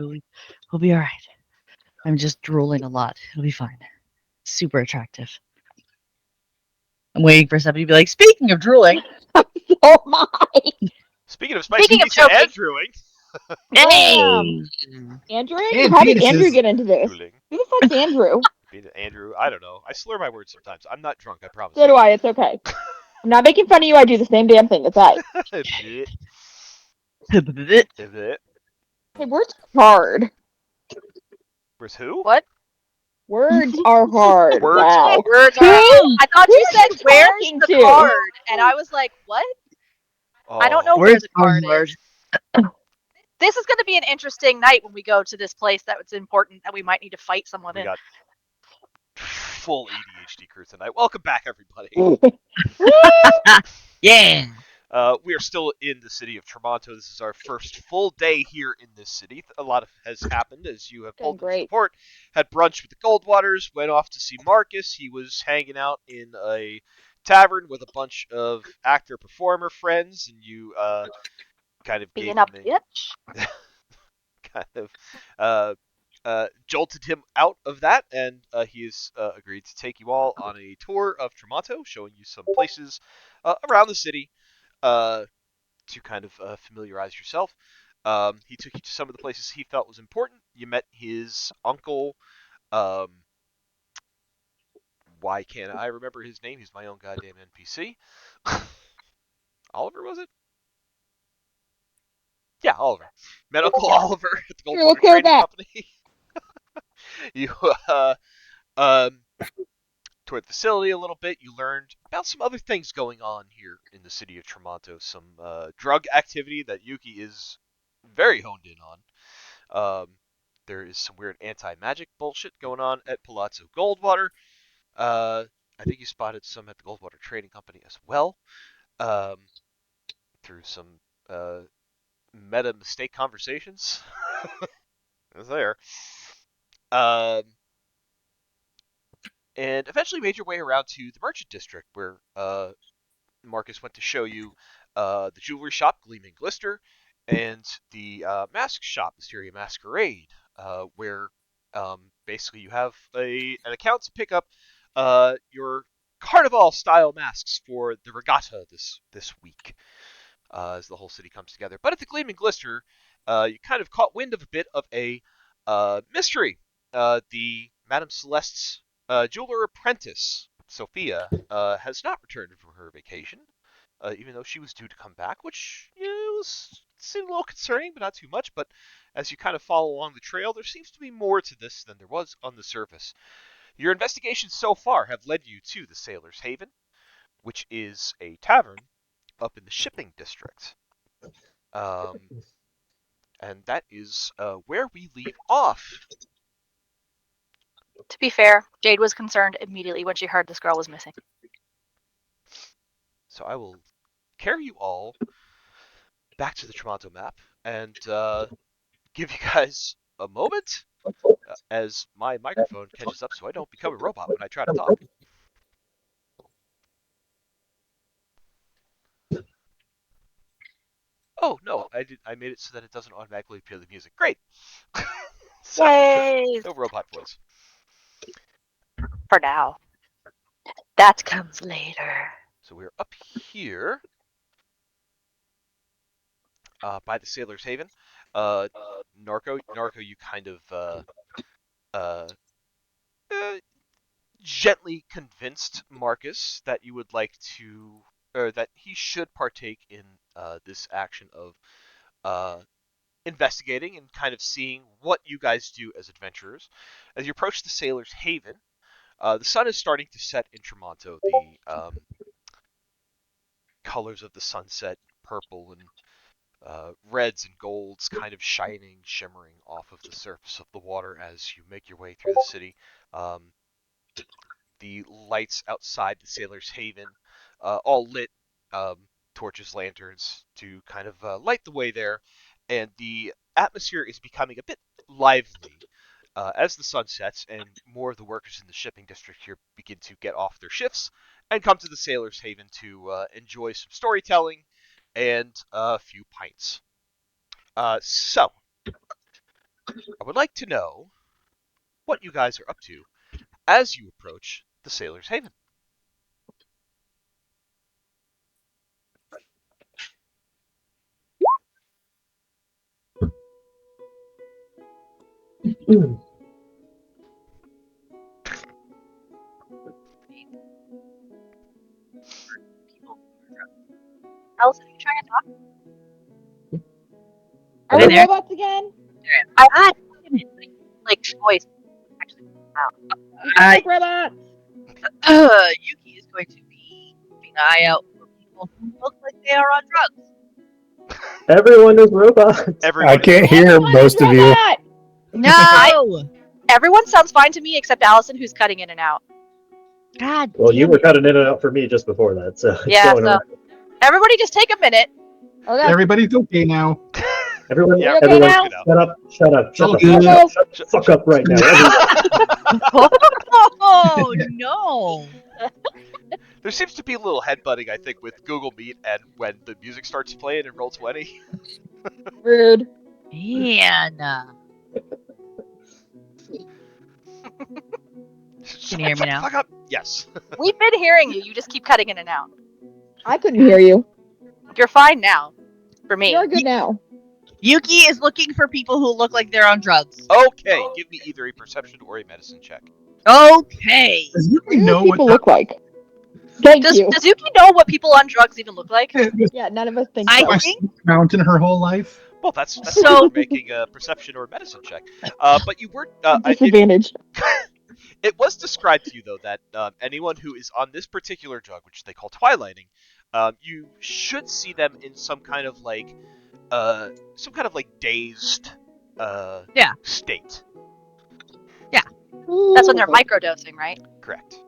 We'll be all right. I'm just drooling a lot. It'll be fine. Super attractive. I'm waiting for somebody to be like, speaking of drooling. Oh my! Speaking of spicy Speaking of pizza and choking, drooling, Damn! Hey! Andrew? And How did Andrew penises. get into this? drooling. Who the fuck's Andrew? Andrew, I don't know. I slur my words sometimes. I'm not drunk, I promise. So do I. It's okay. I'm not making fun of you. I do the same damn thing. It's alright. Bleh, bleh. Hey, words are hard. Where's who? what? Words are hard. Words. Wow. Words are. Who? I thought Who you is said, she "Where's talking the to? card?" And I was like, "What? I don't know Oh, where Words the are card hard. is." This is going to be an interesting night when we go to this place that's important that we might need to fight someone we in. got full ADHD crew tonight. Welcome back, everybody. Yeah! We are still in the city of Tremonto. This is our first full day here in this city. A lot has happened, as you have Doing pulled into the great. port. Had brunch with the Goldwaters, went off to see Marcus. He was hanging out in a tavern with a bunch of actor-performer friends, and you kind of gave Being him up, a bitch. kind of jolted him out of that, and he has agreed to take you all on a tour of Tremonto, showing you some places around the city to kind of familiarize yourself. He took you to some of the places he felt was important. You met his uncle. Um, why can't I remember his name? He's my own goddamn NPC. Oliver, was it? Yeah, Oliver. Met Uncle Oliver at the Sure, let's Goldwater go with Trading that. Company. You um, toured the facility a little bit. You learned about some other things going on here in the city of Tremonto. Some drug activity that Yuki is very honed in on. There is some weird anti-magic bullshit going on at Palazzo Goldwater. I think you spotted some at the Goldwater Trading Company as well. Um, through some uh, meta mistake conversations. It was there. Um, and eventually made your way around to the Merchant District, where Marcus went to show you the jewelry shop, Gleaming Glister, and the mask shop, Mysteria Masquerade, where basically you have an account to pick up your Carnival style masks for the regatta this week, as the whole city comes together. But at the Gleaming Glister, you kind of caught wind of a bit of a mystery. The Madame Celeste's jeweler apprentice, Sophia, has not returned from her vacation, even though she was due to come back, which seemed a little concerning, but not too much. But as you kind of follow along the trail, there seems to be more to this than there was on the surface. Your investigations so far have led you to the Sailor's Haven, which is a tavern up in the shipping district. Um, and that is where we leave off. To be fair, Jade was concerned immediately when she heard this girl was missing. So I will carry you all back to the Tremonto map and give you guys a moment as my microphone catches up so I don't become a robot when I try to talk. Oh no, I made it so that it doesn't automatically play the music. Great. So Yay! no robot voice. For now. That comes later. So we're up here by the Sailor's Haven. Uh, Narco, you kind of uh, uh, gently convinced Marcus that you would like to, or that he should partake in this action of uh, investigating and kind of seeing what you guys do as adventurers. As you approach the Sailor's Haven, the sun is starting to set in Tremonto. The colors of the sunset, purple and reds and golds, kind of shining, shimmering off of the surface of the water as you make your way through the city. Um, the lights outside the Sailor's Haven, all lit, torches, lanterns to kind of light the way there, and the atmosphere is becoming a bit lively as the sun sets, and more of the workers in the shipping district here begin to get off their shifts and come to the Sailor's Haven to enjoy some storytelling and a few pints. So, I would like to know what you guys are up to as you approach the Sailor's Haven. Allison, are you trying to talk? Are Hey we there. robots again? I had like choice. Actually, We sound like robots. Yuki is going to be keeping an eye out for people who look like they are on drugs. Everyone is robots. Everyone I can't hear Everyone's most of you. robot! No! everyone sounds fine to me except Allison, who's cutting in and out. God Well, you damn were it. cutting in and out for me just before that, so it's Yeah, going so- around. Everybody, just take a minute. Okay. Everybody's okay now. Everyone, Yeah, okay everyone, now? Good now. shut up, shut All up, good. shut the fuck up right now. Everyone. Oh, no. There seems to be a little headbutting, I think, with Google Meet and when the music starts playing in Roll20. Rude. Man. Shut you hear me the now? fuck up. Yes. We've been hearing you. You just keep cutting in and out. I couldn't hear you. You're fine now. For me. You're good now. Yuki is looking for people who look like they're on drugs. Okay, give me either a perception or a medicine check. Okay. Does you What do know people what look like? Thank Does you. Yuki know what people on drugs even look like? Yeah, none of us think I so. think mountain her whole life? Well, that's So- so making a perception or medicine check. But you were Disadvantage. it was described to you though that anyone who is on this particular drug, which they call twilighting, you should see them in some kind of like dazed state. That's when they're microdosing, right? Correct.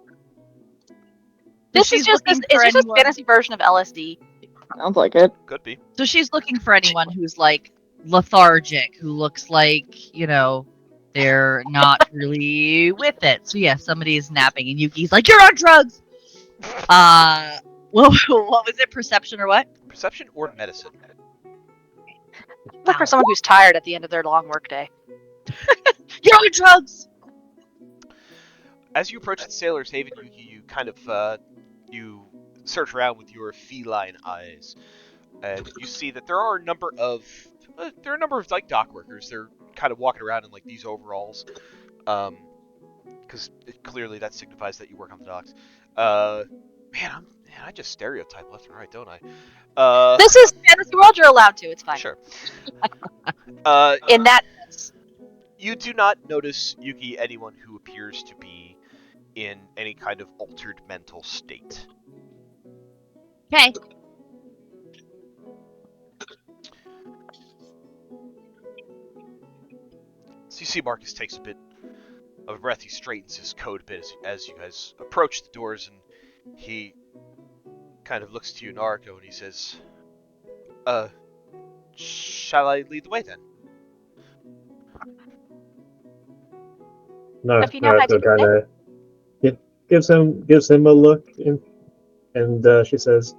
This she's is just looking it's for just a anyone- fantasy version of LSD. Sounds like it. Could be. So she's looking for anyone who's like lethargic, who looks like, you know, they're not really with it. So yeah, somebody is napping and Yuki's like, "You're on drugs." What was it? Perception or what? Perception or medicine. Look for someone who's tired at the end of their long workday. You're on drugs. As you approach the Sailor's Haven, Yuki, you kind of you search around with your feline eyes, and you see that there are a number of like dock workers. They're kind of walking around in like these overalls, because clearly that signifies that you work on the docks. Man, I just stereotype left and right, don't I? This is fantasy world. You're allowed to. It's fine. Sure. In that sense. You do not notice, Yuki, anyone who appears to be in any kind of altered mental state. Okay. So you see Marcus takes a bit of a breath. He straightens his coat a bit as you guys approach the doors, and he kind of looks to you, Naruko, and he says, shall I lead the way then? No, If you know how to Naruto do kind of gives him a look, and she says,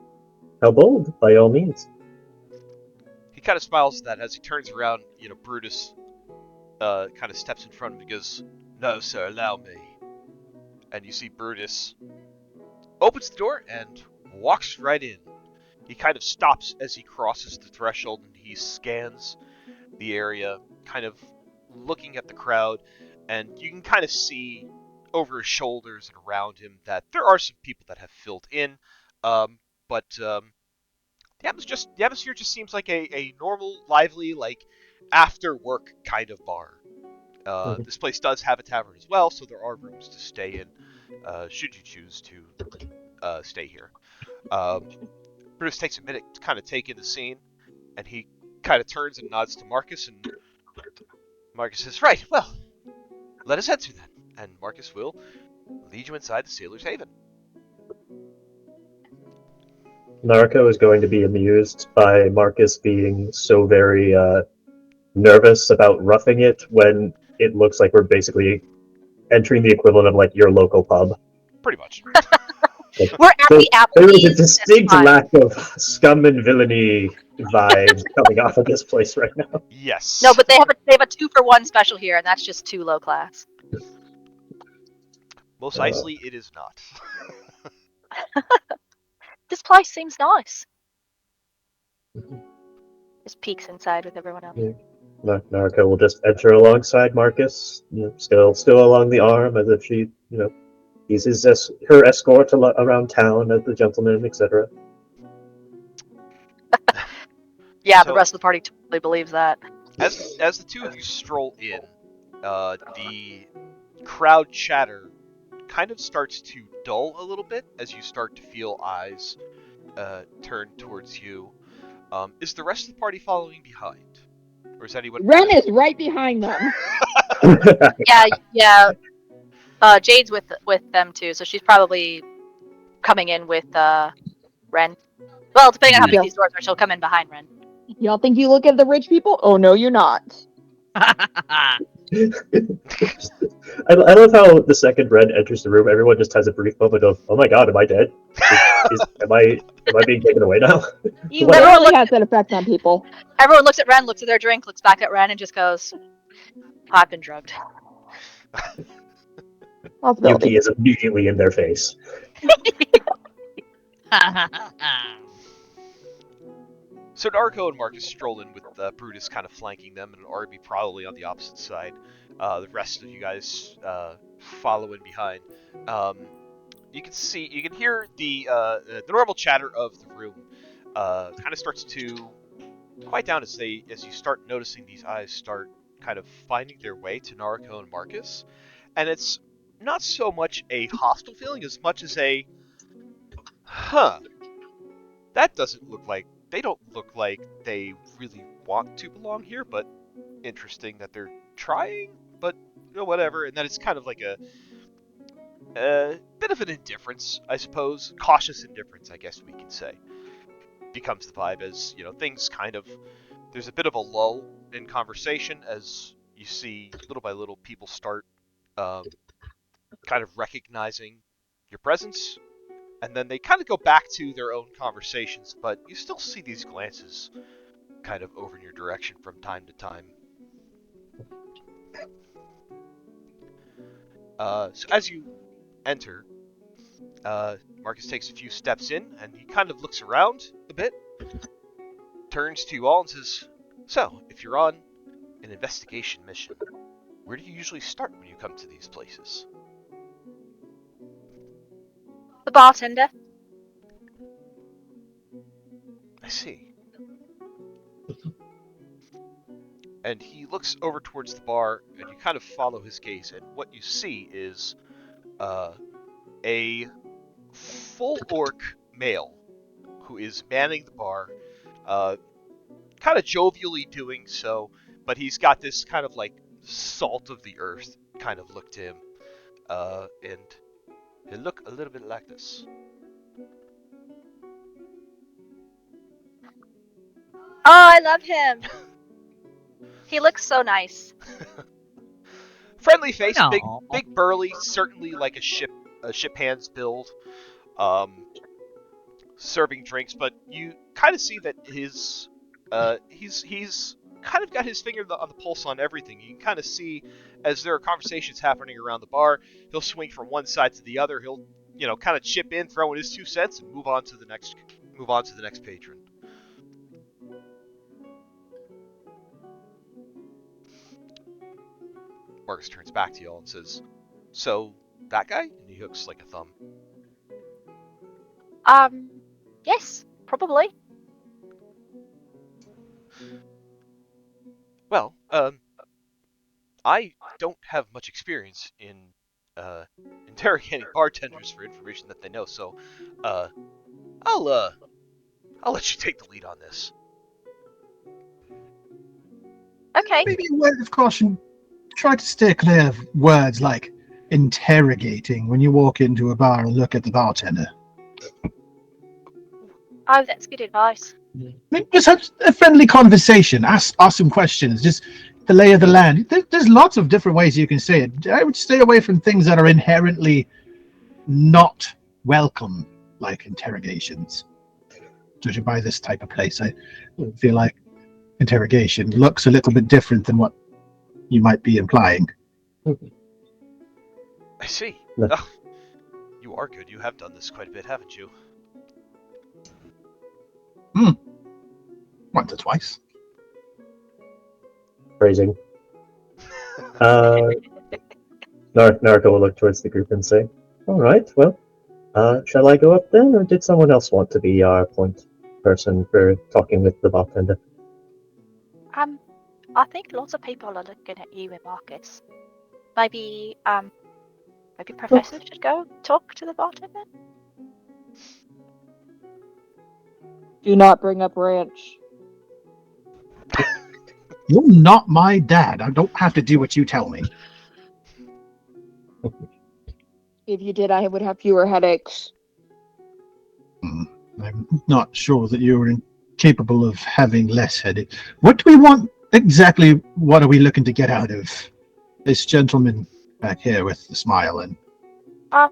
"How bold, by all means." He kind of smiles at that as he turns around. You know, Brutus kind of steps in front of him and goes, "No, sir, allow me." And you see Brutus opens the door and walks right in. He kind of stops as he crosses the threshold and he scans the area, kind of looking at the crowd, and you can kind of see over his shoulders and around him that there are some people that have filled in, but the atmosphere just seems like a normal, lively, like after work kind of bar. This place does have a tavern as well, so there are rooms to stay in, should you choose to stay here. Bruce takes a minute to kind of take in the scene, and he kind of turns and nods to Marcus, and Marcus says, "Right, well, let us enter then." And Marcus will lead you inside the Sailor's Haven. Naruko is going to be amused by Marcus being so very nervous about roughing it when it looks like we're basically entering the equivalent of like your local pub. Pretty much. We're at So the there is a Applebee's. this distinct time. lack of scum and villainy vibes coming off of this place right now. Yes. No, but they have a 2-for-1 special here, and that's just too low class. Most likely it is not. This place seems nice. Just peeks inside with everyone else. Narco will just enter alongside Marcus, still along the arm, as if she, he's her escort around town as the gentleman, etc. Yeah, So- the rest of the party totally believes that. As the two of you stroll in, the crowd chatter kind of starts to dull a little bit as you start to feel eyes turn towards you. Is the rest of the party following behind? Or is anyone... Ren is right behind them. Yeah. Jade's with them too, so she's probably coming in with Ren. Well, depending on how big Yeah. these doors are, she'll come in behind Ren. Y'all think you look at the rich people? Oh no, you're not. I love how the second Ren enters the room, everyone just has a brief moment of, "Oh my god, am I dead? Am I being taken away now?" You What- really has that effect on people. Everyone looks at Ren, looks at their drink, looks back at Ren, and just goes, "I've been drugged." Possibility. Yuki is immediately in their face. So Narco and Marcus stroll in with Brutus kind of flanking them, and Arby probably on the opposite side. The rest of you guys follow in behind. You can hear the normal chatter of the room kind of starts to quiet down as you start noticing these eyes start kind of finding their way to Narco and Marcus, and it's not so much a hostile feeling as much as a, that doesn't look like. They don't look like they really want to belong here, but interesting that they're trying, but whatever. And then it's kind of like a bit of an indifference, I suppose. Cautious indifference, I guess we can say. Becomes the vibe as, things kind of... There's a bit of a lull in conversation as you see, little by little, people start kind of recognizing your presence. And then they kind of go back to their own conversations, but you still see these glances kind of over in your direction from time to time. So as you enter, Marcus takes a few steps in, and he kind of looks around a bit, turns to you all and says, "So, if you're on an investigation mission, where do you usually start when you come to these places?" The bartender. I see. And he looks over towards the bar, and you kind of follow his gaze, and what you see is a full orc male who is manning the bar, kind of jovially doing so, but he's got this kind of like salt of the earth kind of look to him, and he'll look a little bit like this. Oh, I love him. He looks so nice. Friendly face, Aw. big burly, certainly like a ship hand's build, serving drinks, but you kind of see that his he's kind of got his finger on the pulse on everything. You can kind of see as there are conversations happening around the bar, he'll swing from one side to the other. He'll kind of chip in, throw in his 2 cents, and move on to the next patron. Marcus turns back to y'all and says, "So, that guy?" And he hooks like a thumb. Yes, probably. Well, I don't have much experience in interrogating bartenders for information that they know, so I'll let you take the lead on this. Okay. Maybe a word of caution. Try to steer clear of words like interrogating when you walk into a bar and look at the bartender. Oh, that's good advice. Maybe just have a friendly conversation. Ask some questions. Just the lay of the land. There's lots of different ways you can say it. I would stay away from things that are inherently not welcome like interrogations. Judging by this type of place, I feel like interrogation looks a little bit different than what you might be implying. I see. No. Oh, you are good. You have done this quite a bit, haven't you? Once or twice. Phrasing. Narco will look towards the group and say, "All right, well, shall I go up then, or did someone else want to be our point person for talking with the bartender?" I think lots of people are looking at you and Marcus. Maybe Professor should go talk to the bartender? Do not bring up ranch. You're not my dad. I don't have to do what you tell me. If you did, I would have fewer headaches. I'm not sure that you're incapable of having less headache. What do we want exactly? What are we looking to get out of this gentleman back here with the smile? And I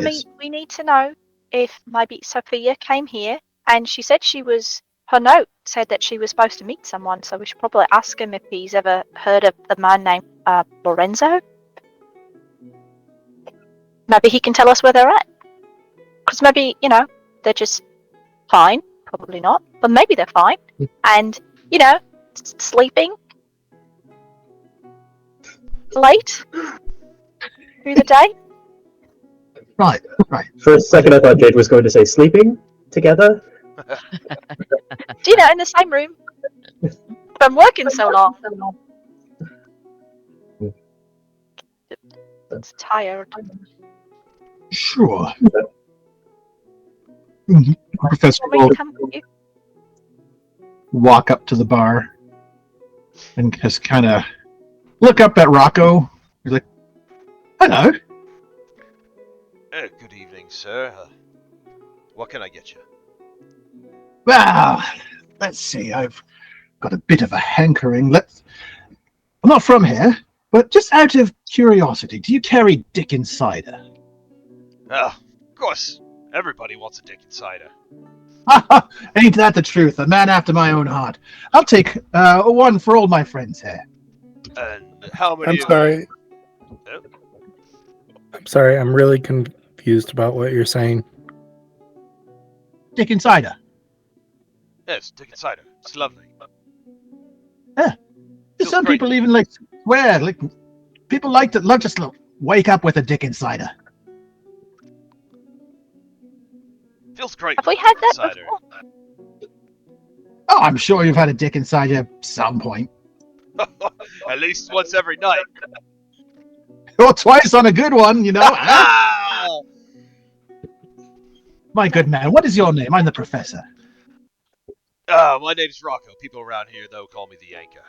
Yes. mean, we need to know if maybe Sophia came here and she said her note said that she was supposed to meet someone, so we should probably ask him if he's ever heard of the man named Lorenzo. Maybe he can tell us where they're at. Because maybe, they're just fine. Probably not. But maybe they're fine. And, sleeping late through the day. right. For a second, I thought Jade was going to say sleeping together. In the same room. Been working so long. It's tired. Sure. Professor Want me will to come with you? walk up to the bar and just kind of look up at Rocco. He's like, "Hello." Good evening, sir. What can I get you? Well, let's see. I've got a bit of a hankering. I'm not from here, but just out of curiosity, do you carry Dickens cider? Of course. Everybody wants a Dickens cider. Ain't that the truth? A man after my own heart. I'll take one for all my friends here. And how many? I'm sorry. Oh, I'm sorry. I'm really confused about what you're saying. Dickens cider. yes, Dickens cider. It's lovely. Some Feels great. people even swear. People like to just wake up with a Dickens cider. Feels great. Have we with had that Dickens cider. before? Oh, I'm sure you've had a Dickens cider at some point. At least once every night. Or twice on a good one, you know. Ah! My good man, what is your name? I'm the professor. My name's Rocco. People around here, though, call me the Anchor.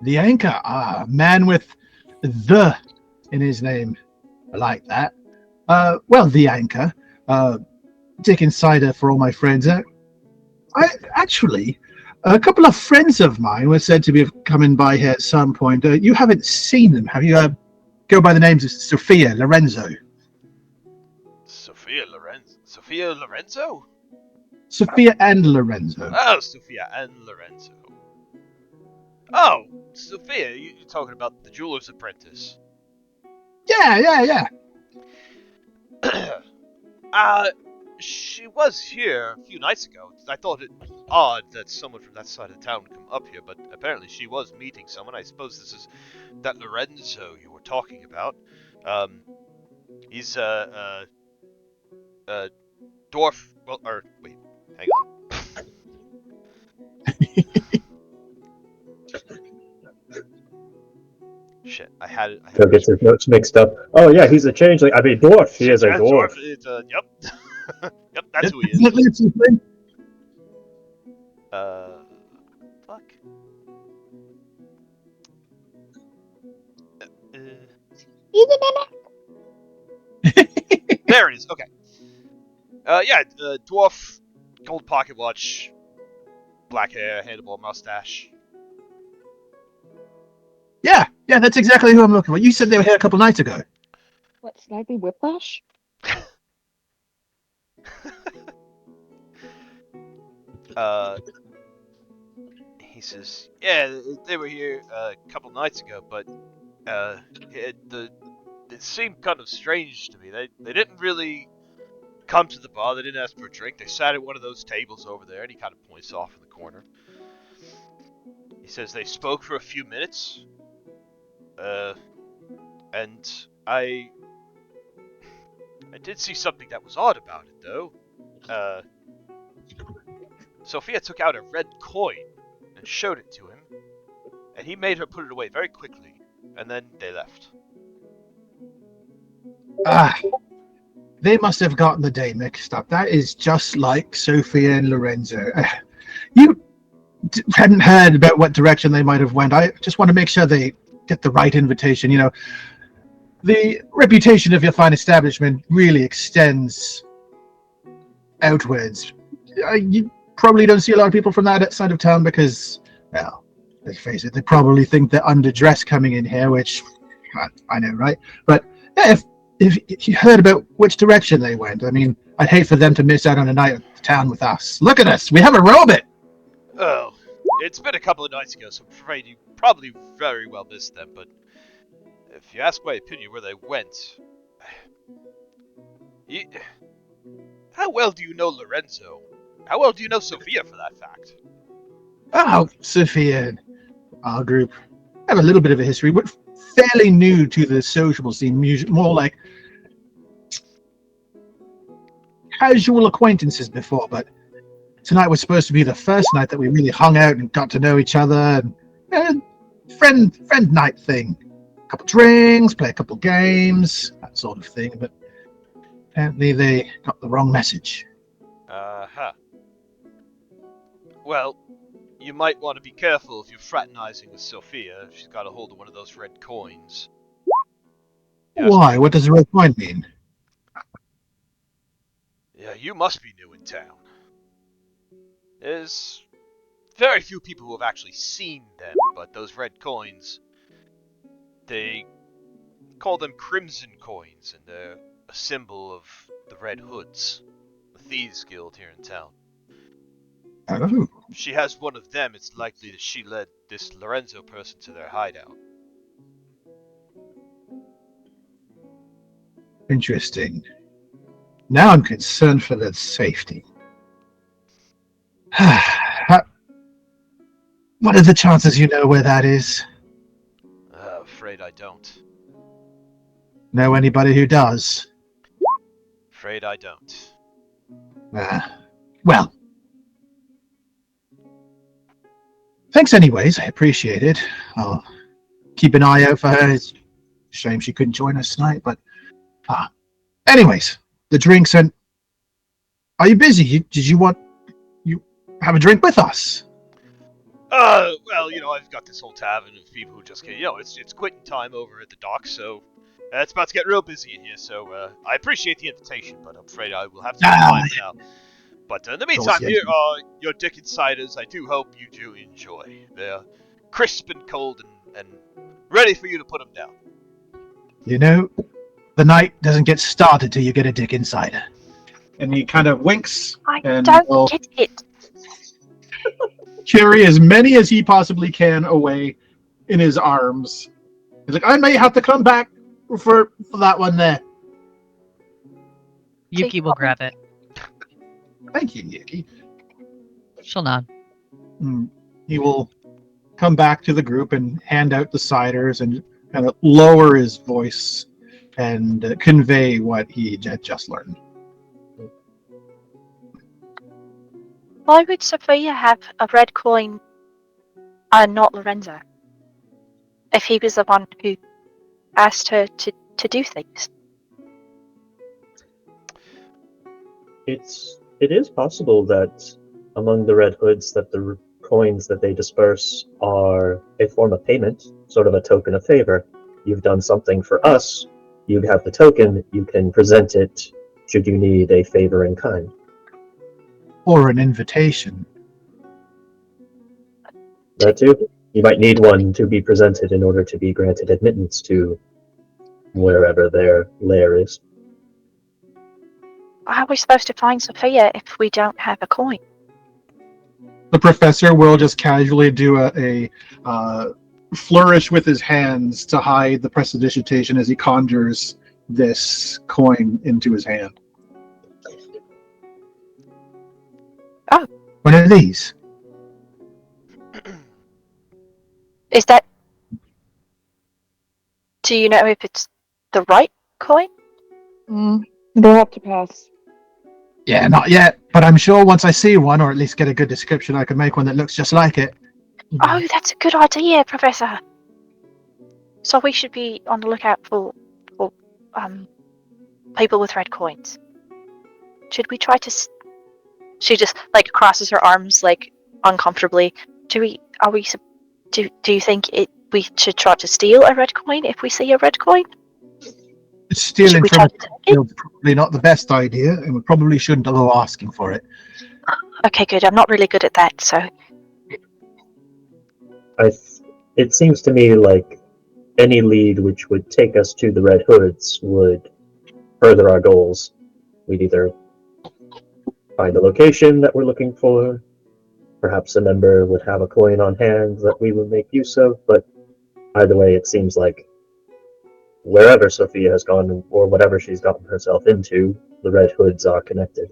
The anchor. Ah, man with the in his name. I like that. Well, the anchor. Dickens cider for all my friends. I actually, a couple of friends of mine were said to be coming by here at some point. You haven't seen them, have you? Go by the names of Sophia Lorenzo. Sophia Lorenzo? Sophia Lorenzo? Sophia and Lorenzo. Oh, Sophia and Lorenzo. Oh, Sophia, you're talking about the jeweler's apprentice. Yeah. She was here a few nights ago. I thought it odd that someone from that side of town would come up here, but apparently she was meeting someone. I suppose this is that Lorenzo you were talking about. He's dwarf. Well, or wait, hang on. Shit, I had it. Joe gets his notes mixed up. Oh yeah, he's a changeling. I mean, dwarf. He is a Yeah, dwarf. It's, yep. Yep, that's who he is. Fuck. There it is. Okay. Dwarf, gold pocket watch, black hair, handlebar mustache. Yeah, that's exactly who I'm looking for. You said they were here a couple nights ago. What, Snipey Whiplash? He says, yeah, they were here a couple nights ago, but it seemed kind of strange to me. They didn't really come to the bar. They didn't ask for a drink. They sat at one of those tables over there, and he kind of points off in the corner. He says they spoke for a few minutes, and I did see something that was odd about it, though. Sophia took out a red coin and showed it to him, and he made her put it away very quickly, and then they left. They must have gotten the day mixed up. That is just like Sophia and Lorenzo. You hadn't heard about what direction they might have went. I just want to make sure they get the right invitation. You know, the reputation of your fine establishment really extends outwards. You probably don't see a lot of people from that side of town because, well, let's face it, they probably think they're underdressed coming in here, which I know, right? But yeah, if you heard about which direction they went, I mean, I'd hate for them to miss out on a night at the town with us. Look at us, we have a robot! Oh, it's been a couple of nights ago, so I'm afraid you probably very well missed them, but if you ask my opinion where they went... How well do you know Lorenzo? How well do you know Sophia, for that fact? Oh, Sophia and our group have a little bit of a history. We're fairly new to the sociable scene, more like casual acquaintances before, but tonight was supposed to be the first night that we really hung out and got to know each other, and friend night thing. A couple drinks, play a couple games, that sort of thing, but apparently they got the wrong message. Uh-huh. Well, you might want to be careful if you're fraternizing with Sophia. She's got a hold of one of those red coins. Why? What does the red coin mean? Yeah, you must be new in town. There's very few people who have actually seen them, but those red coins, they call them crimson coins, and they're a symbol of the Red Hoods, the Thieves Guild here in town. Oh. If she has one of them, it's likely that she led this Lorenzo person to their hideout. Interesting. Now I'm concerned for their safety. What are the chances you know where that is? Afraid I don't. Know anybody who does? Afraid I don't. Well. Thanks anyways, I appreciate it. I'll keep an eye out for her. It's a shame she couldn't join us tonight, but... anyways, the drinks and... Are you busy? Did you want... You have a drink with us? Well, you know, I've got this whole tavern of people who just can't... You know, it's quitting time over at the dock, so... it's about to get real busy in here, so I appreciate the invitation, but I'm afraid I will have to decline now. But in the meantime, here are your Dickens ciders. I do hope you do enjoy. They're crisp and cold and ready for you to put them down. You know, the night doesn't get started till you get a Dickens cider. And he kind of winks. I and don't get it. Carry as many as he possibly can away in his arms. He's like, I may have to come back for that one there. Yuki will grab it. Thank you, Yuki. She'll nod. He will come back to the group and hand out the ciders and kind of lower his voice and convey what he had just learned. Why would Sophia have a red coin and not Lorenzo? If he was the one who asked her to do things. It is possible that among the Red Hoods that the coins that they disperse are a form of payment, sort of a token of favor. You've done something for us, you have the token, you can present it should you need a favor in kind. Or an invitation. That too. You might need one to be presented in order to be granted admittance to wherever their lair is. How are we supposed to find Sophia if we don't have a coin? The professor will just casually do a flourish with his hands to hide the prestidigitation as he conjures this coin into his hand. Oh. What are these? Is that... Do you know if it's the right coin? They'll have to pass. Yeah, not yet, but I'm sure once I see one, or at least get a good description, I can make one that looks just like it. Oh, that's a good idea, Professor. So we should be on the lookout for people with red coins. Should we try to... She just crosses her arms uncomfortably. Do you think we should try to steal a red coin if we see a red coin? Stealing we from try a to take it? is probably not the best idea, and we probably shouldn't allow asking for it. Okay, good. I'm not really good at that, so... It seems to me like any lead which would take us to the Red Hoods would further our goals. We'd either find a location that we're looking for, perhaps a member would have a coin on hand that we would make use of, but either way, it seems like wherever Sophia has gone, or whatever she's gotten herself into, the Red Hoods are connected.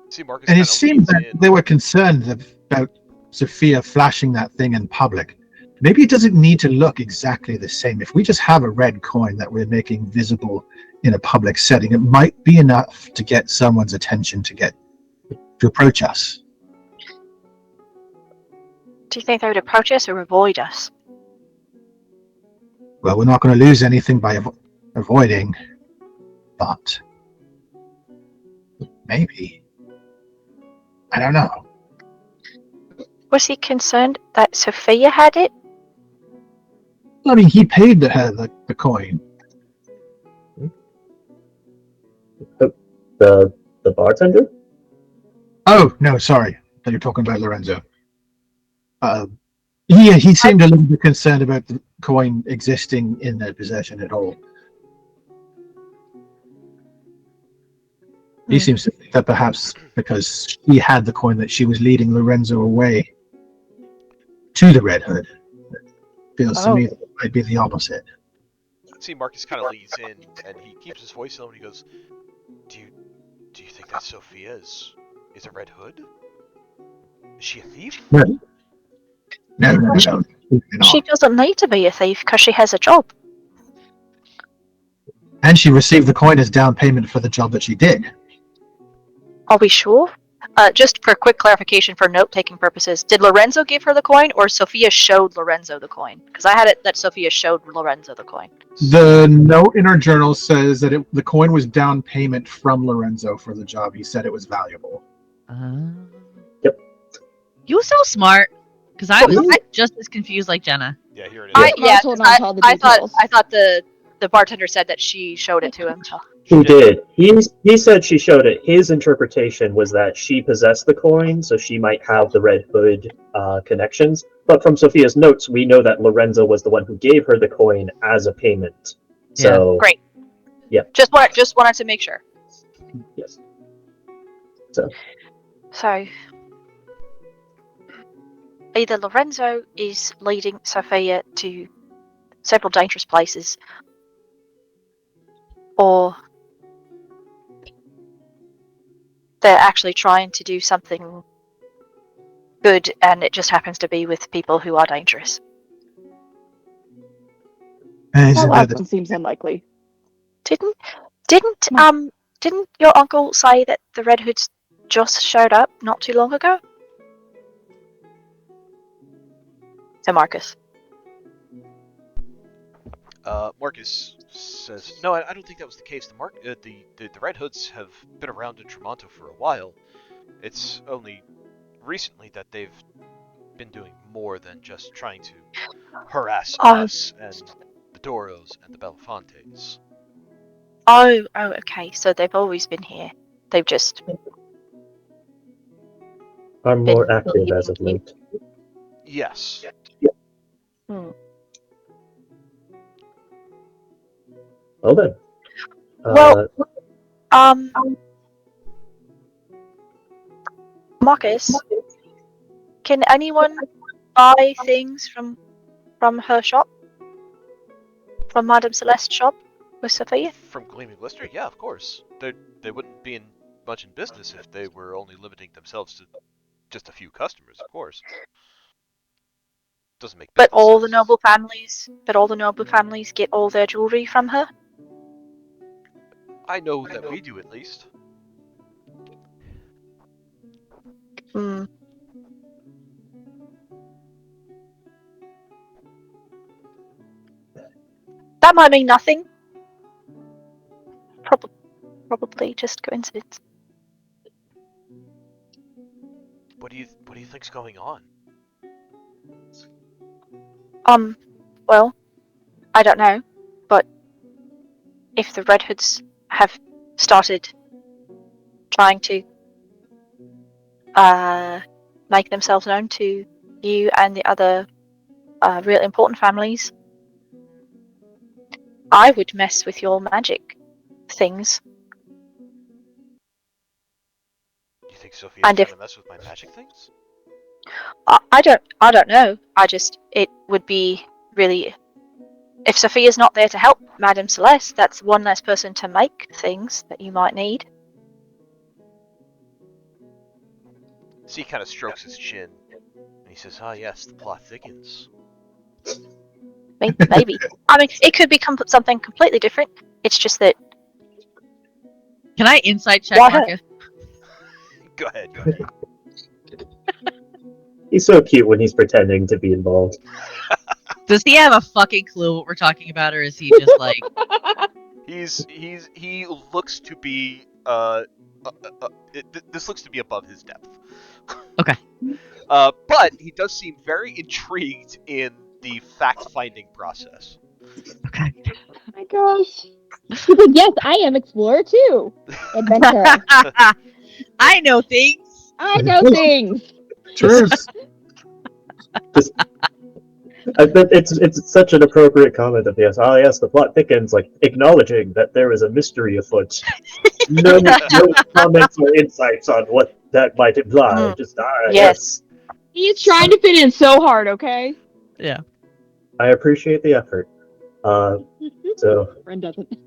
See, Marcus And kinda it seemed leans that in. they were concerned about Sophia flashing that thing in public. Maybe it doesn't need to look exactly the same. If we just have a red coin that we're making visible in a public setting, it might be enough to get someone's attention to approach us. Do you think they would approach us or avoid us? Well, we're not going to lose anything by avoiding, but maybe. I don't know. Was he concerned that Sophia had it? I mean, he paid her the coin. The bartender? Oh, no, sorry. That you're talking about Lorenzo. He seemed a little bit concerned about the coin existing in their possession at all. He seems to think that perhaps because she had the coin that she was leading Lorenzo away to the Red Hood. It feels to me that it might be the opposite. See, Marcus kind of leans in, and he keeps his voice low, and he goes, "Do you think that Sophia is a Red Hood? Is she a thief?" No. She doesn't need to be a thief because she has a job. And she received the coin as down payment for the job that she did. Are we sure? Just for quick clarification for note-taking purposes, did Lorenzo give her the coin or Sophia showed Lorenzo the coin? Because I had it that Sophia showed Lorenzo the coin. The note in our journal says that the coin was down payment from Lorenzo for the job. He said it was valuable. Yep. You were so smart, because I was just as confused like Jenna. Yeah, here it is. I told him all the details. I thought the bartender said that she showed it to him. So. He did. He said she showed it. His interpretation was that she possessed the coin, so she might have the Red Hood connections. But from Sophia's notes, we know that Lorenzo was the one who gave her the coin as a payment. So Great. Yeah. Just wanted to make sure. Yes. So either Lorenzo is leading Sophia to several dangerous places, or they're actually trying to do something good and it just happens to be with people who are dangerous. That last one seems unlikely. Didn't your uncle say that the Red Hoods just showed up not too long ago? So Marcus. Marcus says, "No, I don't think that was the case. The Red Hoods have been around in Tremonto for a while. It's only recently that they've been doing more than just trying to harass us and the Doros and the Belafontes." Oh, okay. So they've always been here. They've just are more active as of late. Yes. Well then. Well, Marcus, can anyone buy things from her shop? From Madame Celeste's shop with Sophia? From Gleaming Glister? Yeah, of course. They wouldn't be much in business if they were only limiting themselves to just a few customers, of course. Doesn't make business But all the sense. noble families get all their jewelry from her? I know that we do, at least. Hmm. That might mean nothing. Probably just coincidence. What do you think's going on? Well, I don't know, but if the Red Hoods have started trying to make themselves known to you and the other real important families, I would mess with your magic things. Do you think Sophia's And trying if- to mess with my magic things? I don't know. It would be really, if Sophia's not there to help Madame Celeste, that's one less person to make things that you might need. So he kind of strokes his chin, and he says, "Ah, yes, the plot thickens." Maybe. I mean, it could become something completely different. It's just that. Can I insight check Why her? Marcus? Go ahead. He's so cute when he's pretending to be involved. Does he have a fucking clue what we're talking about, or is he just like? He looks to be this looks to be above his depth. Okay. But he does seem very intrigued in the fact-finding process. Okay. Oh my gosh. He's like, yes, I am explorer too. Adventurer. I know things. I know things. Cheers. I bet it's such an appropriate comment of yes. Ah, yes, the plot thickens, like acknowledging that there is a mystery afoot. No comments or insights on what that might imply. Just Yes. He's trying to fit in so hard, okay? Yeah. I appreciate the effort. So Friend doesn't.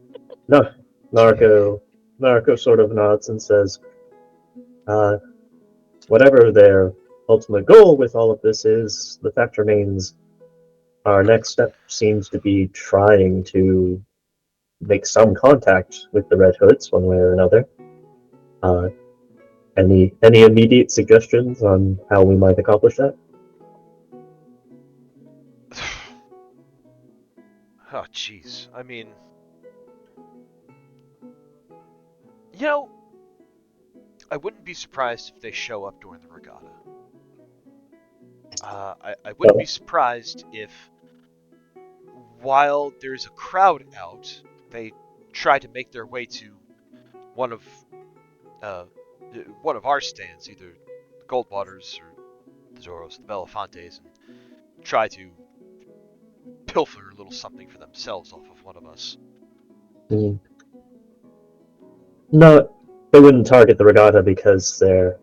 no, Narco sort of nods and says, whatever their ultimate goal with all of this is, the fact remains our next step seems to be trying to make some contact with the Red Hoods one way or another. Any immediate suggestions on how we might accomplish that? Oh, jeez. I mean, you know, I wouldn't be surprised if they show up during the regatta. I wouldn't be surprised if, while there's a crowd out, they try to make their way to one of our stands, either the Goldwaters or the Zoros, the Belafontes, and try to pilfer a little something for themselves off of one of us. No, they wouldn't target the regatta because they're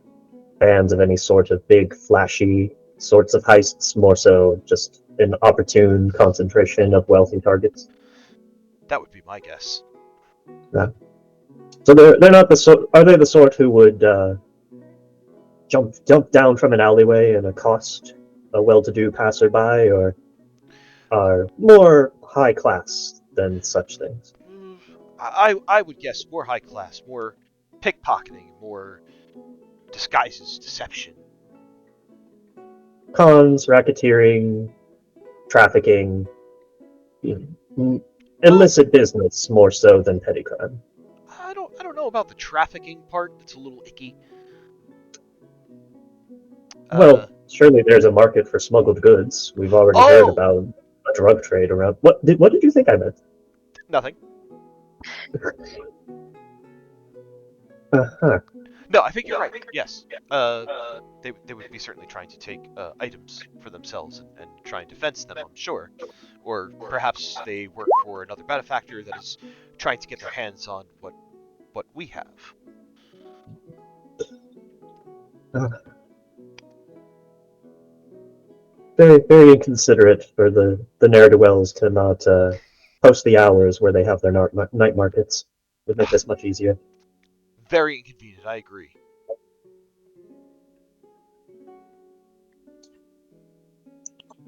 fans of any sort of big, flashy sorts of heists, more so just an opportune concentration of wealthy targets. That would be my guess. So they're not the sort. Are they the sort who would jump down from an alleyway and accost a well-to-do passerby, or are more high class than such things? I would guess more high class, more pickpocketing, more disguises, deception. Cons, racketeering, trafficking, illicit business more so than petty crime. I don't know about the trafficking part. It's a little icky. Well, surely there's a market for smuggled goods. We've already heard about a drug trade around. What did you think I meant? Nothing. Uh-huh. No, I think you're right. Yes. They would be certainly trying to take items for themselves and try and defense them, I'm sure. Or perhaps they work for another benefactor that is trying to get their hands on what what we have. Very, very inconsiderate for the ne'er-do-wells to not post the hours where they have their night markets. Would make this much easier. Very inconvenient, I agree.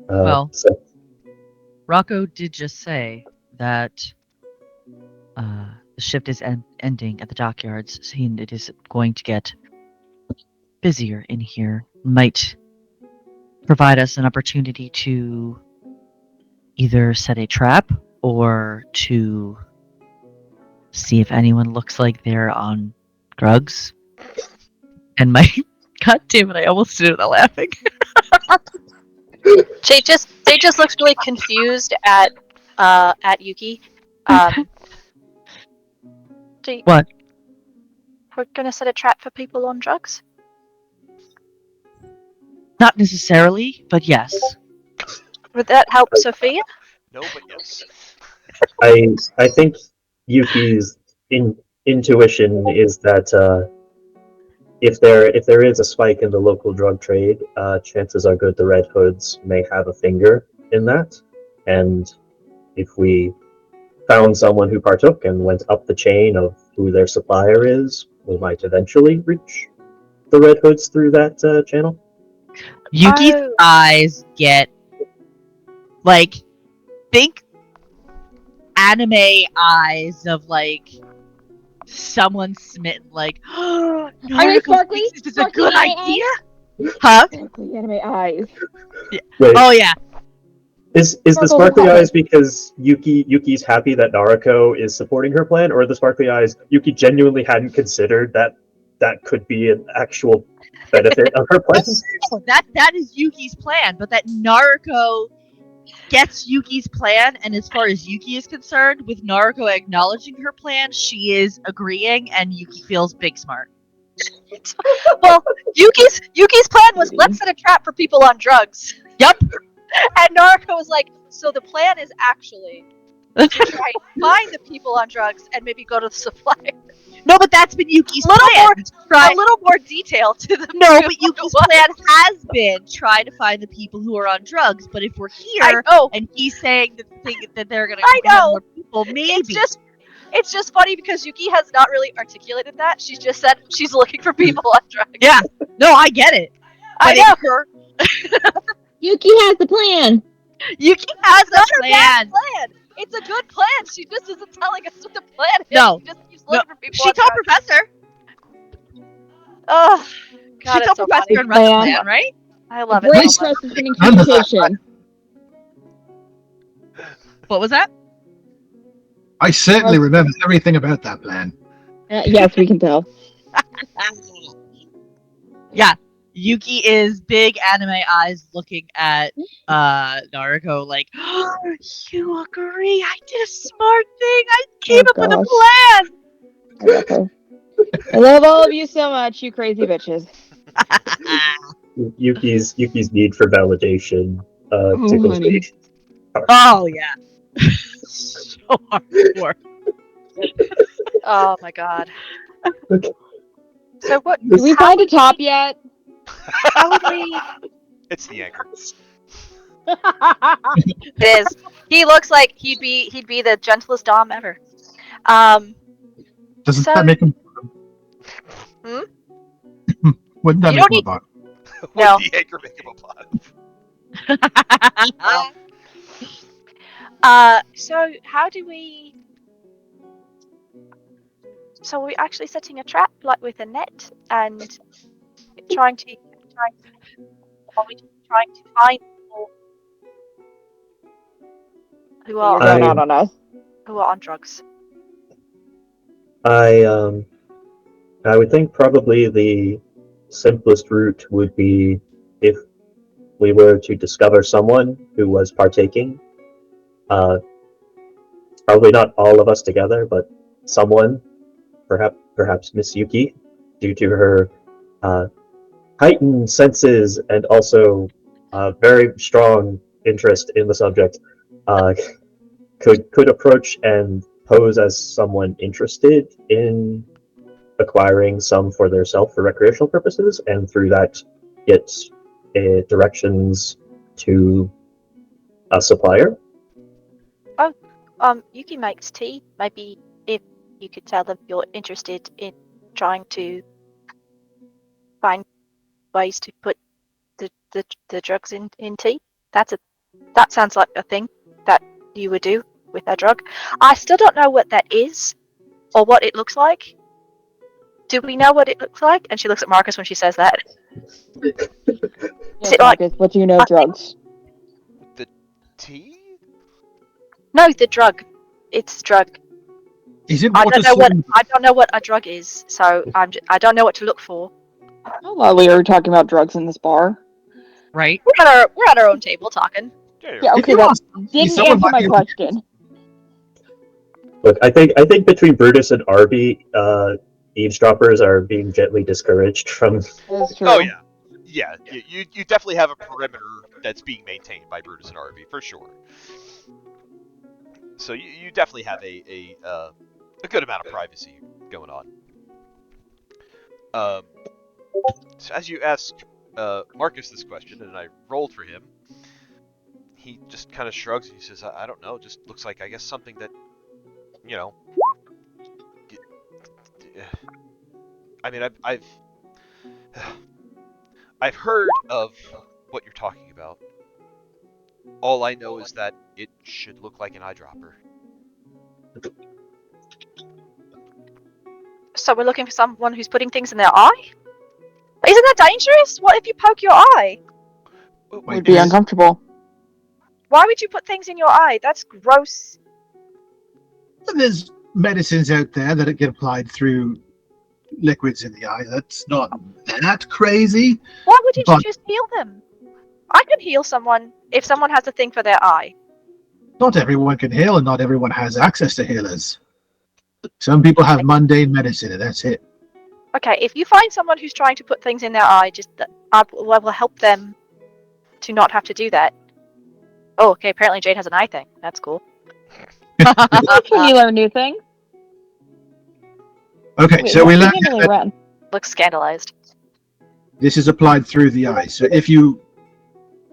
Well. So, Rocco did just say that the shift is ending at the dockyards, saying it is going to get busier in here. Might provide us an opportunity to either set a trap or to see if anyone looks like they're on drugs. And my God damn it, I almost did it without laughing. They just looks really confused at Yuki. What? We're gonna set a trap for people on drugs? Not necessarily, but yes. Would that help Sophia? No, but yes. I think Yuki's intuition is that if there is a spike in the local drug trade, chances are good the Red Hoods may have a finger in that, and if we found someone who partook and went up the chain of who their supplier is, we might eventually reach the Red Hoods through that channel. Yuki's eyes get like, think anime eyes of like someone smitten, like, oh, Are they sparkly? this is a good Sparkly idea. Huh? Sparkly anime eyes. Wait, Oh yeah. is the Sparkle sparkly color. eyes because Yuki's happy that Naruko is supporting her plan, or the sparkly eyes Yuki genuinely hadn't considered that could be an actual benefit of her plan? That is Yuki's plan, but that Naruko gets Yuki's plan, and as far as Yuki is concerned, with Naruko acknowledging her plan, she is agreeing, and Yuki feels big smart. Well, Yuki's plan was let's set a trap for people on drugs. Yep. And Naruko was like, so the plan is actually to try and find the people on drugs and maybe go to the supplier. No, but that's been Yuki's Little plan. A little more detail to the No, but Yuki's plan has been try to find the people who are on drugs. But if we're I here know. and he's saying that they're gonna I have know. more people, maybe. It's just funny because Yuki has not really articulated that. She's just said she's looking for people on drugs. Yeah. No, I get it. I But know. Yuki has the plan. Yuki has It's not a her bad plan. plan. It's a good plan. She just isn't telling us what the plan is. No. She just keeps looking for people She on told drugs. Professor. Oh, God, She it's told so Professor funny. and Russ the Plan. plan, right? I love Brain it so much. trust is getting communication. What was that? I certainly remember everything about that plan. Yes, we can tell. Yeah. Yuki is big anime eyes looking at Naruko like, oh, you agree? I did a smart thing. I came up with a plan. I love her. I love all of you so much, you crazy bitches. Yuki's need for validation Oh, tickles honey. me. Oh yeah. So hardcore. Oh my God. Okay. So what? Did we find a top yet? How would we? It's the anchor. It is. He looks like he'd be the gentlest dom ever. Doesn't So- that make him? Hmm? Wouldn't that You make don't him a bot? Would No. the anchor make him apply? So how do we? So are we actually setting a trap, like with a net, and trying to find people who are You're not on us. on drugs? I would think probably the simplest route would be if we were to discover someone who was partaking. Probably not all of us together, but someone, perhaps Miss Yuki, due to her heightened senses and also very strong interest in the subject, could approach and pose as someone interested in acquiring some for themselves for recreational purposes, and through that get directions to a supplier. Yuki makes tea. Maybe if you could tell them you're interested in trying to find ways to put the drugs in tea. That sounds like a thing that you would do with a drug. I still don't know what that is or what it looks like. Do we know what it looks like? And she looks at Marcus when she says that. Yes, it like- Marcus, what do you know I- drugs? The tea? No, the drug. It's drug. Is it I what don't know what assumed- I don't know what a drug is, so I don't know what to look for. While we were talking about drugs in this bar. Right? We're at our own table talking. Yeah, If okay, you that ask didn't someone answer might my be- question. Look, I think between Brutus and Arby, eavesdroppers are being gently discouraged from. That's true. Oh yeah, yeah. You definitely have a perimeter that's being maintained by Brutus and Arby for sure. So you definitely have a good amount of privacy going on. So as you ask Marcus this question, and I rolled for him, he just kind of shrugs and he says, "I don't know. Just looks like I guess something that, you know." I mean, I've heard of what you're talking about. All I know is that it should look like an eyedropper. So we're looking for someone who's putting things in their eye? Isn't that dangerous? What if you poke your eye? It would be uncomfortable. Why would you put things in your eye? That's gross. There's medicines out there that get applied through liquids in the eye. That's not that crazy. Why wouldn't But- you just heal them? I could heal someone if someone has a thing for their eye. Not everyone can heal, and not everyone has access to healers. Some people have mundane medicine, and that's it. Okay, if you find someone who's trying to put things in their eye, I will help them to not have to do that. Oh, okay, apparently Jade has an eye thing. That's cool. Can you learn new things? Okay, Wait, so we what? learned Emily that Wren. Looks scandalized. this is applied through the eye. So if you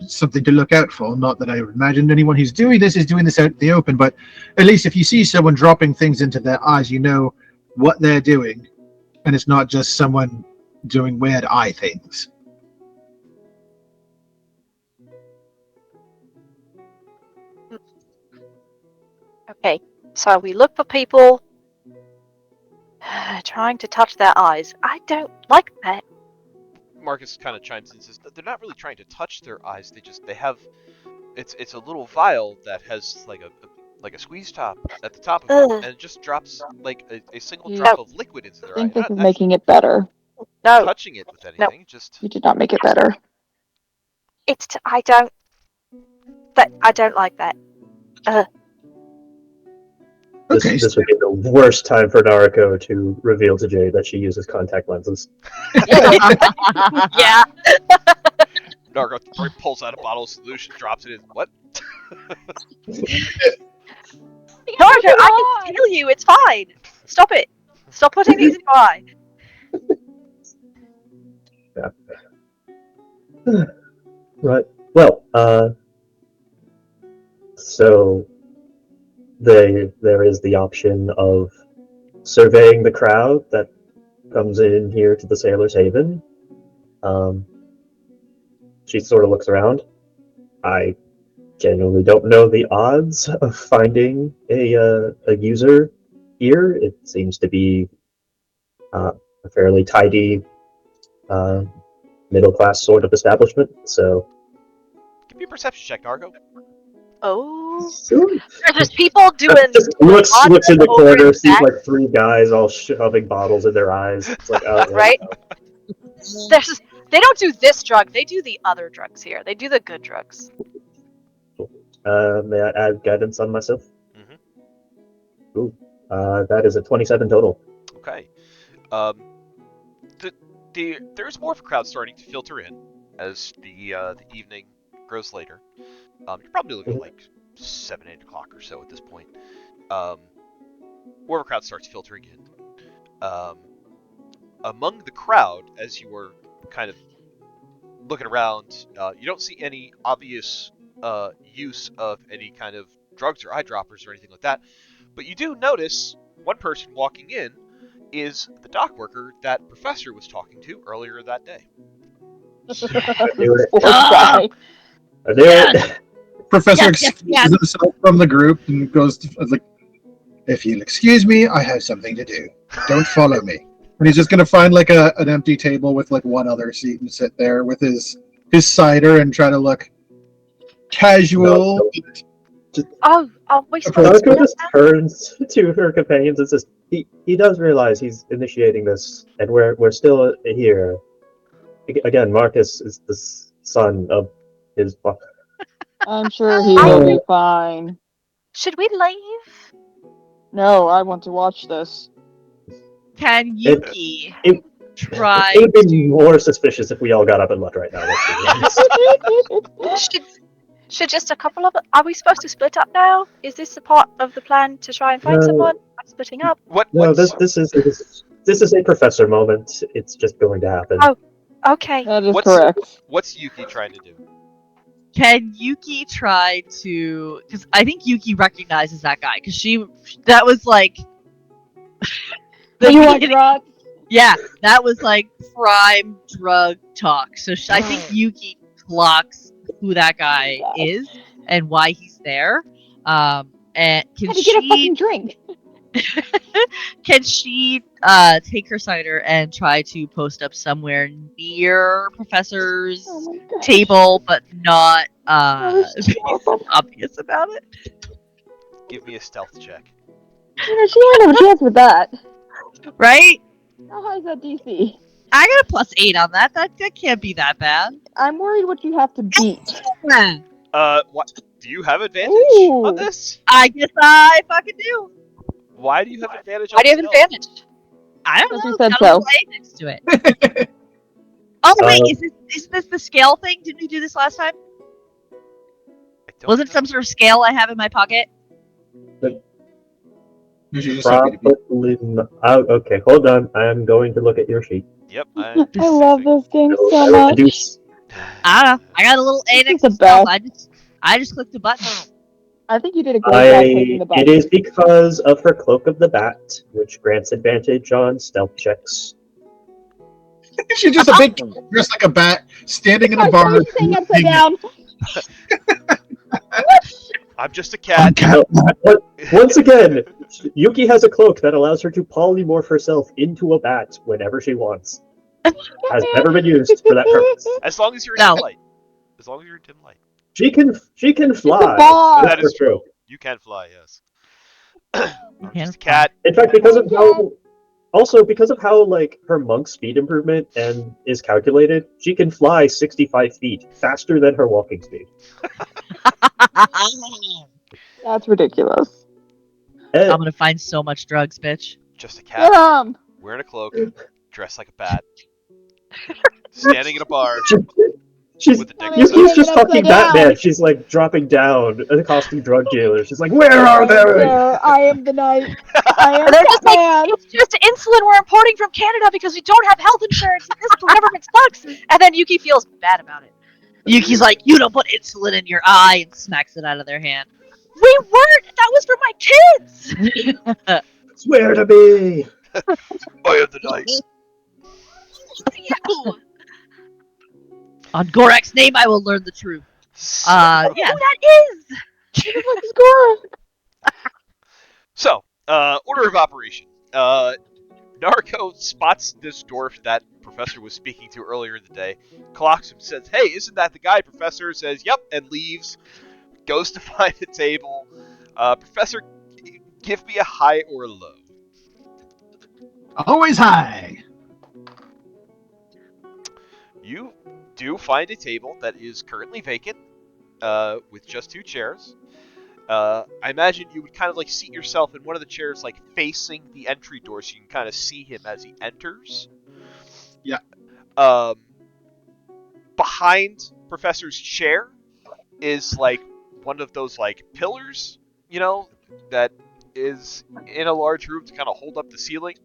something to look out for, not that I imagined anyone who's doing this is doing this out in the open, but at least if you see someone dropping things into their eyes, you know what they're doing, and it's not just someone doing weird eye things. Okay, so we look for people trying to touch their eyes. I don't like that. Marcus kind of chimes in and says they're not really trying to touch their eyes. They have it's a little vial that has like a squeeze top at the top of it, Ugh. and it just drops like a single You drop of liquid into I their eye. think this Not is actually making it better. No, touching it with anything, just You did not make it better. I don't like that. Okay, This would be the worst time for Nariko to reveal to Jade that she uses contact lenses. Yeah. Nargo pulls out a bottle of solution, drops it in. What? No, I can heal you. It's fine. Stop it. Stop putting things in your eye. Right. Well, so there is the option of surveying the crowd that comes in here to the Sailor's Haven. She sort of looks around. I genuinely don't know the odds of finding a user here. It seems to be a fairly tidy middle-class sort of establishment, so... Give me a perception check, Nargo. Oh. Sure. There's people doing. Just looks in the over corner, his sees back. like three guys all shoving bottles in their eyes. It's like, oh, yeah. Right? They don't do this drug. They do the other drugs here. They do the good drugs. May I add guidance on myself? Mhm. Ooh, that is a 27 total. Okay. There's more of a crowd starting to filter in as the evening grows later. You're probably looking at like 7, 8 o'clock or so at this point. More of a crowd starts filtering in. among the crowd, as you were kind of looking around, you don't see any obvious use of any kind of drugs or eyedroppers or anything like that. But you do notice one person walking in is the dock worker that Professor was talking to earlier that day. I knew it. Poor guy. I knew it. Professor Yes, yes, excuses yes. himself from the group and goes to, like, if you'll excuse me, I have something to do. Don't follow me. And he's just gonna find like an empty table with like one other seat and sit there with his cider and try to look casual. Oh, are we supposed to Narco do just that? turns to her companions and says, he does realize he's initiating this, and we're still here. Again, Marcus is the son of his father. I'm sure he will be fine. Should we leave? No, I want to watch this. Can Yuki it- try It would be more suspicious if we all got up and left right now. Let's be honest. Should just a couple of are we supposed to split up now? Is this a part of the plan to try and find No. someone? Am splitting up? No, What's this is a professor moment. It's just going to happen. Oh. Okay. That is What's- correct. what's Yuki trying to do? Can Yuki try to? Because I think Yuki recognizes that guy. Because that was like. Do you want beginning- drugs? Yeah, that was like prime drug talk. So I think Yuki clocks who that guy is and why he's there. And can Had to get a fucking she? drink. Can she take her cider and try to post up somewhere near Professor's Oh my god. table, but not That was terrible. obvious about it? Give me a stealth check. You know, she didn't have a chance with that. Right? How high is that DC? I got a +8 on that. That can't be that bad. I'm worried what you have to beat. What? Do you have advantage Ooh. on this? I guess I fucking do. Why do you have advantage on Why do you have stealth? advantage? I don't Because know. you said Got a so. little A next to it. Oh wait, Uh, is this the scale thing? Didn't we do this last time? I don't Was it know. some sort of scale I have in my pocket? You should just happy to be. Probably not. Okay, hold on. I am going to look at your sheet. Yep. I love this game I will so much. reduce- I don't know. I got a little A This next is to the stealth. best. I just clicked the button. I think you did a great job clicking the button. It is because of her cloak of the bat, which grants advantage on stealth checks. She's just a big dressed like a bat, standing in a I bar. saw you sitting upside down. I'm just a cat. Once again, Yuki has a cloak that allows her to polymorph herself into a bat whenever she wants. Has never been used for that purpose. As long as you're in No. dim light. As long as you're in dim light. She can fly. boss. That is true. You can fly, yes. I'm can just a cat. In fact, because of how like her monk speed improvement and is calculated, she can fly 65 feet faster than her walking speed. That's ridiculous. And I'm gonna find so much drugs, bitch. Just a cat. Wearing a cloak. Dressed like a bat. Standing in a bar. she's With the dick Yuki's Hanging just upside fucking down. Batman. She's like dropping down, accosting drug dealers. She's like, "Where are they?" I am the knight. I am And they're just like, Batman. it's just insulin we're importing from Canada because we don't have health insurance. And this government sucks. And then Yuki feels bad about it. Yuki's like, you don't put insulin in your eye, and smacks it out of their hand. We weren't. That was for my kids. Swear to me. I am the knight. On Gorak's name, I will learn the truth. Yeah. Who that is? So, order of operation. Narco spots this dwarf that Professor was speaking to earlier in the day, clocks him, says, "Hey, isn't that the guy?" Professor says, "Yep," and leaves. Goes to find a table. Professor, give me a high or a low. Always high. You do find a table that is currently vacant, with just 2 chairs. I imagine you would kind of like seat yourself in one of the chairs, like facing the entry door, so you can kind of see him as he enters. Yeah. Behind Professor's chair is like one of those like pillars, that is in a large room to kind of hold up the ceiling.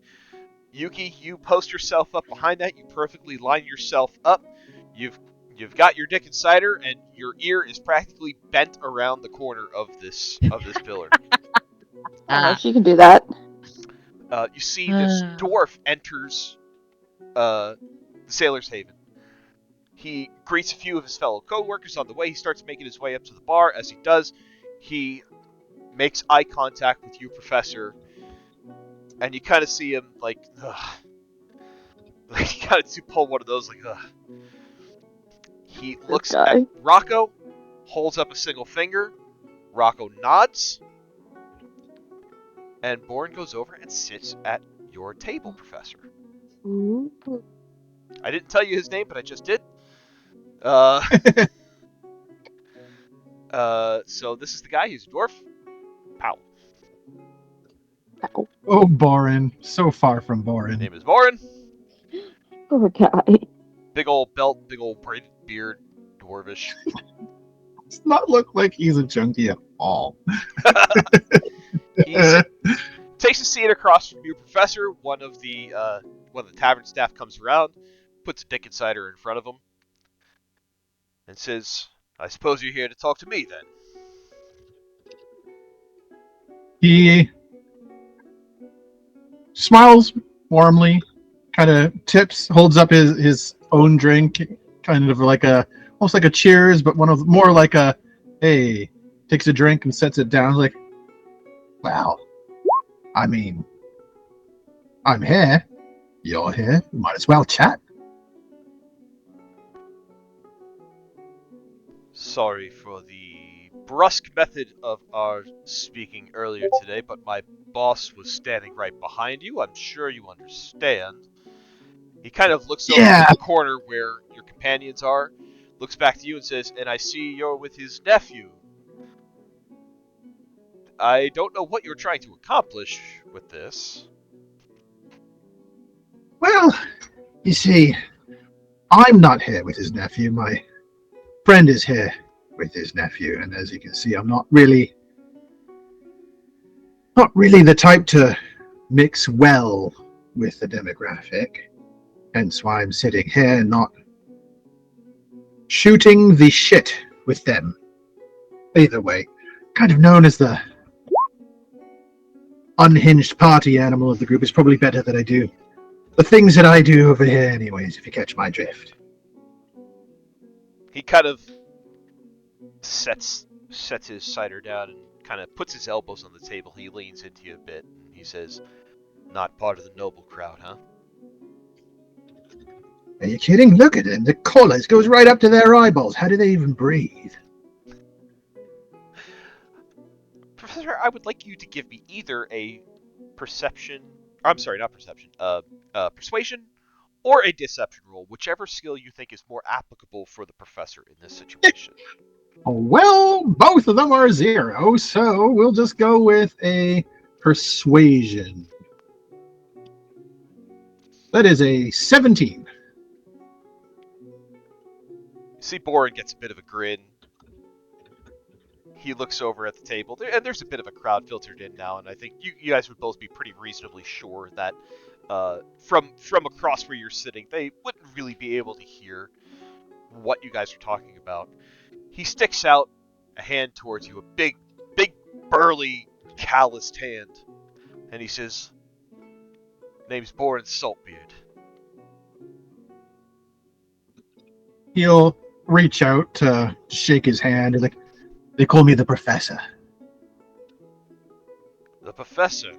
Yuki, you post yourself up behind that. You perfectly line yourself up. You've got your dick inside her, and your ear is practically bent around the corner of this pillar. I know Ah. she can do that. You see this dwarf enters the Sailor's Haven. He greets a few of his fellow co-workers on the way. He starts making his way up to the bar. As he does, he makes eye contact with you, Professor, and you kind of see him like, ugh. Like, he kind of pull one of those, like, ugh. He looks at guy. Rocco, holds up a single finger. Rocco nods, and Bourne goes over and sits at your table, Professor. Ooh. I didn't tell you his name, but I just did. So this is the guy. He's a dwarf. Powell. Ow. Oh, Borin. So far from Borin. Name is Boren. Poor guy. Big old belt, big old braided beard, dwarvish. Does not look like he's a junkie at all. He takes a seat across from you, Professor. One of the tavern staff comes around, puts a dick inside her in front of him, and says, "I suppose you're here to talk to me, then." He smiles warmly, kind of tips, holds up his own drink, kind of like almost like a cheers, but more like a, hey, takes a drink and sets it down, like, well, I mean, I'm here, you're here, we might as well chat. Sorry for the brusque method of our speaking earlier today, but my boss was standing right behind you. I'm sure you understand. He kind of looks over to the corner where your companions are, looks back to you and says, "And I see you're with his nephew. I don't know what you're trying to accomplish with this." Well, you see, I'm not here with his nephew, my friend is here with his nephew, and as you can see, I'm not really the type to mix well with the demographic, hence why I'm sitting here not shooting the shit with them. Either way, kind of known as the unhinged party animal of the group. Is probably better that I do the things that I do over here anyways, if you catch my drift. He kind of sets his cider down and kind of puts his elbows on the table. He leans into you a bit and he says, "Not part of the noble crowd, huh?" Are you kidding? Look at them. The collars goes right up to their eyeballs. How do they even breathe? Professor, I would like you to give me either a perception, I'm sorry, not perception, persuasion or a deception roll, whichever skill you think is more applicable for the professor in this situation. Well, both of them are 0, so we'll just go with a persuasion. That is a 17. See, Boren gets a bit of a grin. He looks over at the table, and there's a bit of a crowd filtered in now, and I think you guys would both be pretty reasonably sure that from across where you're sitting, they wouldn't really be able to hear what you guys are talking about. He sticks out a hand towards you, a big, burly, calloused hand, and he says, "Name's Boren Saltbeard." He'll reach out to shake his hand. And like, they call me the professor. The professor?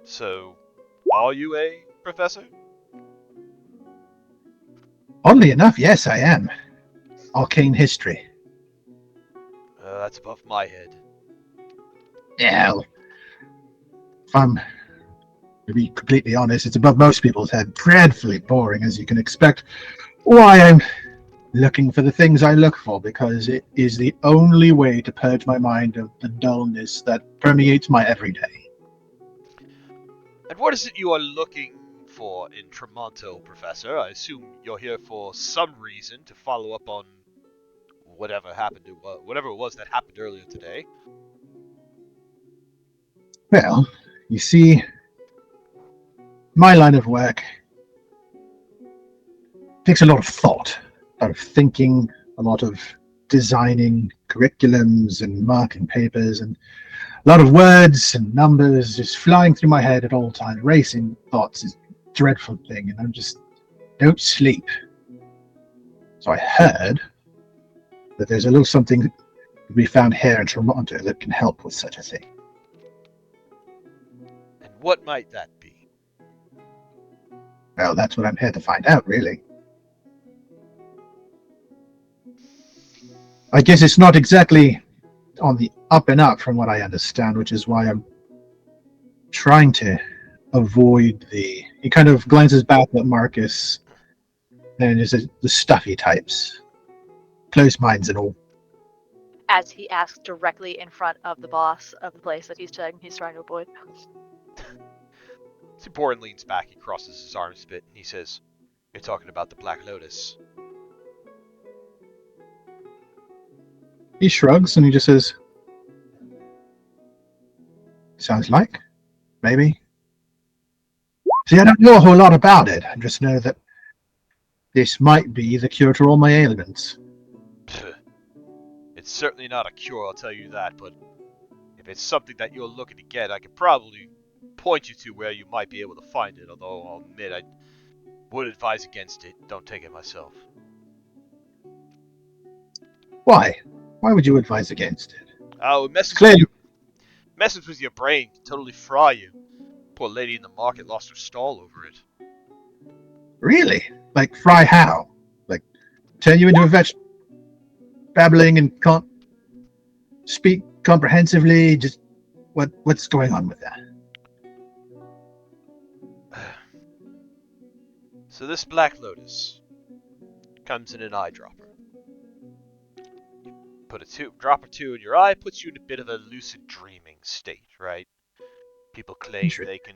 So, are you a professor? Oddly enough, yes, I am. Arcane history. That's above my head. Yeah, if I'm to be completely honest, it's above most people's head. Dreadfully boring, as you can expect. Why I'm looking for the things I look for, because it is the only way to purge my mind of the dullness that permeates my everyday. And what is it you are looking for in Tremonto, Professor? I assume you're here for some reason to follow up on whatever it was that happened earlier today. Well, you see, my line of work takes a lot of thought, a lot of thinking, a lot of designing curriculums and marking papers, and a lot of words and numbers just flying through my head at all times. Racing thoughts is a dreadful thing, and I just don't sleep. So I heard that there's a little something to be found here in Toronto that can help with such a thing. And what might that be? Well, that's what I'm here to find out, really. I guess it's not exactly on the up and up from what I understand, which is why I'm trying to avoid the... He kind of glances back at Marcus, and is the stuffy types. Close minds and all. As he asks directly in front of the boss of the place that he's trying to avoid. Boren leans back, he crosses his arms a bit, and he says, "You're talking about the Black Lotus." He shrugs and he just says, "Sounds like. Maybe." See, I don't know a whole lot about it. I just know that this might be the cure to all my ailments. It's certainly not a cure, I'll tell you that, but if it's something that you're looking to get, I could probably point you to where you might be able to find it, although I'll admit I would advise against it. Don't take it myself. Why? Why would you advise against it? Oh, it messes Clearly. with your brain, can totally fry you. Poor lady in the market lost her stall over it. Really? Like, fry how? Like, turn you into a vegetable? Babbling and can't speak comprehensively? Just what's going on with that? So this Black Lotus comes in an eyedropper. Put a drop or two in your eye, puts you in a bit of a lucid dreaming state, right? People claim Sure. they can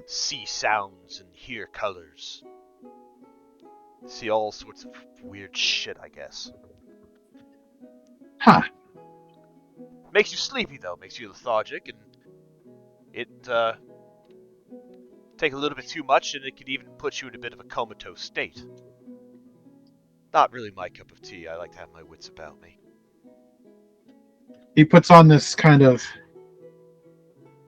see sounds and hear colors. See all sorts of weird shit, I guess. Huh. Makes you sleepy though, makes you lethargic, and it take a little bit too much and it could even put you in a bit of a comatose state. Not really my cup of tea, I like to have my wits about me. He puts on this kind of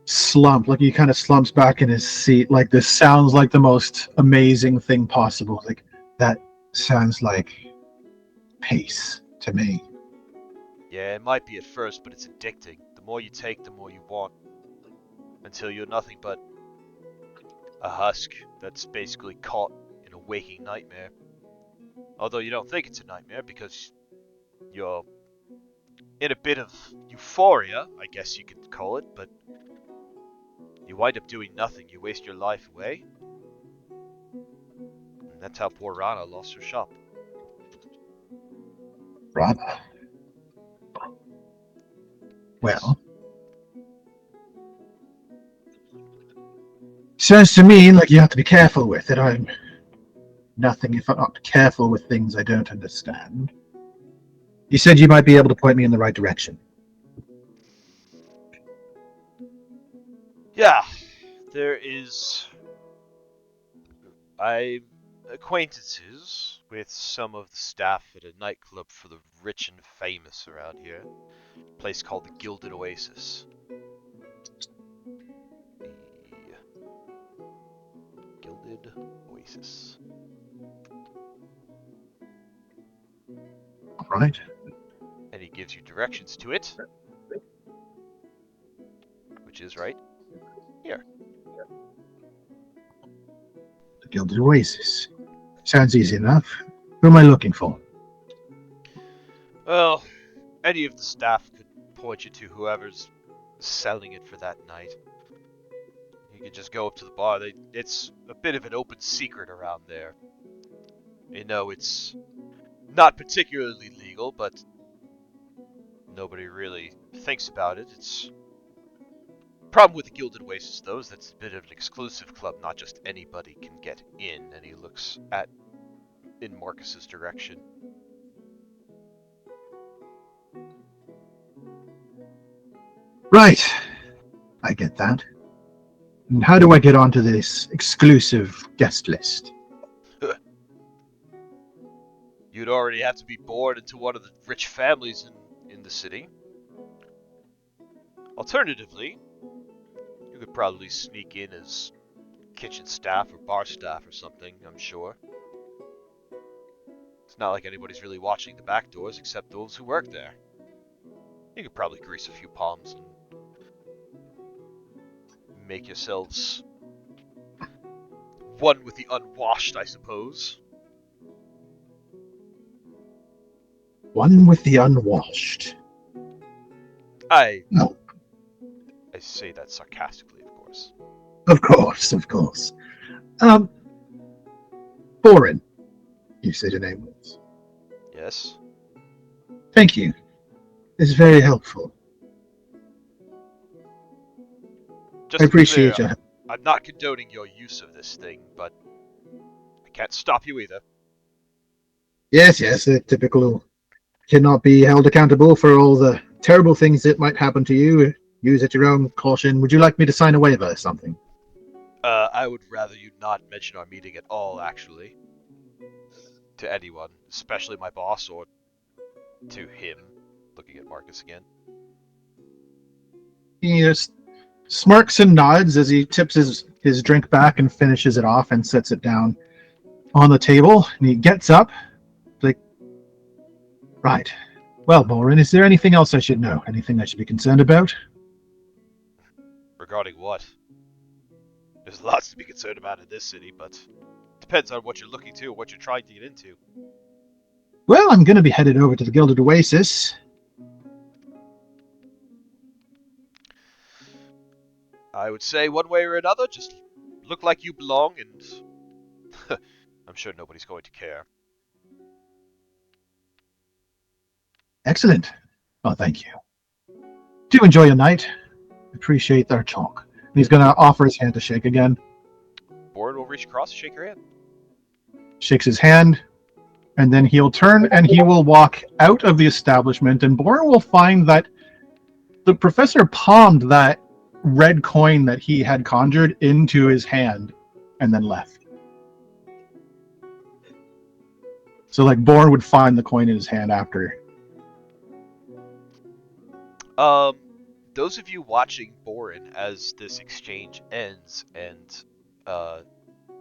slump, like he kind of slumps back in his seat, like this sounds like the most amazing thing possible. Like, that sounds like peace to me. Yeah, it might be at first, but it's addicting. The more you take, the more you want. Until you're nothing but a husk that's basically caught in a waking nightmare. Although you don't think it's a nightmare because you're in a bit of euphoria, I guess you could call it, but you wind up doing nothing. You waste your life away. And that's how poor Rana lost her shop. Rana. Well, sounds to me like you have to be careful with it. I'm nothing if I'm not careful with things I don't understand. You said you might be able to point me in the right direction. Yeah, there is... I'm acquaintances with some of the staff at a nightclub for the rich and famous around here. A place called the Gilded Oasis. The Gilded Oasis. All right. And he gives you directions to it. Which is right here. The Gilded Oasis. Sounds easy enough. Who am I looking for? Well, any of the staff could point you to whoever's selling it for that night. You could just go up to the bar. It's a bit of an open secret around there. You know, it's not particularly legal, but nobody really thinks about it. It's problem with the Gilded Oasis, though, is that's a bit of an exclusive club. Not just anybody can get in. And he looks in Marcus's direction. Right. I get that. And how do I get onto this exclusive guest list? You'd already have to be born into one of the rich families in the city. Alternatively, you could probably sneak in as kitchen staff or bar staff or something, I'm sure. It's not like anybody's really watching the back doors except those who work there. You could probably grease a few palms and make yourselves one with the unwashed, I suppose. One with the unwashed. I No. I say that sarcastically, of course. Of course, of course. Boren, you said your name was. Yes. Thank you. It's very helpful. Just I to be appreciate clear, you. I'm not condoning your use of this thing, but I can't stop you either. Yes, typical. Cannot be held accountable for all the terrible things that might happen to you. Use at your own caution. Would you like me to sign a waiver or something? I would rather you not mention our meeting at all, actually. To anyone, especially my boss, or to him. Looking at Marcus again. He just smirks and nods as he tips his drink back and finishes it off and sets it down on the table. And he gets up. Like, right. Well, Boren, is there anything else I should know? Anything I should be concerned about? Regarding what? There's lots to be concerned about in this city, but depends on what you're looking to, what you're trying to get into. Well, I'm going to be headed over to the Gilded Oasis. I would say one way or another, just look like you belong, and I'm sure nobody's going to care. Excellent. Oh, thank you. Do enjoy your night. Appreciate our talk. And he's going to offer his hand to shake again. Boren will reach across and shake your hand. Shakes his hand, and then he'll turn and he will walk out of the establishment, and Boren will find that the professor palmed that red coin that he had conjured into his hand and then left. So, like, Boren would find the coin in his hand after. Those of you watching Boren as this exchange ends and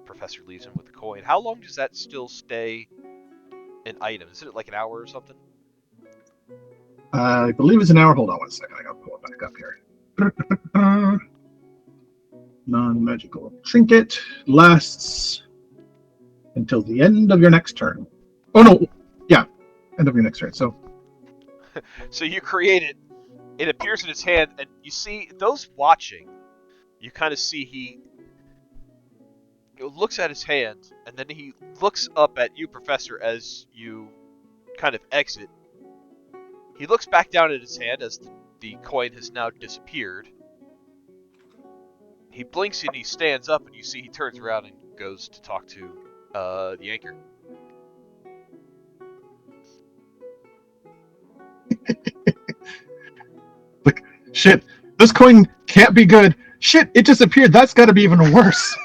Professor leaves him with the coin, how long does that still stay an item? Isn't it like an hour or something? I believe it's an hour. Hold on one second. I gotta pull it back up here. Non-magical trinket lasts until the end of your next turn. Oh no, yeah, end of your next turn. So you create it. It appears in his hand, and you see those watching. You kind of see he looks at his hand, and then he looks up at you, Professor, as you kind of exit. He looks back down at his hand as the coin has now disappeared. He blinks and he stands up, and you see he turns around and goes to talk to the anchor. like, shit, this coin can't be good. Shit, it disappeared. That's got to be even worse.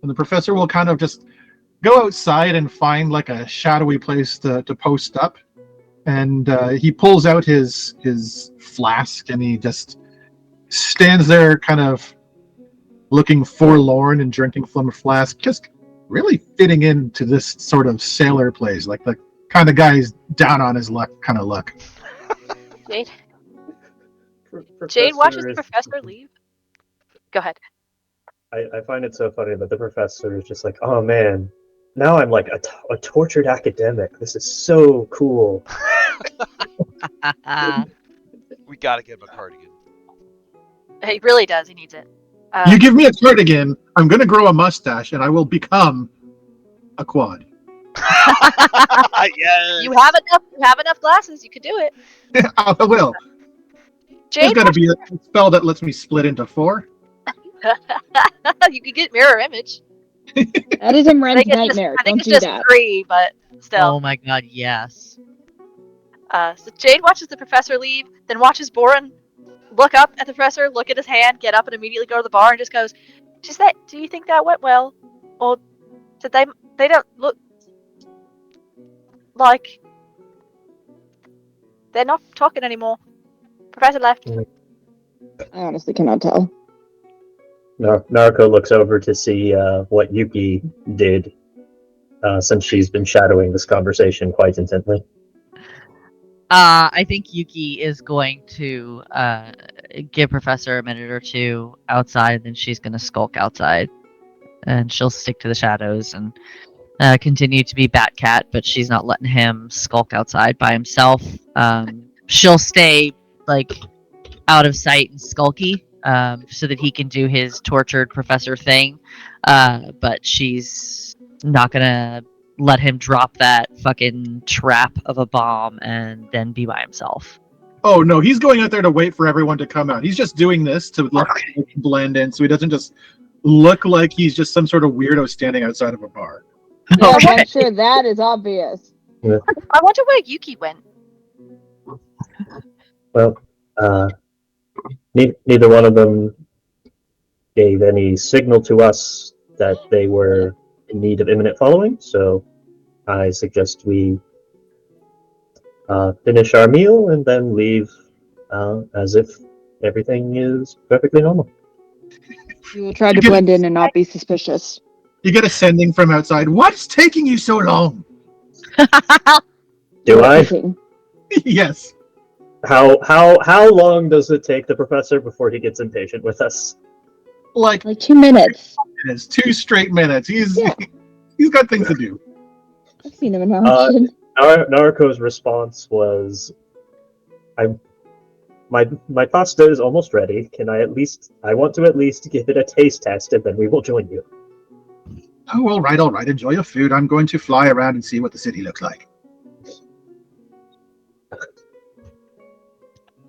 And the professor will kind of just go outside and find like a shadowy place to post up. And he pulls out his flask and he just stands there kind of looking forlorn and drinking from a flask, just really fitting into this sort of sailor place, like the kind of guy who's down on his luck kind of look. Jade watches the professor leave. Go ahead. I find it so funny that the professor is just like, oh man, now I'm like a tortured academic. This is so cool. We gotta give him a cardigan. He really does. He needs it. You give me a cardigan, I'm going to grow a mustache, and I will become a quad. Yes. You have enough glasses. You could do it. I will. There's Jade, got to be a spell that lets me split into 4. you could get mirror image. That is Imran's nightmare. I think Don't it's do just that. 3, but still. Oh my god, yes. So Jade watches the professor leave, then watches Boren look up at the professor, look at his hand, get up and immediately go to the bar and just goes, do you think that went well? Or did they don't look like they're not talking anymore. Professor left. I honestly cannot tell. Naruko looks over to see what Yuki did, since she's been shadowing this conversation quite intently. I think Yuki is going to give Professor a minute or two outside, and then she's going to skulk outside. And she'll stick to the shadows and continue to be Batcat, but she's not letting him skulk outside by himself. She'll stay, like, out of sight and skulky, so that he can do his tortured professor thing. But she's not going to let him drop that fucking trap of a bomb and then be by himself. Oh no, he's going out there to wait for everyone to come out. He's just doing this to let him blend in, so he doesn't just look like he's just some sort of weirdo standing outside of a bar. Yeah, Okay. I'm sure that is obvious. I wonder where Yuki went. Well, neither one of them gave any signal to us that they were in need of imminent following, so I suggest we finish our meal and then leave as if everything is perfectly normal. We will try to blend in and not be suspicious. You get a sending from outside. What's taking you so long? Do I? Cooking. Yes. How long does it take the professor before he gets impatient with us? Like Like 2 minutes. it's 2 straight minutes. He's Yeah. he's got things to do. I've seen him in action. Naruko's response was, my pasta is almost ready. I want to at least give it a taste test, and then we will join you. Oh, all right. Enjoy your food. I'm going to fly around and see what the city looks like.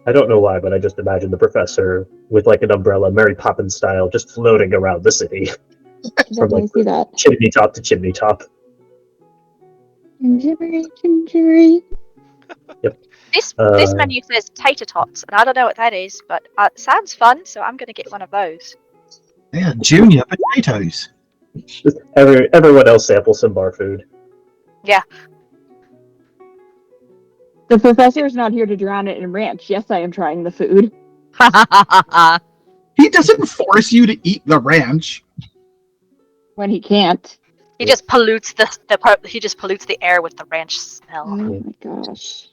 I don't know why, but I just imagine the professor with like an umbrella, Mary Poppins style, just floating around the city from Definitely like see that. chimney top to chimney top. Gingery. This menu says tater tots, and I don't know what that is, but it sounds fun, so I'm going to get one of those. Yeah, junior potatoes. Just everyone else sample some bar food. The professor is not here to drown it in ranch. Yes, I am trying the food. He doesn't force you to eat the ranch. When he can't. He just pollutes the air with the ranch smell. Oh my gosh.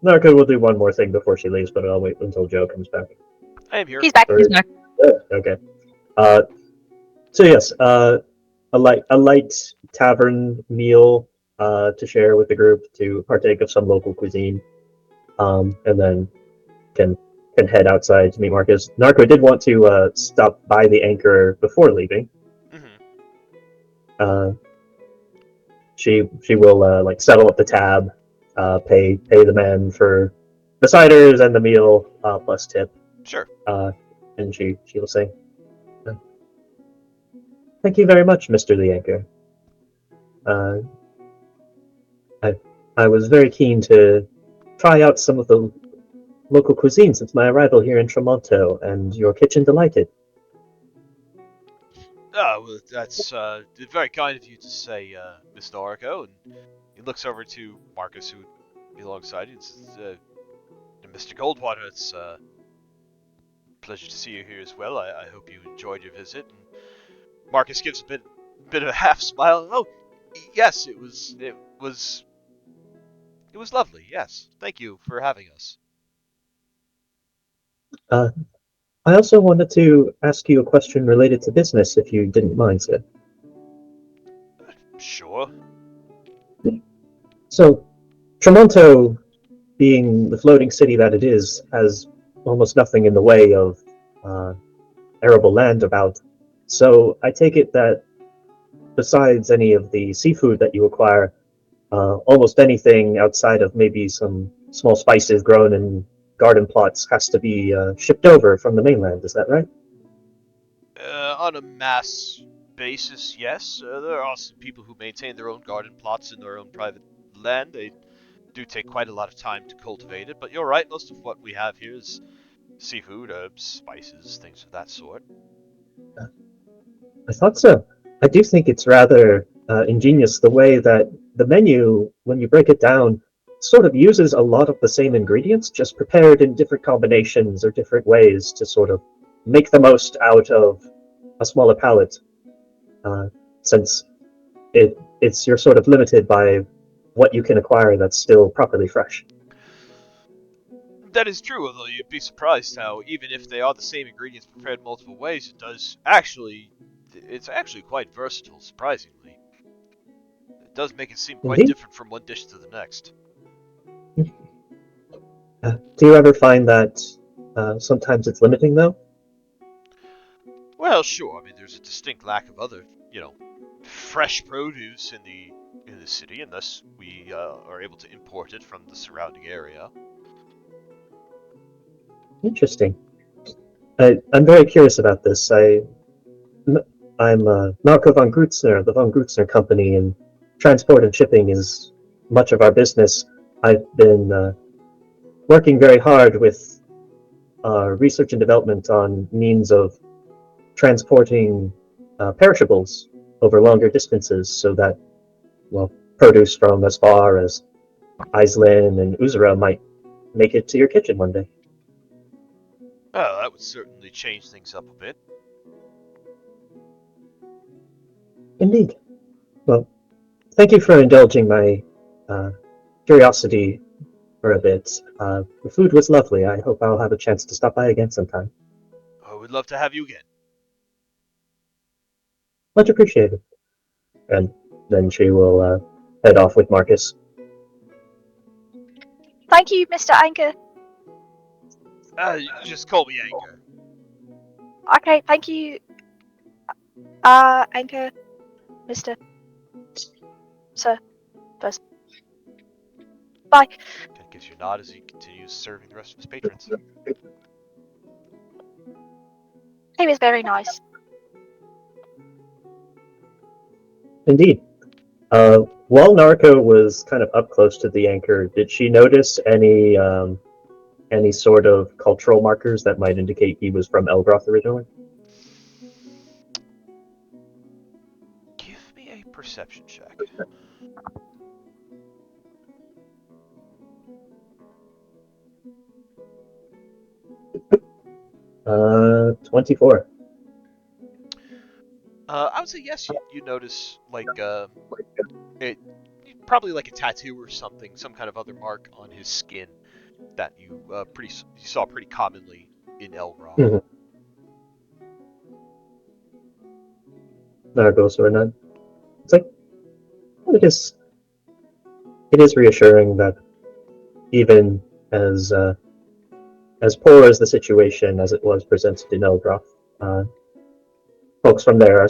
Naruko will do one more thing before she leaves, but I'll wait until Joe comes back. I am here. He's back. Or- back. Okay. So yes, a light tavern meal to share with the group, to partake of some local cuisine, and then can head outside to meet Marcus. Narco did want to stop by the Anchor before leaving. Mm-hmm. She will like settle up the tab, pay the man for the ciders and the meal plus tip. Sure. And she will say, "Thank you very much, Mr. the Anchor. I was very keen to try out some of the local cuisine since my arrival here in Tremonto, and your kitchen delighted." Oh, well, that's very kind of you to say, Mr. Naruko. And he looks over to Marcus, who would be alongside you, and says, Mr. Goldwater, it's a pleasure to see you here as well. I hope you enjoyed your visit. And Marcus gives a bit of a half smile. Oh, yes, it was lovely. Yes, thank you for having us. I also wanted to ask you a question related to business, if you didn't mind, sir. Sure. So, Tremonto, being the floating city that it is, has almost nothing in the way of arable land about. So I take it that besides any of the seafood that you acquire, almost anything outside of maybe some small spices grown in garden plots has to be shipped over from the mainland. Is that right? On a mass basis, yes. There are some people who maintain their own garden plots in their own private land. They do take quite a lot of time to cultivate it, but you're right, most of what we have here is seafood, herbs, spices, things of that sort. I thought so. I do think it's rather ingenious the way that the menu, when you break it down, sort of uses a lot of the same ingredients, just prepared in different combinations or different ways to sort of make the most out of a smaller palette. Since you're sort of limited by what you can acquire that's still properly fresh. That is true, although you'd be surprised how, even if they are the same ingredients prepared multiple ways, it's actually quite versatile, surprisingly. It does make it seem quite Indeed. different from one dish to the next. Do you ever find that sometimes it's limiting, though? Well, sure. I mean, there's a distinct lack of other, fresh produce in the city, and thus we are able to import it from the surrounding area. Interesting. I'm very curious about this. I'm Marco von Grutzner, the von Grutzner Company, and transport and shipping is much of our business. I've been working very hard with research and development on means of transporting perishables over longer distances so that, well, produce from as far as Islin and Uzura might make it to your kitchen one day. Well, that would certainly change things up a bit. Indeed. Well, thank you for indulging my curiosity for a bit. The food was lovely. I hope I'll have a chance to stop by again sometime. I would love to have you again. Much appreciated. And then she will head off with Marcus. Thank you, Mr. Anchor. You just call me Anchor. Okay, thank you. Anchor, Mr. Sir, person. Bye. Kind of gives you a nod as he continues serving the rest of his patrons. He was very nice. Indeed. While Narco was kind of up close to the anchor, did she notice any sort of cultural markers that might indicate he was from Elgroth originally? Give me a perception check. 24. I would say yes. You notice it probably like a tattoo or something, some kind of other mark on his skin that you saw pretty commonly in Elgroth. Mm-hmm. Nargos or none. It's like it is reassuring that even as poor as the situation as it was presented in Elgroth, folks from there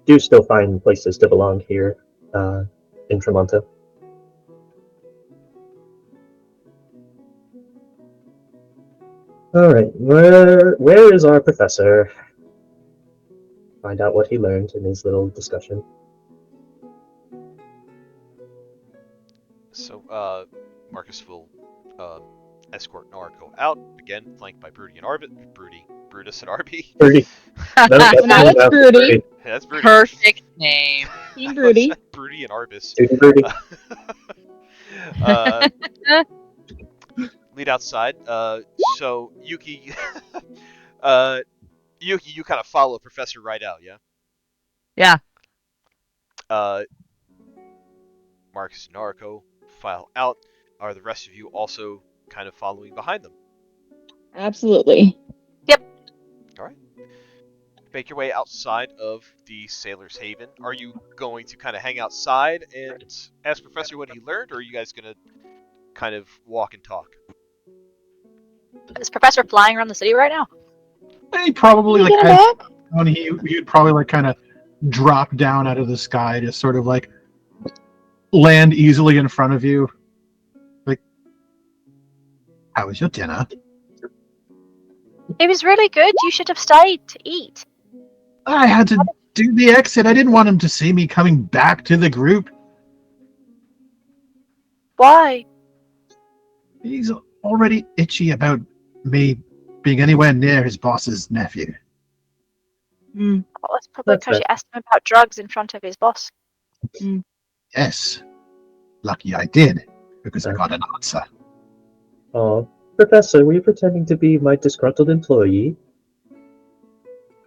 do still find places to belong here in Tremonto. All right, where is our professor? Find out what he learned in his little discussion. So, Marcus will escort Narco out, again, flanked by Brutus and Arby. Broody. That's Broody. That's Broody. Perfect name. Team Broody. Broody and Arbus. Broody. Lead outside. So Yuki, you kind of follow Professor right out, yeah? Yeah. Marcus and Narco file out. Are the rest of you also kind of following behind them? Absolutely. All right. Make your way outside of the Sailor's Haven. Are you going to kind of hang outside and ask Professor what he learned, or are you guys going to kind of walk and talk? Is Professor flying around the city right now? He probably Can you get him back? when you'd probably like kind of drop down out of the sky, just sort of like land easily in front of you. Like, how was your dinner? It was really good. You should have stayed to eat. I had to do the exit. I didn't want him to see me coming back to the group. Why? He's already itchy about me being anywhere near his boss's nephew. Oh, that's probably That's because fair. you asked him about drugs in front of his boss. Yes. Lucky I did, because I got an answer. Oh, Professor, were you pretending to be my disgruntled employee?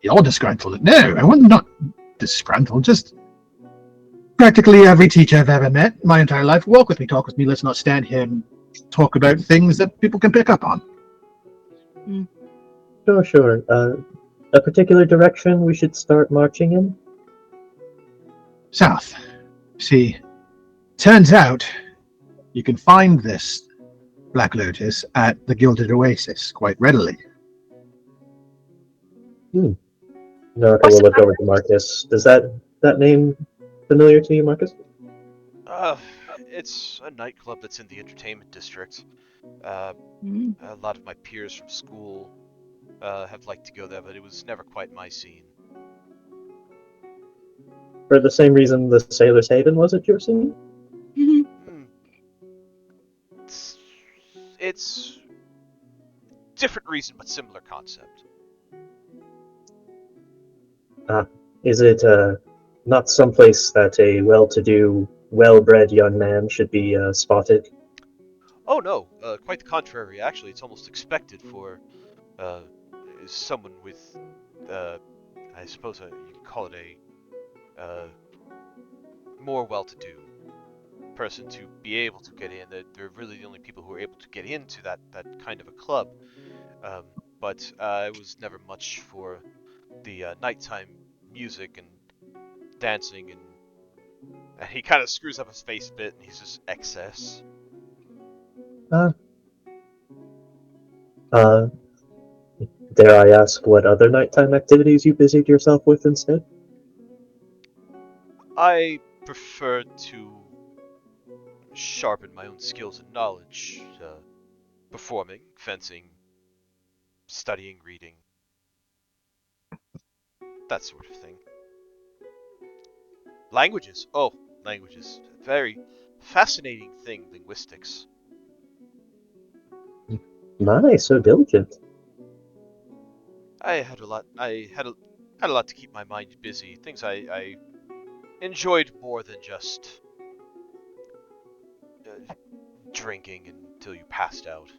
You're disgruntled. No, I was not disgruntled. Just practically every teacher I've ever met my entire life. Walk with me, talk with me. Let's not stand here and talk about things that people can pick up on. Sure. A particular direction we should start marching in? South. See, turns out you can find this Black Lotus at the Gilded Oasis quite readily. Noriko What's will the look over to Marcus. Does that name familiar to you, Marcus? It's a nightclub that's in the entertainment district. A lot of my peers from school have liked to go there, but it was never quite my scene. For the same reason the Sailor's Haven wasn't your scene? It's different reason, but similar concept. Is it not someplace that a well-to-do, well-bred young man should be spotted? Oh no, quite the contrary. Actually, it's almost expected for someone with, I suppose you could call it a more well-to-do person to be able to get in. They're really the only people who are able to get into that kind of a club. But it was never much for the nighttime music and dancing, and he kind of screws up his face a bit, and he's just excess. Dare I ask what other nighttime activities you busied yourself with instead? I prefer to sharpen my own skills and knowledge, performing, fencing, studying, reading, that sort of thing. Languages. Oh, languages. Very fascinating thing, linguistics. My, so diligent. I had a lot to keep my mind busy. Things I enjoyed more than just drinking until you passed out.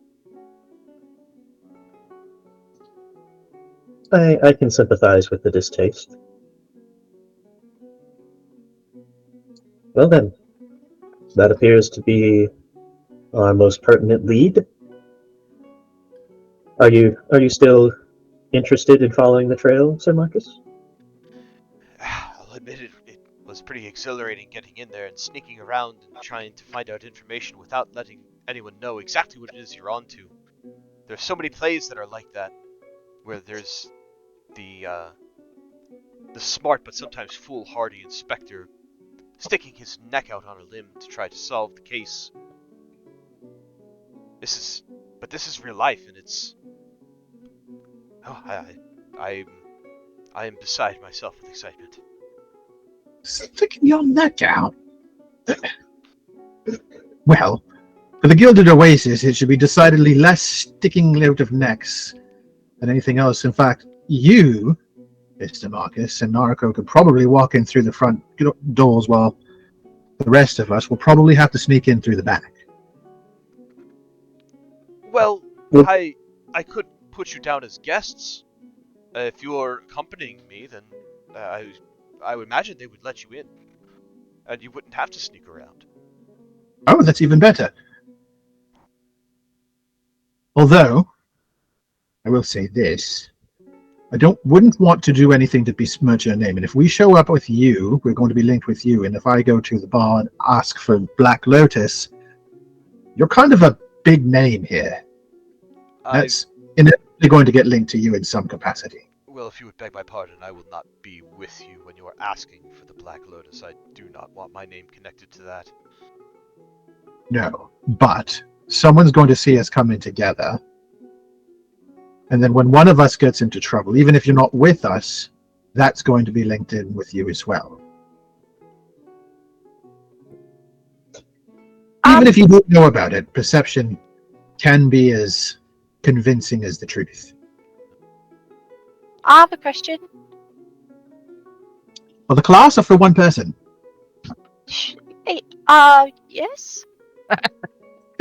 I can sympathize with the distaste. Well then, that appears to be our most pertinent lead. Are you still interested in following the trail, Sir Marcus? I'll admit it was pretty exhilarating getting in there and sneaking around and trying to find out information without letting anyone know exactly what it is you're onto. There's so many plays that are like that, where there's the smart but sometimes foolhardy inspector sticking his neck out on a limb to try to solve the case. This is real life, and it's... Oh, I am beside myself with excitement. Sticking your neck out? Well, for the Gilded Oasis, it should be decidedly less sticking out of necks than anything else. In fact, you, Mr. Marcus, and Noriko could probably walk in through the front doors, while the rest of us will probably have to sneak in through the back. Well, Well- I could put you down as guests. If you're accompanying me, then I would imagine they would let you in, and you wouldn't have to sneak around. Oh, that's even better. Although, I will say this. I wouldn't want to do anything to besmirch your name. And if we show up with you, we're going to be linked with you. And if I go to the bar and ask for Black Lotus, you're kind of a big name here. That's inevitably going to get linked to you in some capacity. Well, if you would beg my pardon, I will not be with you when you are asking for the Black Lotus. I do not want my name connected to that. No, but someone's going to see us coming together. And then when one of us gets into trouble, even if you're not with us, that's going to be linked in with you as well. Even if you don't know about it, perception can be as convincing as the truth. I have a question. For the class or for one person? Hey, yes.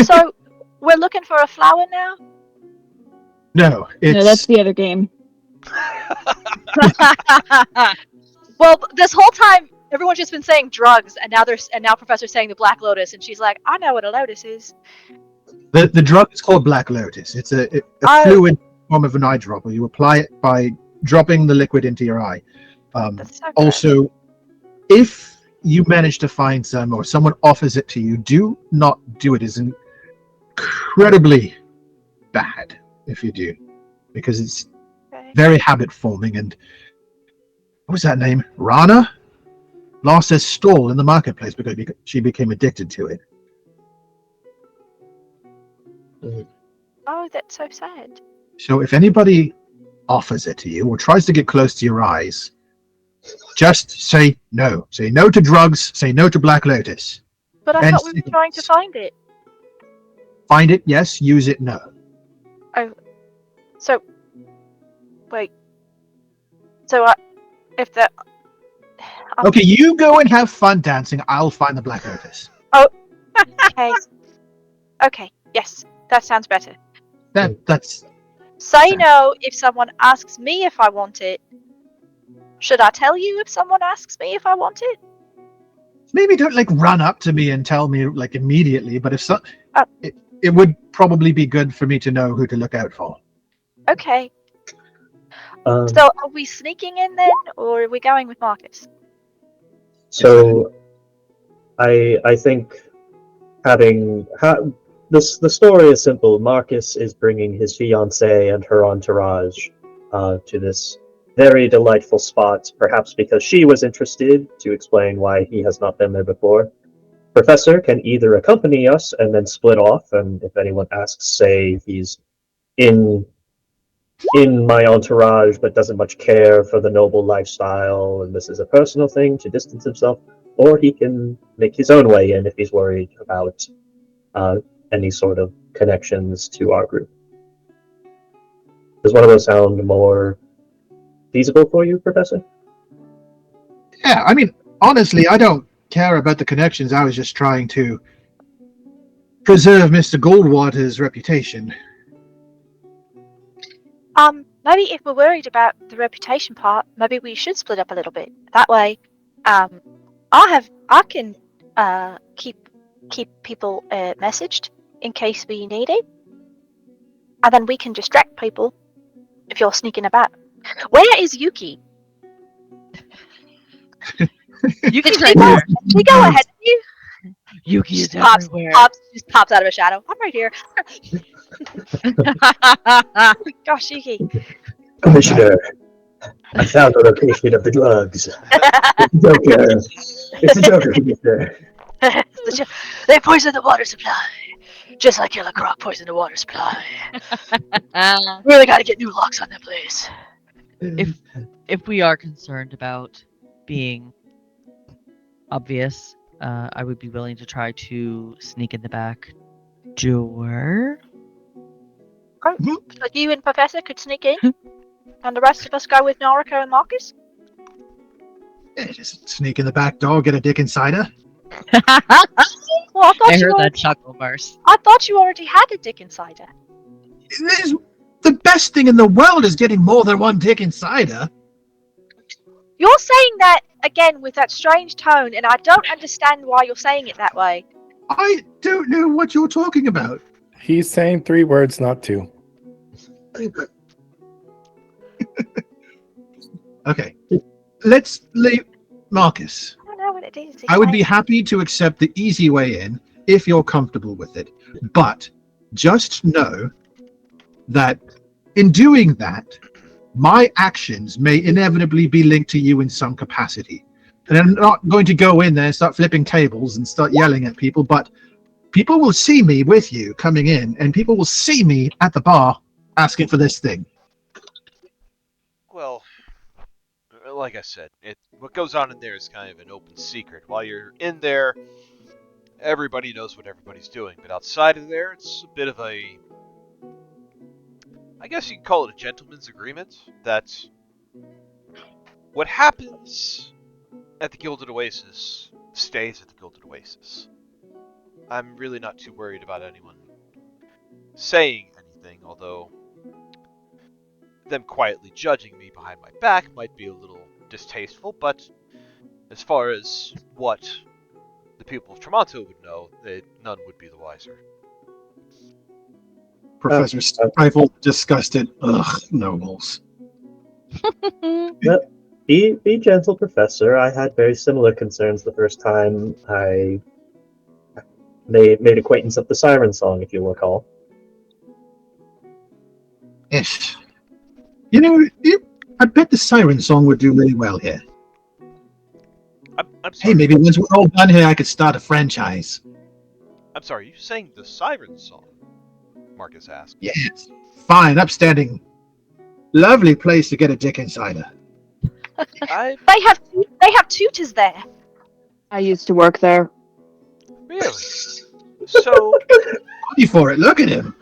So we're looking for a flower now. No, it's No, that's the other game. Well, this whole time everyone's just been saying drugs, and now Professor's saying the Black Lotus, and she's like, I know what a lotus is. the drug is called Black Lotus. It's a Oh. fluid form of an eye drop where you apply it by dropping the liquid into your eye. That's so gross. Also, if you manage to find some or someone offers it to you, do not do it. It's incredibly bad if you do, because it's Okay. very habit forming. And what was that name? Rana lost her stall in the marketplace because she became addicted to it. Oh, that's so sad. So if anybody offers it to you or tries to get close to your eyes, just say no. Say no to drugs. Say no to Black Lotus. But I And thought we were trying to find it. Find it, yes. Use it, no. So, wait. So, if the Okay, you go and have fun dancing. I'll find the Black Lotus. okay, yes, that sounds better. That's Say no if someone asks me if I want it. Should I tell you if someone asks me if I want it? maybe don't like run up to me and tell me like immediately, but if so, Oh. it would probably be good for me to know who to look out for. Okay. Um, So, are we sneaking in then, or are we going with Marcus? So, I think the story is simple. Marcus is bringing his fiancée and her entourage to this very delightful spot, perhaps because she was interested, to explain why he has not been there before. Professor can either accompany us and then split off, and if anyone asks, say he's in my entourage but doesn't much care for the noble lifestyle and this is a personal thing, to distance himself, or he can make his own way in if he's worried about any sort of connections to our group. Does one of those sound more feasible for you, Professor? Yeah, I mean, honestly, I don't care about the connections. I was just trying to preserve Mr. Goldwater's reputation. Maybe if we're worried about the reputation part, maybe we should split up a little bit. That way, I can keep people messaged in case we need it, and then we can distract people if you're sneaking about. Where is Yuki? Yuki's Did right we go, there. did we go ahead of you? Yuki is Pops, everywhere. just pops out of a shadow. I'm right here. Gosh, Yuki. Commissioner, I found the location of the drugs. It's a Joker, Commissioner. They poisoned the water supply, just like Killer Croc poisoned the water supply. Really got to get new locks on that place. If we are concerned about being obvious, I would be willing to try to sneak in the back door. So you and Professor could sneak in, and the rest of us go with Noriko and Marcus? Yeah, just sneak in the back door, get a dick inside her. Well, I thought I you heard already, that chuckle, Mars. I thought you already had a dick insider. The best thing in the world is getting more than one dick inside her. You're saying that again with that strange tone, and I don't understand why you're saying it that way. I don't know what you're talking about. He's saying 3 words, not 2. Okay, let's leave Marcus. I don't know what it is. I would be happy to accept the easy way in if you're comfortable with it. But just know that in doing that, my actions may inevitably be linked to you in some capacity. And I'm not going to go in there and start flipping tables and start yelling at people, but people will see me with you coming in, and people will see me at the bar asking for this thing. Well, like I said, what goes on in there is kind of an open secret. While you're in there, everybody knows what everybody's doing. But outside of there, it's a bit of a... I guess you can call it a gentleman's agreement that what happens at the Gilded Oasis stays at the Gilded Oasis. I'm really not too worried about anyone saying anything, although them quietly judging me behind my back might be a little distasteful, but as far as what the people of Tremonto would know, none would be the wiser. Professor Stifle, disgusted. Ugh, nobles. Be gentle, Professor. I had very similar concerns the first time I made acquaintance of the Siren Song, if you'll recall. Yes. I bet the Siren Song would do really well here. I'm sorry. Hey, maybe once we're all done here, I could start a franchise. I'm sorry, you sang the Siren Song? Marcus asked. Yes. Fine, upstanding. Lovely place to get a dick insider. They have tutors there. I used to work there. Really? So, Ready for it, look at him.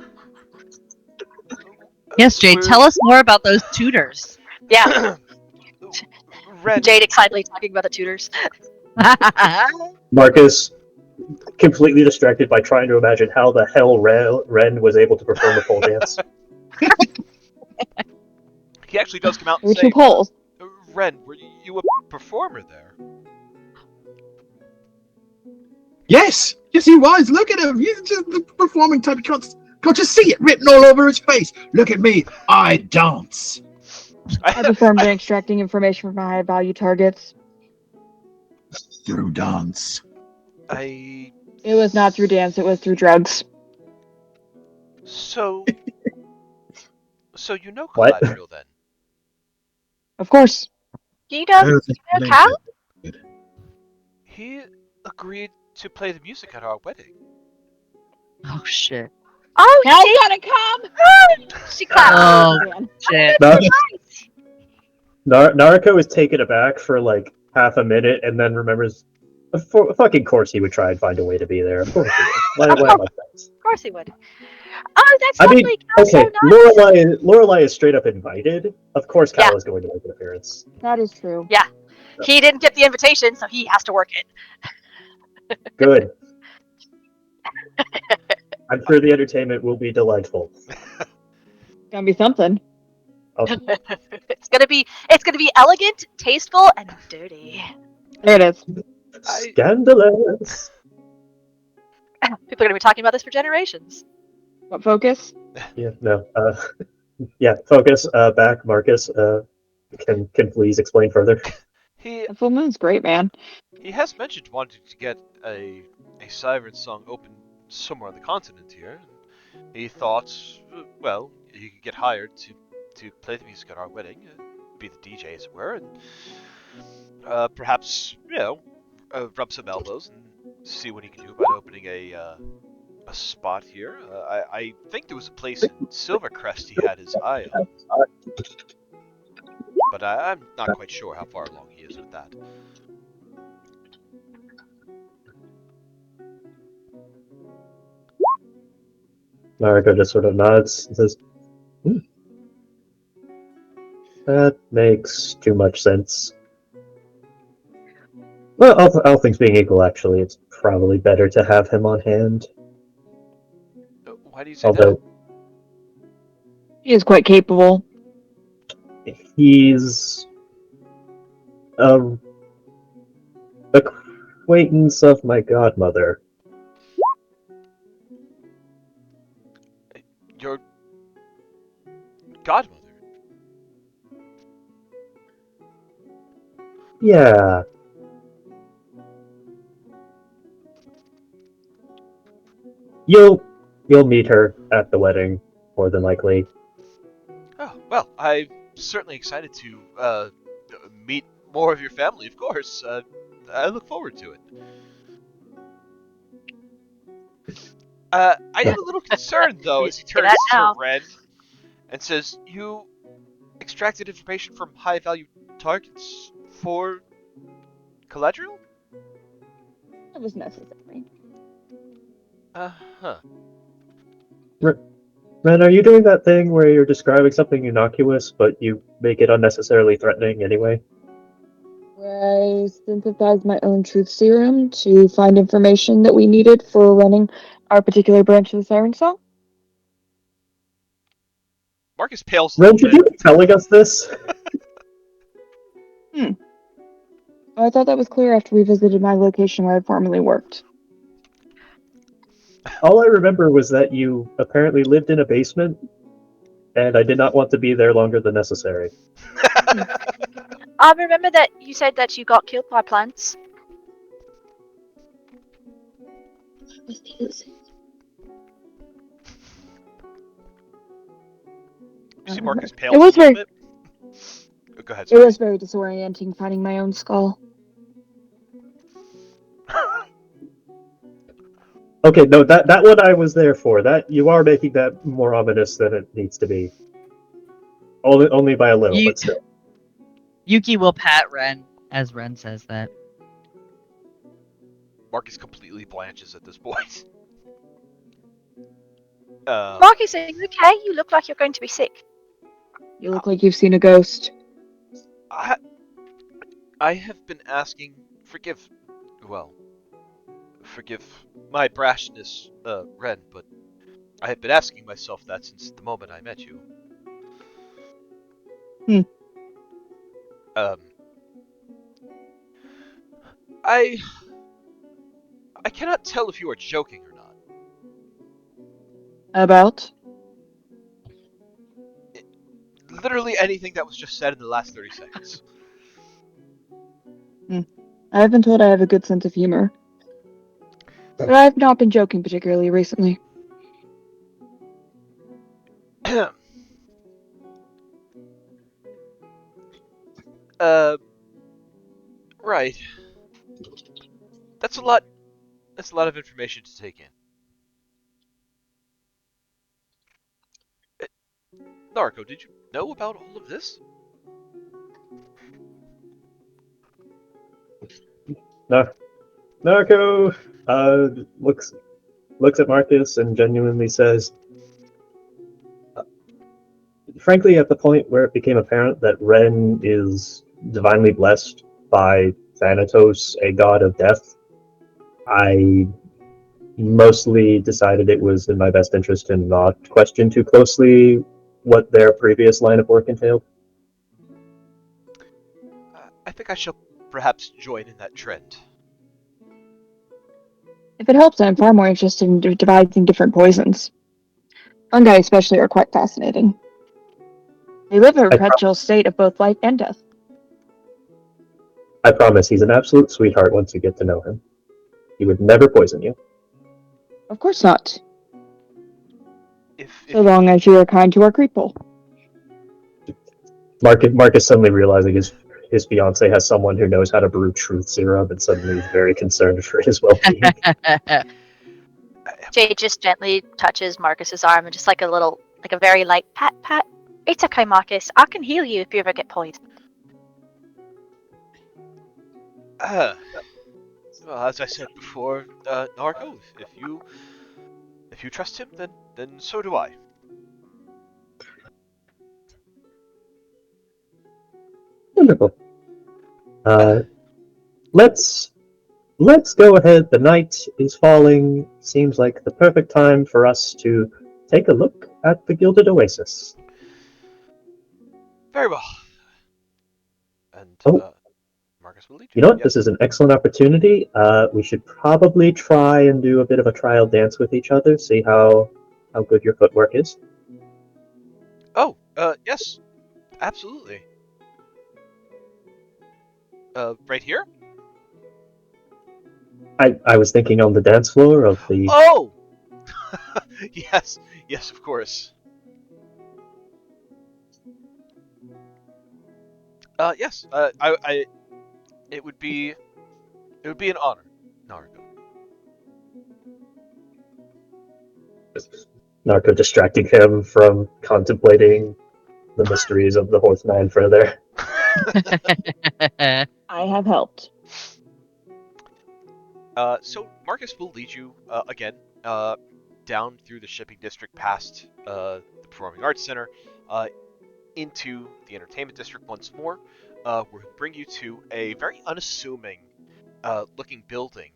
Yes, Jade, tell us more about those tutors. Yeah, Ren, Jade excitedly talking about the tutors. Marcus, completely distracted by trying to imagine how the hell Ren was able to perform the pole dance. he actually does come out There and were two say, poles. Ren, were you a performer there? Yes, he was. Look at him. He's just the performing type. Can't you see it written all over his face? Look at me. I dance. I performed in extracting information from high value targets. Through dance. I... It was not through dance, it was through drugs. So you know What? Galadriel then? Of course. do you know Cal? He agreed to play the music at our wedding. Oh, shit. Oh, Cal's she gonna come! She clapped. Oh, Man. shit. Nariko is taken aback for like half a minute and then remembers, fucking course he would try and find a way to be there. Of course he would. Why am I friends? Of course he would. Oh, that's I lovely. mean, Cal's okay, so nice. Lorelai is straight up invited. Of course Cal Yeah. is going to make an appearance. That is true. He didn't get the invitation, so he has to work it. Good. I'm sure the entertainment will be delightful. Gonna be something. Oh, It's gonna be elegant, tasteful, and dirty. There it is. scandalous. People are gonna be talking about this for generations. What focus? Yeah, no. Yeah, focus. Back, Marcus. Can please explain further? He The full moon's great, man. has mentioned wanting to get a Siren Song open somewhere on the continent here. He thought, well, he could get hired to play the music at our wedding, be the DJ as it were, and perhaps rub some elbows and see what he can do about opening a spot here. I think there was a place in Silvercrest he had his eye on, but I'm not quite sure how far along he is with that. Nariko just sort of nods and says, That makes too much sense. Well, all things being equal, actually, it's probably better to have him on hand. Why do you say Although He is quite capable. he's a acquaintance of my godmother. that? Your godmother? Yeah. You'll meet her at the wedding, more than likely. Oh, well, I'm certainly excited to meet more of your family, of course. I look forward to it. I am a little concerned, though, as he Say turns that to now. Ren and says, You extracted information from high-value targets for Galadriel? That was necessary. Uh-huh. Ren, are you doing that thing where you're describing something innocuous, but you make it unnecessarily threatening anyway? I synthesized my own truth serum to find information that we needed for running our particular branch of the Siren Song. Marcus pales a Ren, little should bit. you be telling us this? I thought that was clear after we visited my location where I formerly worked. All I remember was that you apparently lived in a basement, and I did not want to be there longer than necessary. I remember that you said that you got killed by plants. You see Marcus It pales a was little very, bit. Oh, go ahead. it Sorry. was very disorienting finding my own skull. Okay, no, that one I was there for. That you are making that more ominous than it needs to be. Only by a little, but still. Yuki will pat Ren as Ren says that. Marcus completely blanches at this point. Marcus, are you okay? You look like you're going to be sick. You look like you've seen a ghost. I have been asking, forgive my brashness, Ren, but I have been asking myself that since the moment I met you. I cannot tell if you are joking or not. About? Literally anything that was just said in the last 30 seconds. I have been told I have a good sense of humor. But I've not been joking particularly recently. Right. That's a lot of information to take in. Narco, did you know about all of this? No, Narco looks at Marcus and genuinely says, frankly, at the point where it became apparent that Ren is divinely blessed by Thanatos, a god of death, I mostly decided it was in my best interest to not question too closely what their previous line of work entailed. I think I shall perhaps join in that trend. If it helps, I'm far more interested in devising different poisons. Fungi especially are quite fascinating. They live in a perpetual state of both life and death. I promise he's an absolute sweetheart once you get to know him. He would never poison you. Of course not. If So long as you are kind to our creeple. Marcus suddenly realizing his fiance has someone who knows how to brew truth serum, and suddenly is very concerned for his well-being. Jade just gently touches Marcus's arm and just like a very light pat pat. It's okay, Marcus. I can heal you if you ever get poisoned. well, as I said before, Narco, if you trust him, then so do I. Wonderful. Let's go ahead. The night is falling. Seems like the perfect time for us to take a look at the Gilded Oasis. Very well. And Marcus will lead you. You know what? Yes. This is an excellent opportunity. We should probably try and do a bit of a trial dance with each other, see how good your footwork is. Oh, yes, absolutely. Right here? I was thinking on the dance floor of the... Oh! yes, of course. Yes, it would be an honor, Naruto. Narco distracting him from contemplating the mysteries of the Horseman further. I have helped. So Marcus will lead you again down through the shipping district, past the Performing Arts Center, into the entertainment district once more. will bring you to a very unassuming looking building.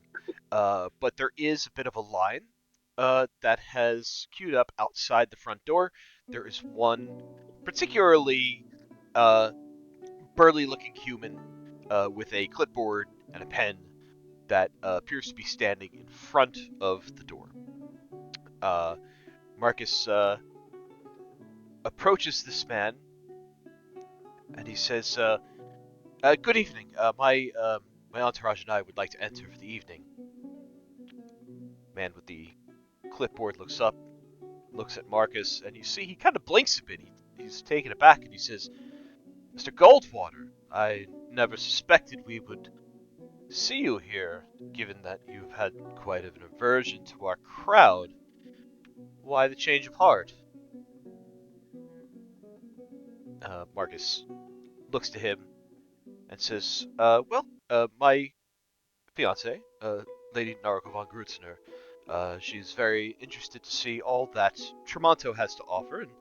But there is a bit of a line that has queued up outside the front door. There is one particularly burly-looking human with a clipboard and a pen that appears to be standing in front of the door. Marcus approaches this man, and he says, "Good evening. My entourage and I would like to enter for the evening." Man with the clipboard looks up, looks at Marcus, and you see he kind of blinks a bit. He's taken aback, and he says, "Mr. Goldwater, I never suspected we would see you here, given that you've had quite an aversion to our crowd. Why the change of heart?" Marcus looks to him and says, my fiancée, Lady Naruko von Grutzner, she's very interested to see all that Tremonto has to offer, and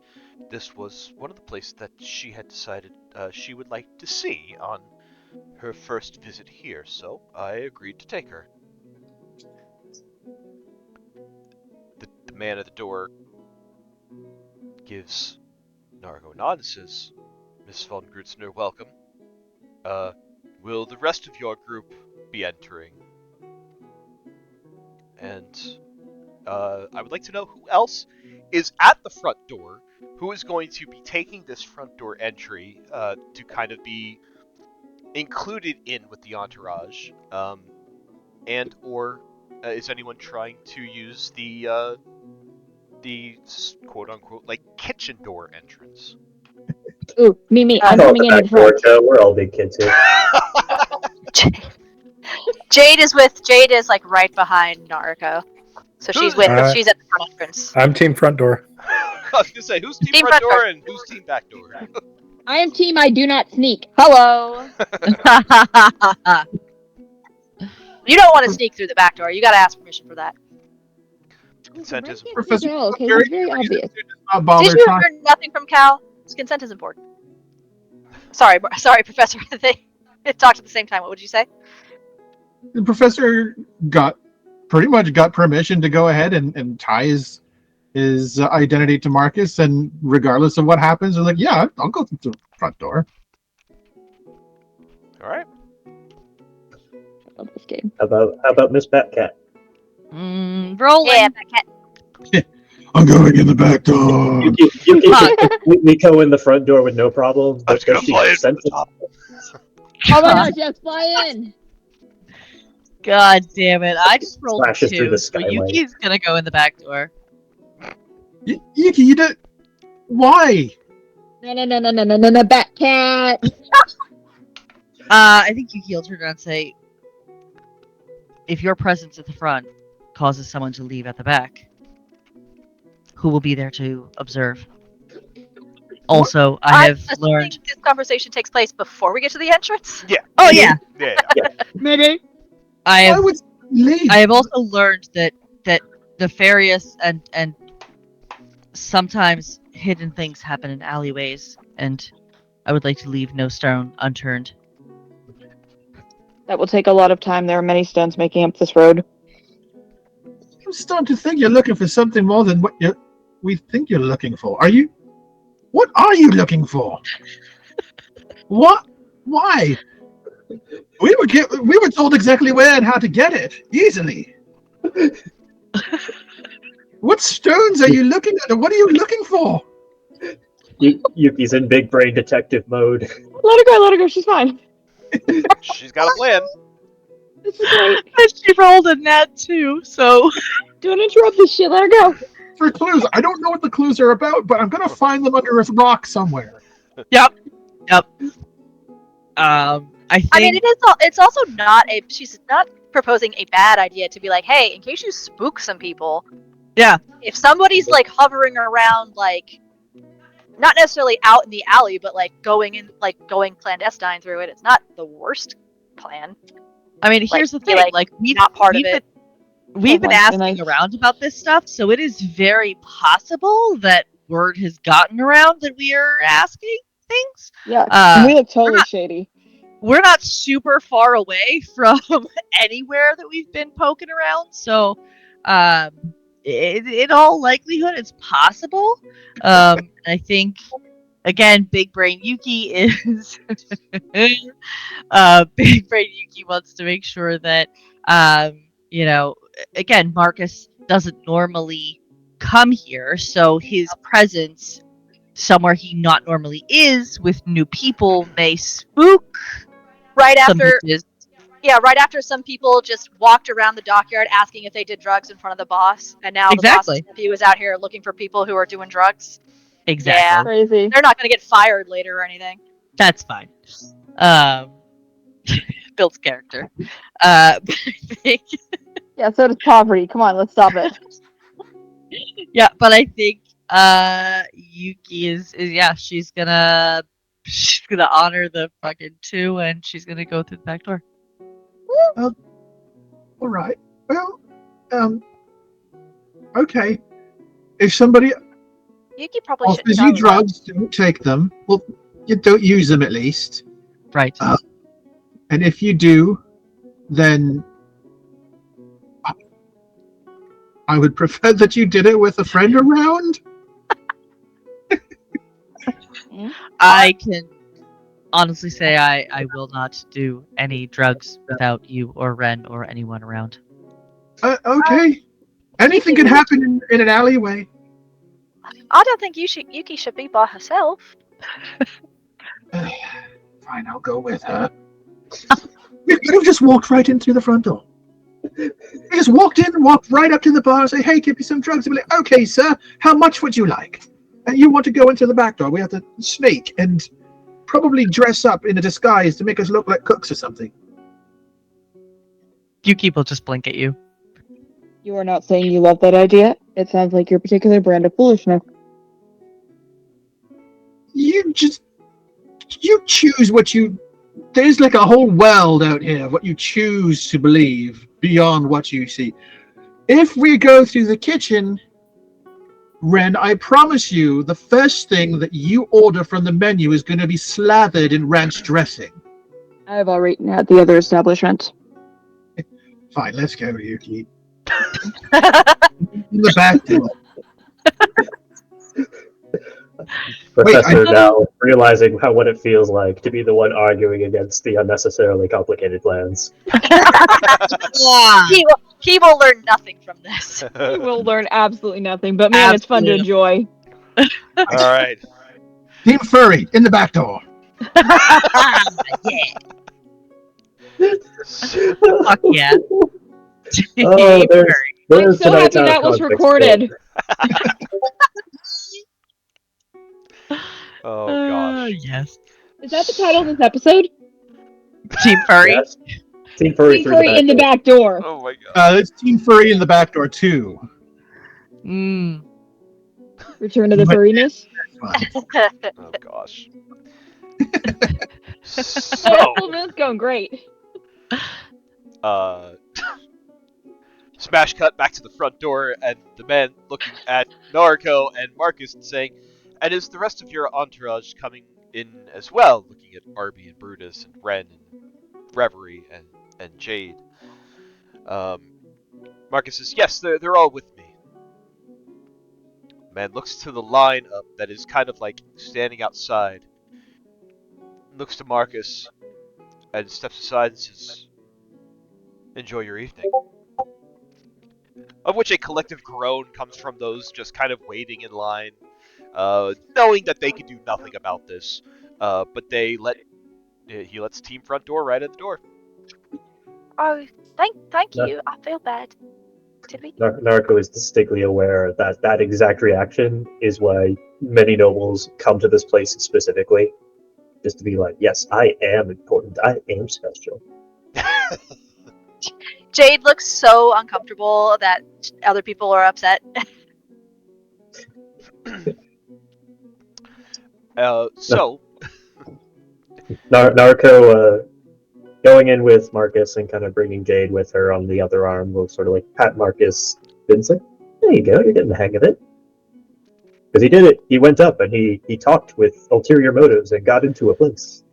this was one of the places that she had decided she would like to see on her first visit here, so I agreed to take her. The man at the door gives Naruko a nod and says, "Miss von Grutzner, welcome. Will the rest of your group be entering?" And I would like to know who else is at the front door, who is going to be taking this front door entry to kind of be included in with the entourage, and or is anyone trying to use the quote unquote like kitchen door entrance? Ooh, me. I'm Call it coming the in back door, Joe. We're all big kids here. Jade is like right behind Naruko. So she's at the front entrance. I'm team front door. I was gonna say, who's team Team front front door door. and who's team back door? I am team I do not sneak. Hello. You don't want to sneak through the back door. You gotta ask permission for that. Consent is Professor, Okay, it's very obvious. not bother Did you trying. learn nothing from Cal? Consent is important. Sorry, Professor. They talked at the same time. What would you say? The professor pretty much got permission to go ahead and tie his identity to Marcus, and regardless of what happens, they're like, yeah, I'll go through the front door. all right. I love this game. How about Miss Batcat? Rolling. Yeah, that cat. I'm going in the back door. We go in the front door with no problem. I was But gonna does she fly in consent? from the top. Oh my gosh, yes, fly in. God damn it! I just rolled a Flashes through 2, the so skyway. Yuki's gonna go in the back door. Yuki, you did. Why? No, bat cat. I think Yuki will turn around and say, "If your presence at the front causes someone to leave at the back, who will be there to observe?" Also, I have assuming learned. this conversation takes place before we get to the entrance. Yeah. Oh yeah, Yeah. Maybe. I Why have. would leave? I have also learned that nefarious and sometimes hidden things happen in alleyways, and I would like to leave no stone unturned. That will take a lot of time. There are many stones making up this road. I'm starting to think you're looking for something more than what we think you're looking for. Are you? What are you looking for? What? Why? We were told exactly where and how to get it easily. What stones are you looking at? What are you looking for? Yuki's in big brain detective mode. Let her go. She's fine. She's got a plan. This is great. And she rolled a nat 2, so Don't interrupt this shit. Let her go. For clues, I don't know what the clues are about, but I'm gonna find them under a rock somewhere. yep. I think I mean, it's also not she's not proposing a bad idea to be like, hey, in case you spook some people. Yeah. If somebody's like hovering around, like not necessarily out in the alley, but like going clandestine through it, it's not the worst plan. I mean, here's the thing: like we've Not part of been, it. we've been Someone's asking gonna- around about this stuff, so it is very possible that word has gotten around that we are asking things. Yeah. We look totally not- shady. we're not super far away from anywhere that we've been poking around, so in all likelihood, it's possible. I think, again, Big Brain Yuki is Big Brain Yuki wants to make sure that again, Marcus doesn't normally come here, so his presence somewhere he not normally is with new people may spook Right some after, bitches. yeah, right after some people just walked around the dockyard asking if they did drugs in front of the boss, and now Exactly. the boss's nephew is out here looking for people who are doing drugs. Exactly. Crazy. They're not going to get fired later or anything. That's fine. Builds character. But I think Yeah, so does poverty. Come on, let's stop it. yeah, but I think Yuki is she's gonna honor the fucking 2 and she's gonna go through the back door. All right. Well, okay. If somebody Yuki probably should offers know you that. drugs, don't take them. Well, you don't use them at least. Right. And if you do, then I would prefer that you did it with a friend around. I can honestly say I will not do any drugs without you or Ren or anyone around. Okay. Anything could happen in an alleyway. I don't think Yuki should be by herself. Fine, I'll go with her. You could have just walked right in through the front door. You just walked in, walked right up to the bar and say, hey, give me some drugs. And be like, okay, sir, how much would you like? And you want to go into the back door. We have to sneak and probably dress up in a disguise to make us look like cooks or something. Yuki will just blink at you. You are not saying you love that idea. It sounds like your particular brand of foolishness. You choose what you... There's like a whole world out here of what you choose to believe beyond what you see. If we go through the kitchen, Ren, I promise you the first thing that you order from the menu is going to be slathered in ranch dressing. I have already eaten at the other establishment. Fine, let's go, Yuki. In the back door. Professor now realizing what it feels like to be the one arguing against the unnecessarily complicated plans. He will learn nothing from this. You will learn absolutely nothing, but man, it's fun to enjoy. All right. Team Furry, in the back door. Fuck yeah. Oh, I'm so happy that was recorded. Oh gosh. Yes. Is that the title of this episode? Team Furry. Yes. Team Furry, Team Furry in the back door. Oh my god. It's Team Furry in the back door, too. Return to the furriness. Oh gosh. Oh, So, it's going great. smash cut back to the front door, and the man looking at Naruko and Marcus and saying, "And is the rest of your entourage coming in as well?" Looking at Arby and Brutus and Ren and Reverie and Jade. Marcus says, "Yes, they're all with me." Man looks to the line up that is kind of like standing outside. Looks to Marcus and steps aside and says, "Enjoy your evening." Of which a collective groan comes from those just kind of waiting in line, knowing that they can do nothing about this. But he lets Team Front Door right at the door. Oh, thank you. I feel bad. Did we? Naruko is distinctly aware that that exact reaction is why many nobles come to this place specifically. Just to be like, yes, I am important. I am special. Jade looks so uncomfortable that other people are upset. So Naruko going in with Marcus and kind of bringing Jade with her on the other arm will sort of like pat Marcus and say, "There you go, you're getting the hang of it." Because he did it. He went up and he talked with ulterior motives and got into a place.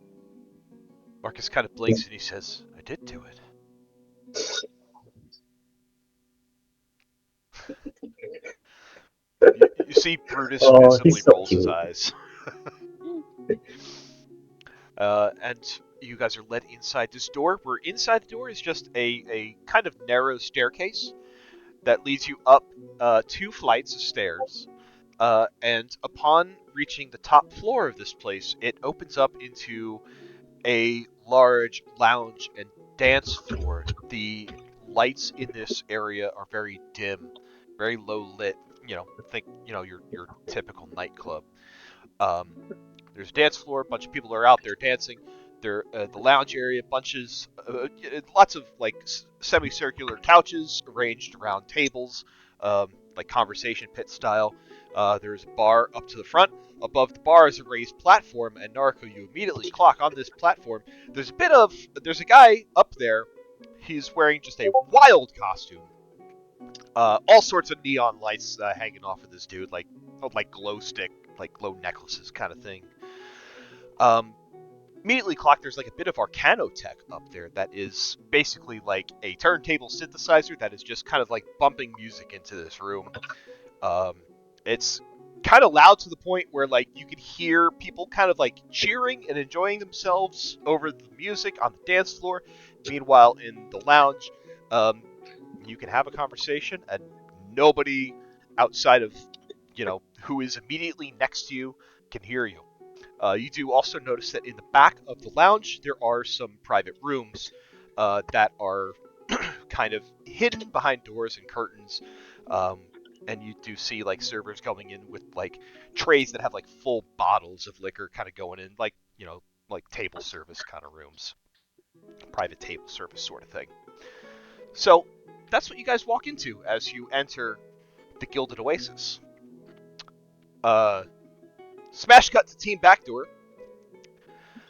Marcus kind of blinks and he says, "I did do it." You see Brutus Oh, visibly he's so rolls his cute. eyes. And you guys are led inside this door, where inside the door is just a kind of narrow staircase that leads you up 2 flights of stairs. And upon reaching the top floor of this place, it opens up into a large lounge and dance floor. The lights in this area are very dim, very low lit. Think your typical nightclub. There's a dance floor, a bunch of people are out there dancing. There, the lounge area, lots of like semicircular couches arranged around tables, like conversation pit style. There's a bar up to the front. Above the bar is a raised platform, and Narco, you immediately clock on this platform. There's a guy up there. He's wearing just a wild costume. All sorts of neon lights hanging off of this dude, like glow stick, like glow necklaces kind of thing. Immediately clocked, there's like a bit of Arcano tech up there that is basically like a turntable synthesizer that is just kind of like bumping music into this room. It's kind of loud to the point where like you can hear people kind of like cheering and enjoying themselves over the music on the dance floor. Meanwhile, in the lounge, you can have a conversation and nobody outside of, who is immediately next to you can hear you. You do also notice that in the back of the lounge, there are some private rooms that are kind of hidden behind doors and curtains. And you do see like servers going in with like trays that have like full bottles of liquor kind of going in, like, like table service kind of rooms. Private table service sort of thing. So that's what you guys walk into as you enter the Gilded Oasis. Smash cut to team backdoor.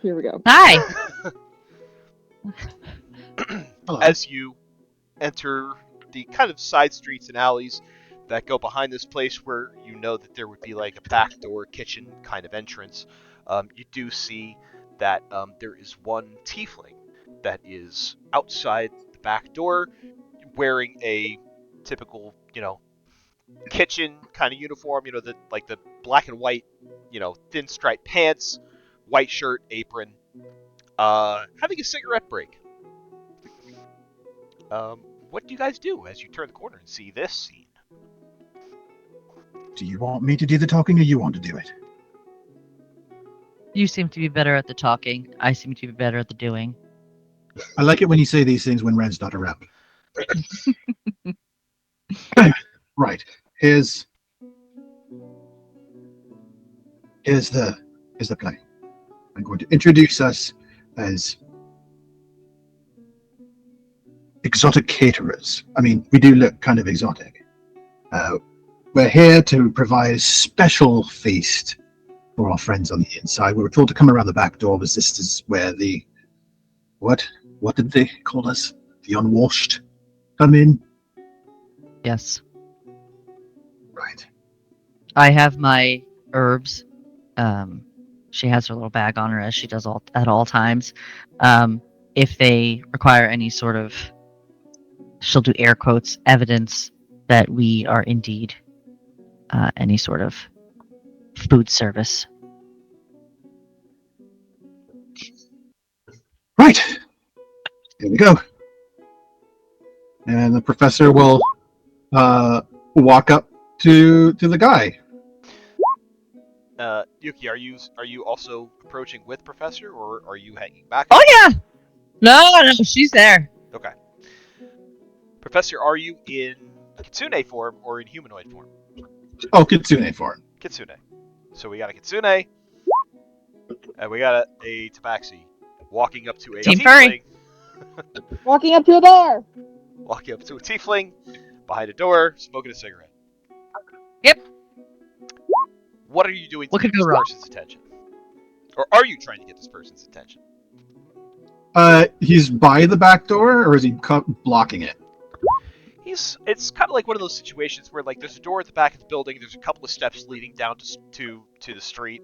Here we go. Hi. Hello. As you enter the kind of side streets and alleys that go behind this place, where you know that there would be like a backdoor kitchen kind of entrance, you do see that there is one tiefling that is outside the back door wearing a typical, kitchen kind of uniform, the black and white, thin striped pants, white shirt, apron, having a cigarette break. What do you guys do as you turn the corner and see this scene? Do you want me to do the talking or you want to do it? You seem to be better at the talking. I seem to be better at the doing. I like it when you say these things when Ren's not around. Right. Here's the play. I'm going to introduce us as exotic caterers. I mean, we do look kind of exotic. We're here to provide a special feast for our friends on the inside. We were told to come around the back door, because this is where the what did they call us? The unwashed come in. Yes. Right. I have my herbs. She has her little bag on her, as she does at all times. If they require any sort of, she'll do air quotes, evidence that we are indeed any sort of food service. Right. Here we go. And the professor will walk up to the guy. Yuki, are you also approaching with Professor, or are you hanging back? Oh yeah. No, she's there. Okay. Professor, are you in Kitsune form or in humanoid form? Oh, Kitsune form. Kitsune. So we got a Kitsune, and we got a Tabaxi walking up to a Team tiefling. Furry. Walking up to a bar. Walking up to a tiefling behind a door, smoking a cigarette. Yep. What are you doing to What get could this go wrong? person's attention? Or are you trying to get this person's attention? He's by the back door, or is he blocking it? It's kind of like one of those situations where like there's a door at the back of the building, there's a couple of steps leading down to the street.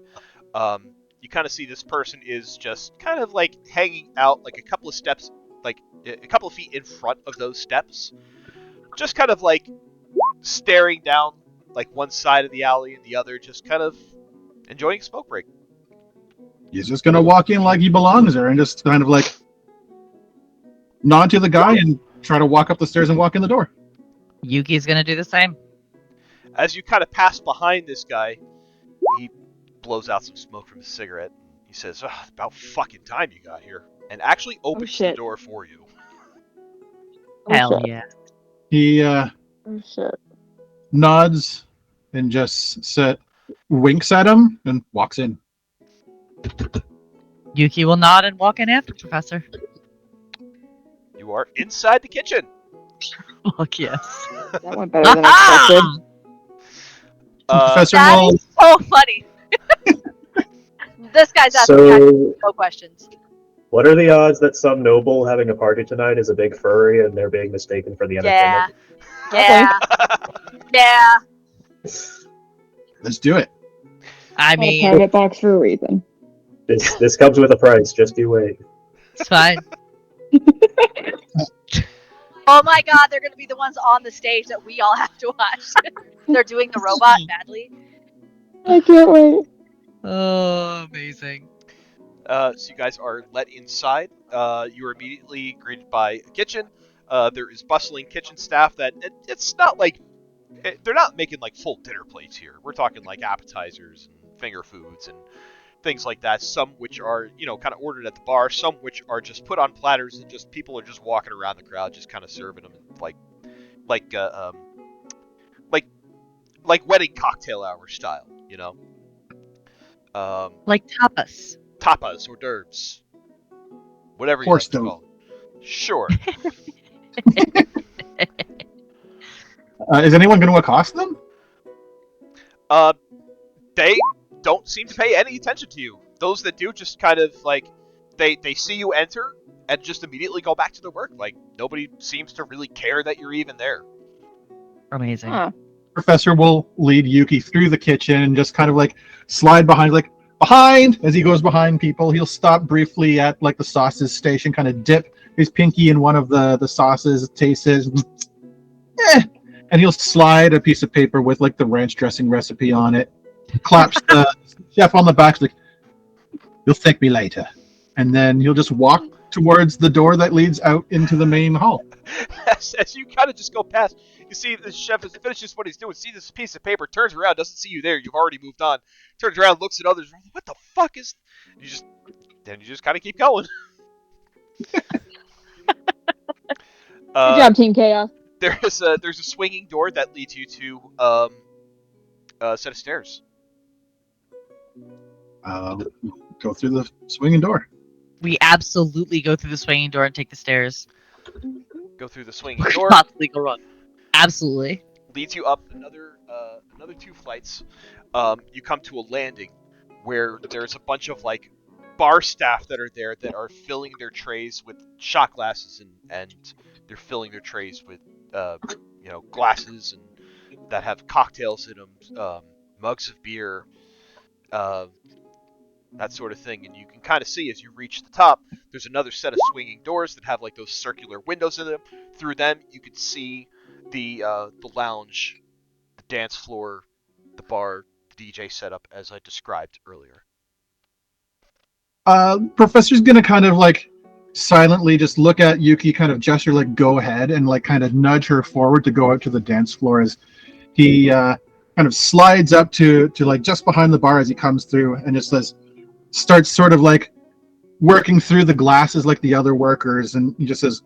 you kind of see this person is just kind of like hanging out like a couple of steps, like a couple of feet in front of those steps, just kind of like staring down like one side of the alley and the other, just kind of enjoying a smoke break. He's just gonna walk in like he belongs there and just kind of like nod to the guy and try to walk up the stairs and walk in the door. Yuki's gonna do the same. As you kind of pass behind this guy, he blows out some smoke from his cigarette. He says, "Oh, about fucking time you got here," and actually opens the shit. door for you. Oh, Hell shit. yeah. He Oh, shit. nods and just winks at him and walks in. Yuki will nod and walk in after Professor. You are inside the kitchen. Fuck yes. That went better than expected. Professor That will is so funny. This guy's asking So, no questions. what are the odds that some noble having a party tonight is a big furry and they're being mistaken for the Yeah. entertainment? Yeah. Yeah. let's do it. I Got a mean, private box for a reason. This comes with a price. Just you wait. it's fine. Oh my god, they're gonna be the ones on the stage that we all have to watch. They're doing the robot badly. I can't wait. Oh, amazing. So you guys are let inside. You are immediately greeted by a kitchen. There is bustling kitchen staff that it's not like they're not making like full dinner plates here. We're talking like appetizers and finger foods and things like that. Some which are kind of ordered at the bar. Some which are just put on platters and just people are just walking around the crowd, just kind of serving them like wedding cocktail hour style. Like tapas. Tapas, hors d'oeuvres, whatever you Horse like to dough. call it. Sure. Is anyone going to accost them? They don't seem to pay any attention to you. Those that do just kind of like they see you enter and just immediately go back to their work. Like nobody seems to really care that you're even there. Amazing. Huh. Professor will lead Yuki through the kitchen and just kind of like slide behind, as he goes behind people. He'll stop briefly at like the sauces station, kind of dip his pinky in one of the sauces, taste it, and he'll slide a piece of paper with like the ranch dressing recipe on it, claps the chef on the back, like, "You'll thank me later," and then he'll just walk towards the door that leads out into the main hall. As you kind of just go past, you see the chef finishes what he's doing, sees this piece of paper, turns around, doesn't see you there. You've already moved on. Turns around, looks at others. What the fuck is? You just kind of keep going. Good job, Team Chaos. There's a swinging door that leads you to a set of stairs. Go through the swinging door. We absolutely go through the swinging door and take the stairs. Go through the swinging Where door. possibly go wrong. Absolutely. Leads you up another 2 flights. You come to a landing where there's a bunch of like bar staff that are there that are filling their trays with shot glasses and they're filling their trays with glasses and that have cocktails in them, mugs of beer, that sort of thing. And you can kind of see as you reach the top, there's another set of swinging doors that have like those circular windows in them. Through them, you can see the lounge, the dance floor, the bar, the DJ setup as I described earlier. Professor's gonna kind of like silently just look at Yuki, kind of gesture like go ahead, and like kind of nudge her forward to go out to the dance floor as he kind of slides up to like just behind the bar as he comes through and just starts sort of like working through the glasses like the other workers, and he just says,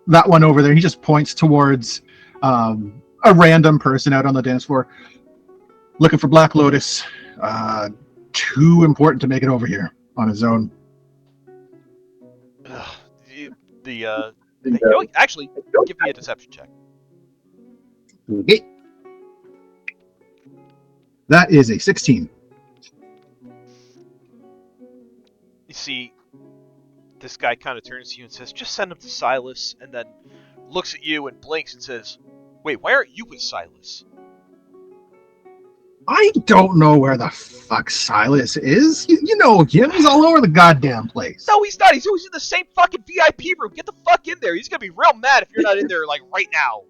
that one over there. He just points towards a random person out on the dance floor looking for Black Lotus. Too important to make it over here on his own. Actually, give me a deception check. Okay. That is a 16. You see, this guy kind of turns to you and says, "Just send him to Silas," and then looks at you and blinks and says, "Wait, why aren't you with Silas?" I don't know where the fuck Silas is. You know him. He's all over the goddamn place. No, he's not. He's always in the same fucking VIP room. Get the fuck in there. He's gonna be real mad if you're not in there, like, right now.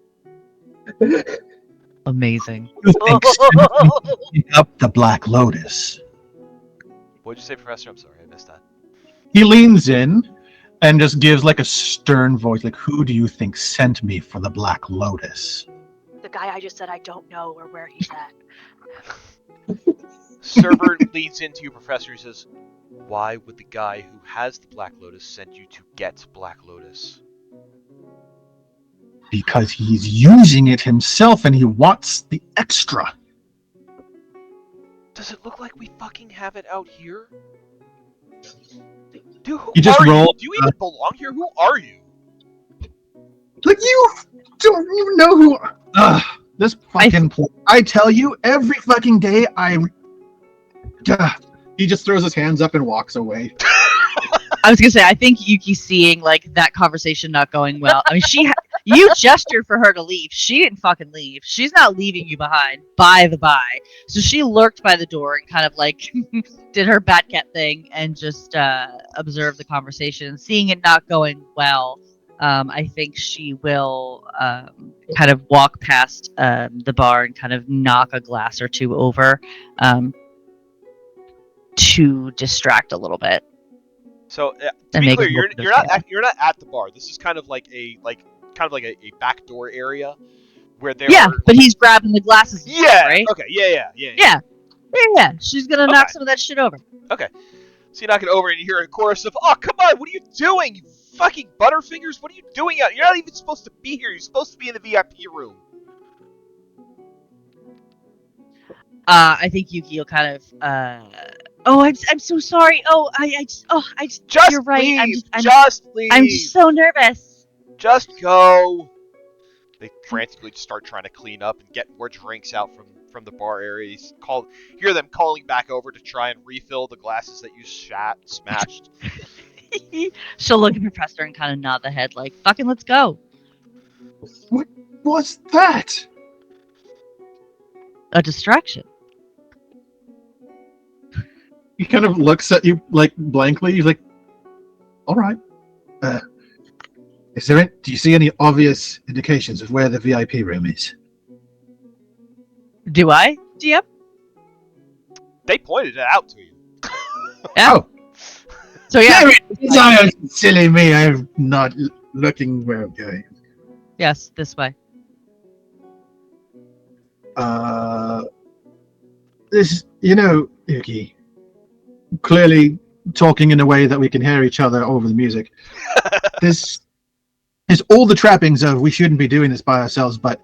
Amazing. You think sending up the Black Lotus? What'd you say, Professor? I'm sorry, I missed that. He leans in and just gives like a stern voice, like, "Who do you think sent me for the Black Lotus?" The guy I just said I don't know or where he's at. Server leads into you, Professor. He says, "Why would the guy who has the Black Lotus send you to get Black Lotus?" Because he's using it himself and he wants the extra. Does it look like we fucking have it out here? Dude, who You just are you? roll- Do you even belong here? Who are you? Like, you don't even know who. This fucking place. I tell you, every fucking day he just throws his hands up and walks away. I was gonna say, I think Yuki's seeing like that conversation not going well. I mean, you gestured for her to leave. She didn't fucking leave. She's not leaving you behind, by the by. So she lurked by the door and kind of like did her Batcat thing and just observed the conversation. Seeing it not going well, I think she will kind of walk past the bar and kind of knock a glass or two over to distract a little bit. So to And be make clear, it you're look you're not okay. you're not at the bar. This is kind of like a back door area where there Yeah, are. but he's grabbing the glasses. and stuff, Yeah. right? Okay. Yeah. Yeah. She's gonna knock Okay. some of that shit over. So you knock it over and you hear a chorus of, "Oh, come on! What are you doing? You fucking butterfingers! What are you doing out? You're not even supposed to be here. You're supposed to be in the VIP room." I think Yuki will kind of. Oh, I'm so sorry. Oh, I just. Just You're right. leave. I'm Just leave. I'm just so nervous. Just go. They frantically start trying to clean up and get more drinks out from the bar area. You hear them calling back over to try and refill the glasses that you smashed. She'll look at Professor and kind of nod the head, like, "Fucking, let's go." What's that? A distraction. He kind of looks at you like blankly. He's like, "All right. Do you see any obvious indications of where the VIP room is?" Do I? DM? They pointed it out to you. Yeah. Oh, So yeah. damn it! Silly me. I'm not looking where I'm going. Yes, this way. This, Yuki, clearly talking in a way that we can hear each other over the music. This is all the trappings of we shouldn't be doing this by ourselves, but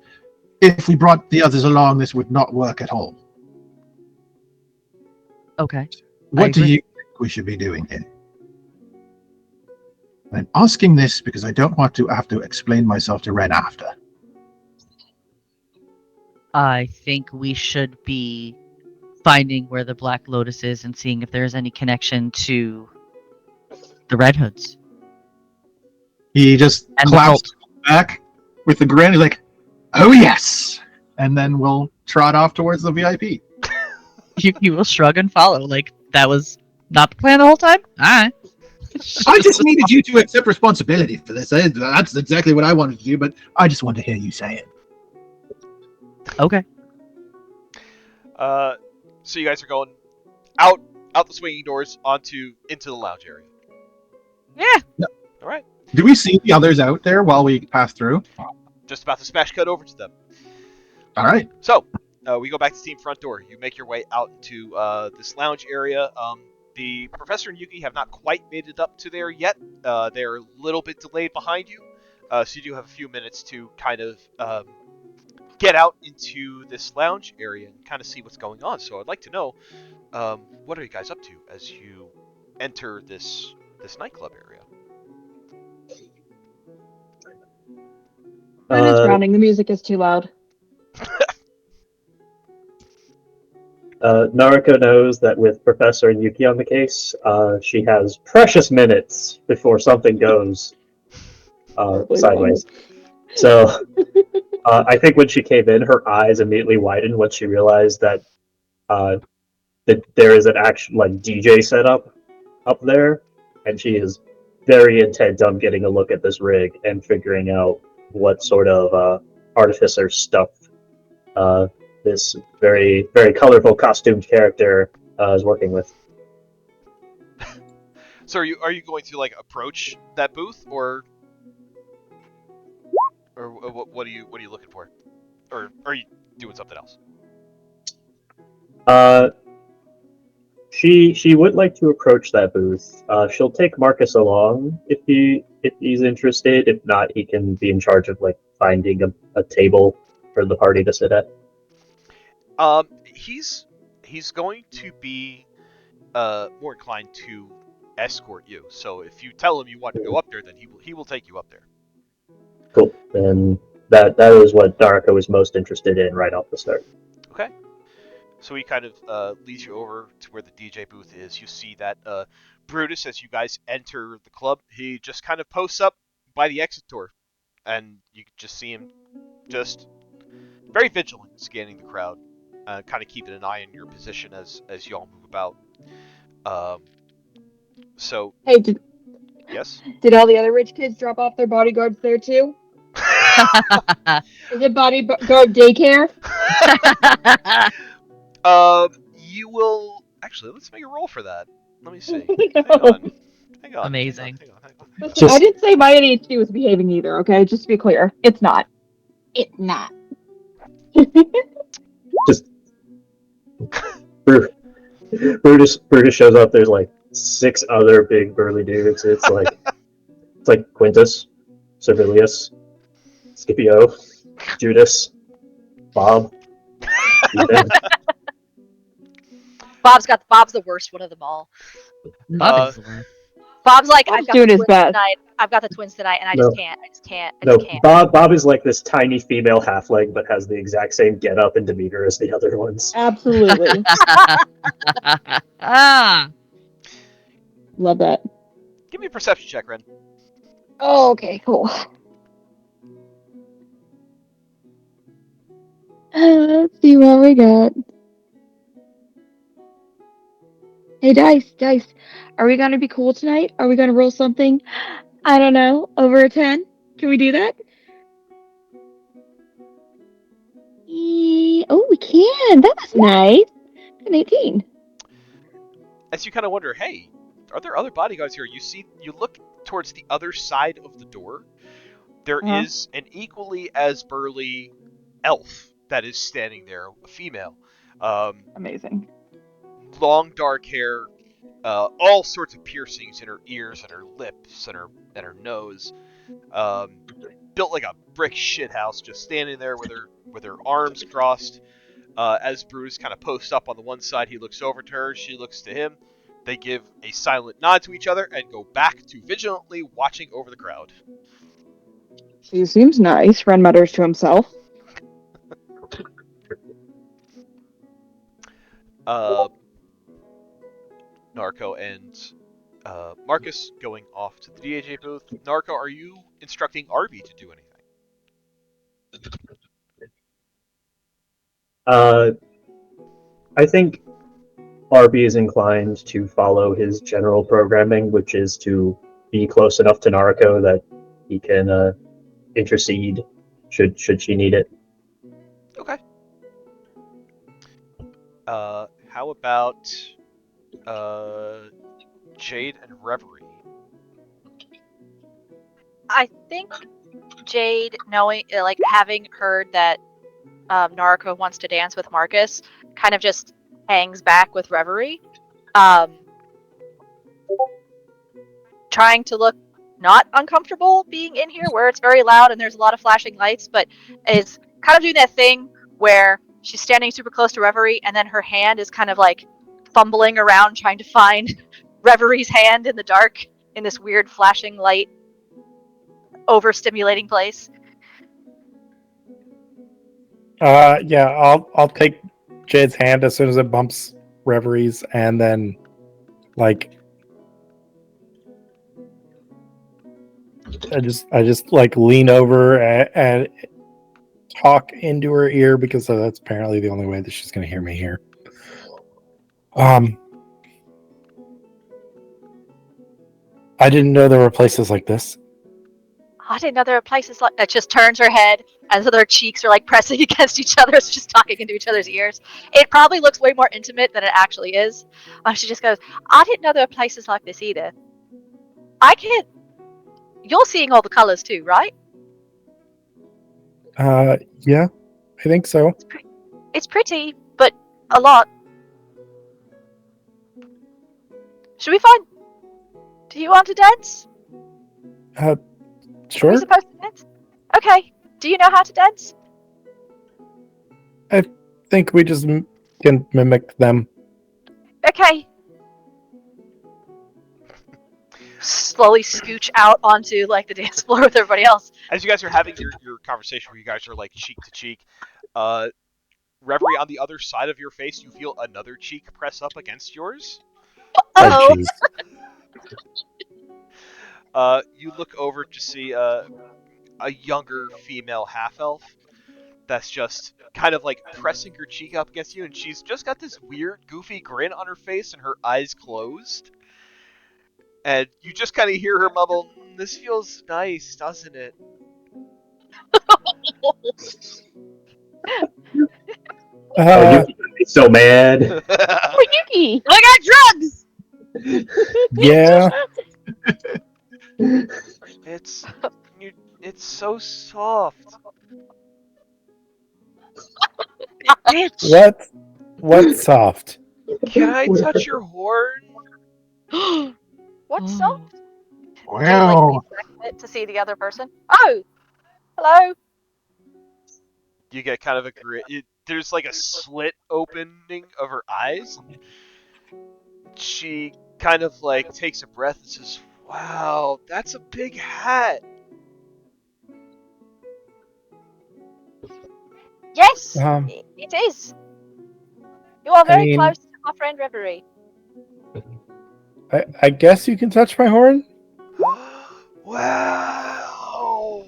if we brought the others along, this would not work at all. Okay. What do agree. you think we should be doing here? I'm asking this because I don't want to have to explain myself to Ren after. I think we should be finding where the Black Lotus is and seeing if there's any connection to the Red Hoods. He just And the claps back with a grin. He's like, "Oh yes!" And then we'll trot off towards the VIP. You will shrug and follow. Like, that was not the plan the whole time? Alright. I just needed you to accept responsibility for this. That's exactly what I wanted to do, but I just wanted to hear you say it. Okay. So you guys are going out the swinging doors into the lounge area. Yeah. All right. Do we see the others out there while we pass through? Just about to smash cut over to them. All right. So we go back to team front door. You make your way out into this lounge area. The Professor and Yuki have not quite made it up to there yet. They're a little bit delayed behind you. So you do have a few minutes to kind of get out into this lounge area and kind of see what's going on. So I'd like to know, what are you guys up to as you enter this nightclub area? Ren is frowning. The music is too loud. Naruko knows that with Professor and Yuki on the case, she has precious minutes before something goes sideways. So I think when she came in, her eyes immediately widened when she realized that that there is an actual like DJ setup up there, and she is very intent on getting a look at this rig and figuring out what sort of artificer stuff this very very colorful costumed character is working with. So are you going to like approach that booth, or what are you looking for, or are you doing something else? She would like to approach that booth. She'll take Marcus along if he's interested. If not, he can be in charge of like finding a table for the party to sit at. He's going to be more inclined to escort you. So if you tell him you want to go up there, then he will take you up there. Cool. And that is what Darko was most interested in right off the start. Okay. So he kind of leads you over to where the DJ booth is. You see that Brutus, as you guys enter the club, he just kind of posts up by the exit door, and you just see him just very vigilant, scanning the crowd, kind of keeping an eye on your position as y'all move about. So Hey, yes. did all the other rich kids drop off their bodyguards there too? Is it bodyguard daycare? You will actually. Let's make a roll for that. Let me see. No. Hang on. Amazing. Hang on. Listen, I didn't say my ADHD was behaving either, okay? Just to be clear. It's not. It's not. Just Brutus shows up. There's like 6 other big burly dudes. It's like Quintus, Servilius, Scipio, Judas, Bob. Ethan. Bob's the worst one of them all. Bob is the worst. Bob's like, Bob's I've got doing the his twins best. tonight. I've got the twins tonight, and I No. just can't. I No, just can't. Bob is like this tiny female halfling, but has the exact same get-up and demeanor as the other ones. Absolutely. Ah, Love that. Give me a perception check, Ren. Oh, okay, cool. Let's see what we got. Hey, Dice. Are we gonna be cool tonight? Are we gonna roll something? I don't know, over a 10? Can we do that? Oh, we can. That was nice. An 18. As you kind of wonder, hey, are there other bodyguards here? You look towards the other side of the door. There is an equally as burly elf that is standing there, a female. Amazing. Long dark hair, all sorts of piercings in her ears and her lips and her nose. Built like a brick shithouse, just standing there with her arms crossed. As Bruce kind of posts up on the one side, he looks over to her, she looks to him. They give a silent nod to each other and go back to vigilantly watching over the crowd. She seems nice, Ren mutters to himself. Narco and Marcus going off to the DAJ booth. Narco, are you instructing Arby to do anything? I think Arby is inclined to follow his general programming, which is to be close enough to Narco that he can intercede should she need it. Okay. How about Jade and Reverie? I think Jade, having heard that Narco wants to dance with Marcus, kind of just hangs back with Reverie, trying to look not uncomfortable being in here where it's very loud and there's a lot of flashing lights, but is kind of doing that thing where she's standing super close to Reverie and then her hand is kind of like fumbling around trying to find Reverie's hand in the dark in this weird flashing light overstimulating place. Yeah, I'll take Jade's hand as soon as it bumps Reverie's, and then like I just like lean over and talk into her ear because that's apparently the only way that she's gonna hear me here. I didn't know there were places like this. I didn't know there were places like that. Just turns her head, and so their cheeks are like pressing against each other. It's just talking into each other's ears. It probably looks way more intimate than it actually is. She just goes, I didn't know there were places like this either. I can't. You're seeing all the colors too, right? Yeah, I think so. It's pretty, but a lot. Should we find? Do you want to dance? Are Sure. we supposed to dance? Okay. Do you know how to dance? I think we just can mimic them. Okay. Slowly scooch out onto like the dance floor with everybody else. As you guys are having your conversation where you guys are like cheek to cheek, Reverie, on the other side of your face, you feel another cheek press up against yours. Oh. You look over to see a younger female half-elf that's just kind of like pressing her cheek up against you, and she's just got this weird, goofy grin on her face and her eyes closed. And you just kind of hear her mumble, "This feels nice, doesn't it?" Yuki's so mad. Oh, Yuki! I got drugs! Yeah. It's so soft. Bitch. What's soft? Can I touch your horn? What's Oh. soft? Well, To see the other person. Oh! Hello? You get kind of a there's like a slit opening of her eyes. She kind of like takes a breath and says, "Wow, that's a big hat." Yes! Um, It is! You are very mean- close to my friend Reverie. I guess you can touch my horn? Wow!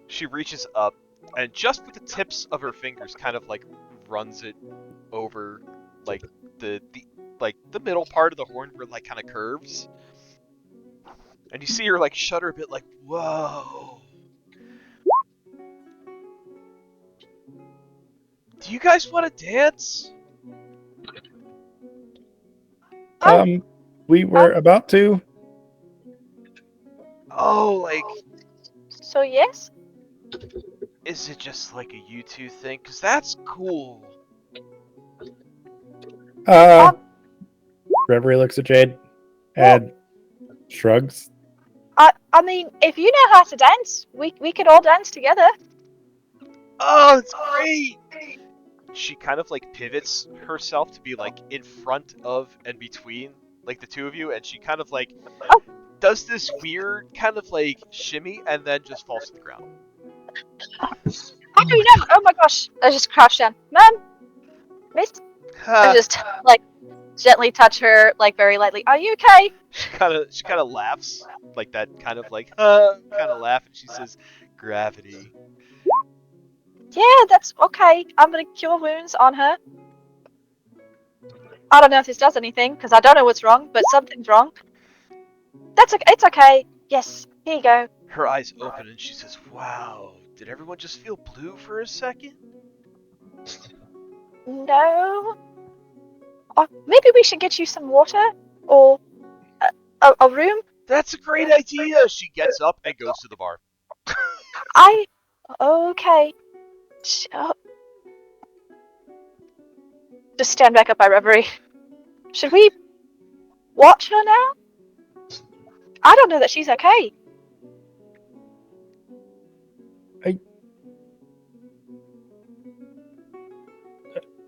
She reaches up and just with the tips of her fingers kind of like runs it over like the middle part of the horn where it like kind of curves. And you see her like shudder a bit like, "Whoa." Do you guys want to dance? We were about to. Oh, like, So yes? is it just like a you two thing? Because that's cool. Reverie looks at Jade and shrugs. I mean, if you know how to dance, we could all dance together. Oh, it's great! She kind of like pivots herself to be like in front of and between like the two of you, and she kind of like does this weird kind of like shimmy and then just falls to the ground. How do you know? Oh my gosh! I just crouched down. Ma'am, miss. I just like gently touch her like very lightly. Are you okay? She kind of laughs like that kind of like kind of laugh, and she says, "Gravity." Yeah, that's okay. I'm gonna cure wounds on her. I don't know if this does anything because I don't know what's wrong, but something's wrong. That's okay. It's okay. Yes. Here you go. Her eyes open and she says, "Wow, did everyone just feel blue for a second?" No. Oh, maybe we should get you some water or a room. That's a great idea. She gets up and goes to the bar. Okay. Just stand back up by Reverie. Should we watch her now? I don't know that she's okay.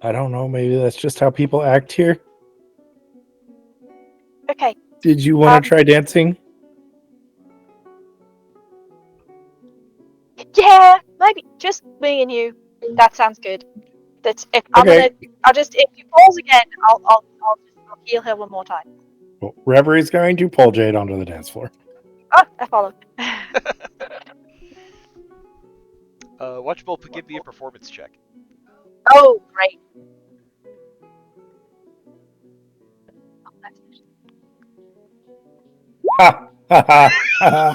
I don't know. Maybe that's just how people act here. Okay. Did you want to try dancing? Yeah, maybe just me and you. That sounds good. That's if Okay. if she falls again, I'll heal her one more time. Well, Reverie's going to pull Jade onto the dance floor. Oh, I follow. Watchable, give me a performance check. Oh, great. Ha, ha, ha, ha.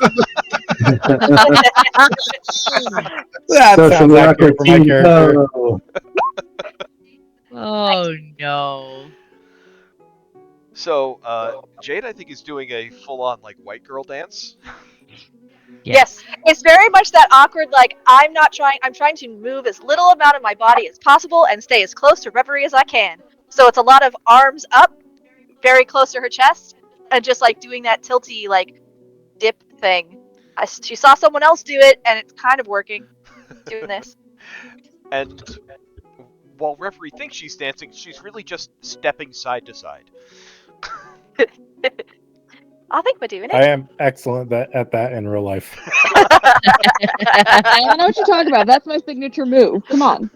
That sounds Socially accurate awkward for my team. character. No. Oh no. So, Jade, I think, is doing a full-on like white girl dance. Yes, it's very much that awkward, like, I'm trying to move as little amount of my body as possible and stay as close to Reverie as I can. So it's a lot of arms up, very close to her chest, and just, like, doing that tilty, like, dip thing. She saw someone else do it, and it's kind of working. Doing this. And while Reverie thinks she's dancing, she's really just stepping side to side. I think we're doing I it. am excellent at that in real life. I know what you're talking about. That's my signature move. Come on.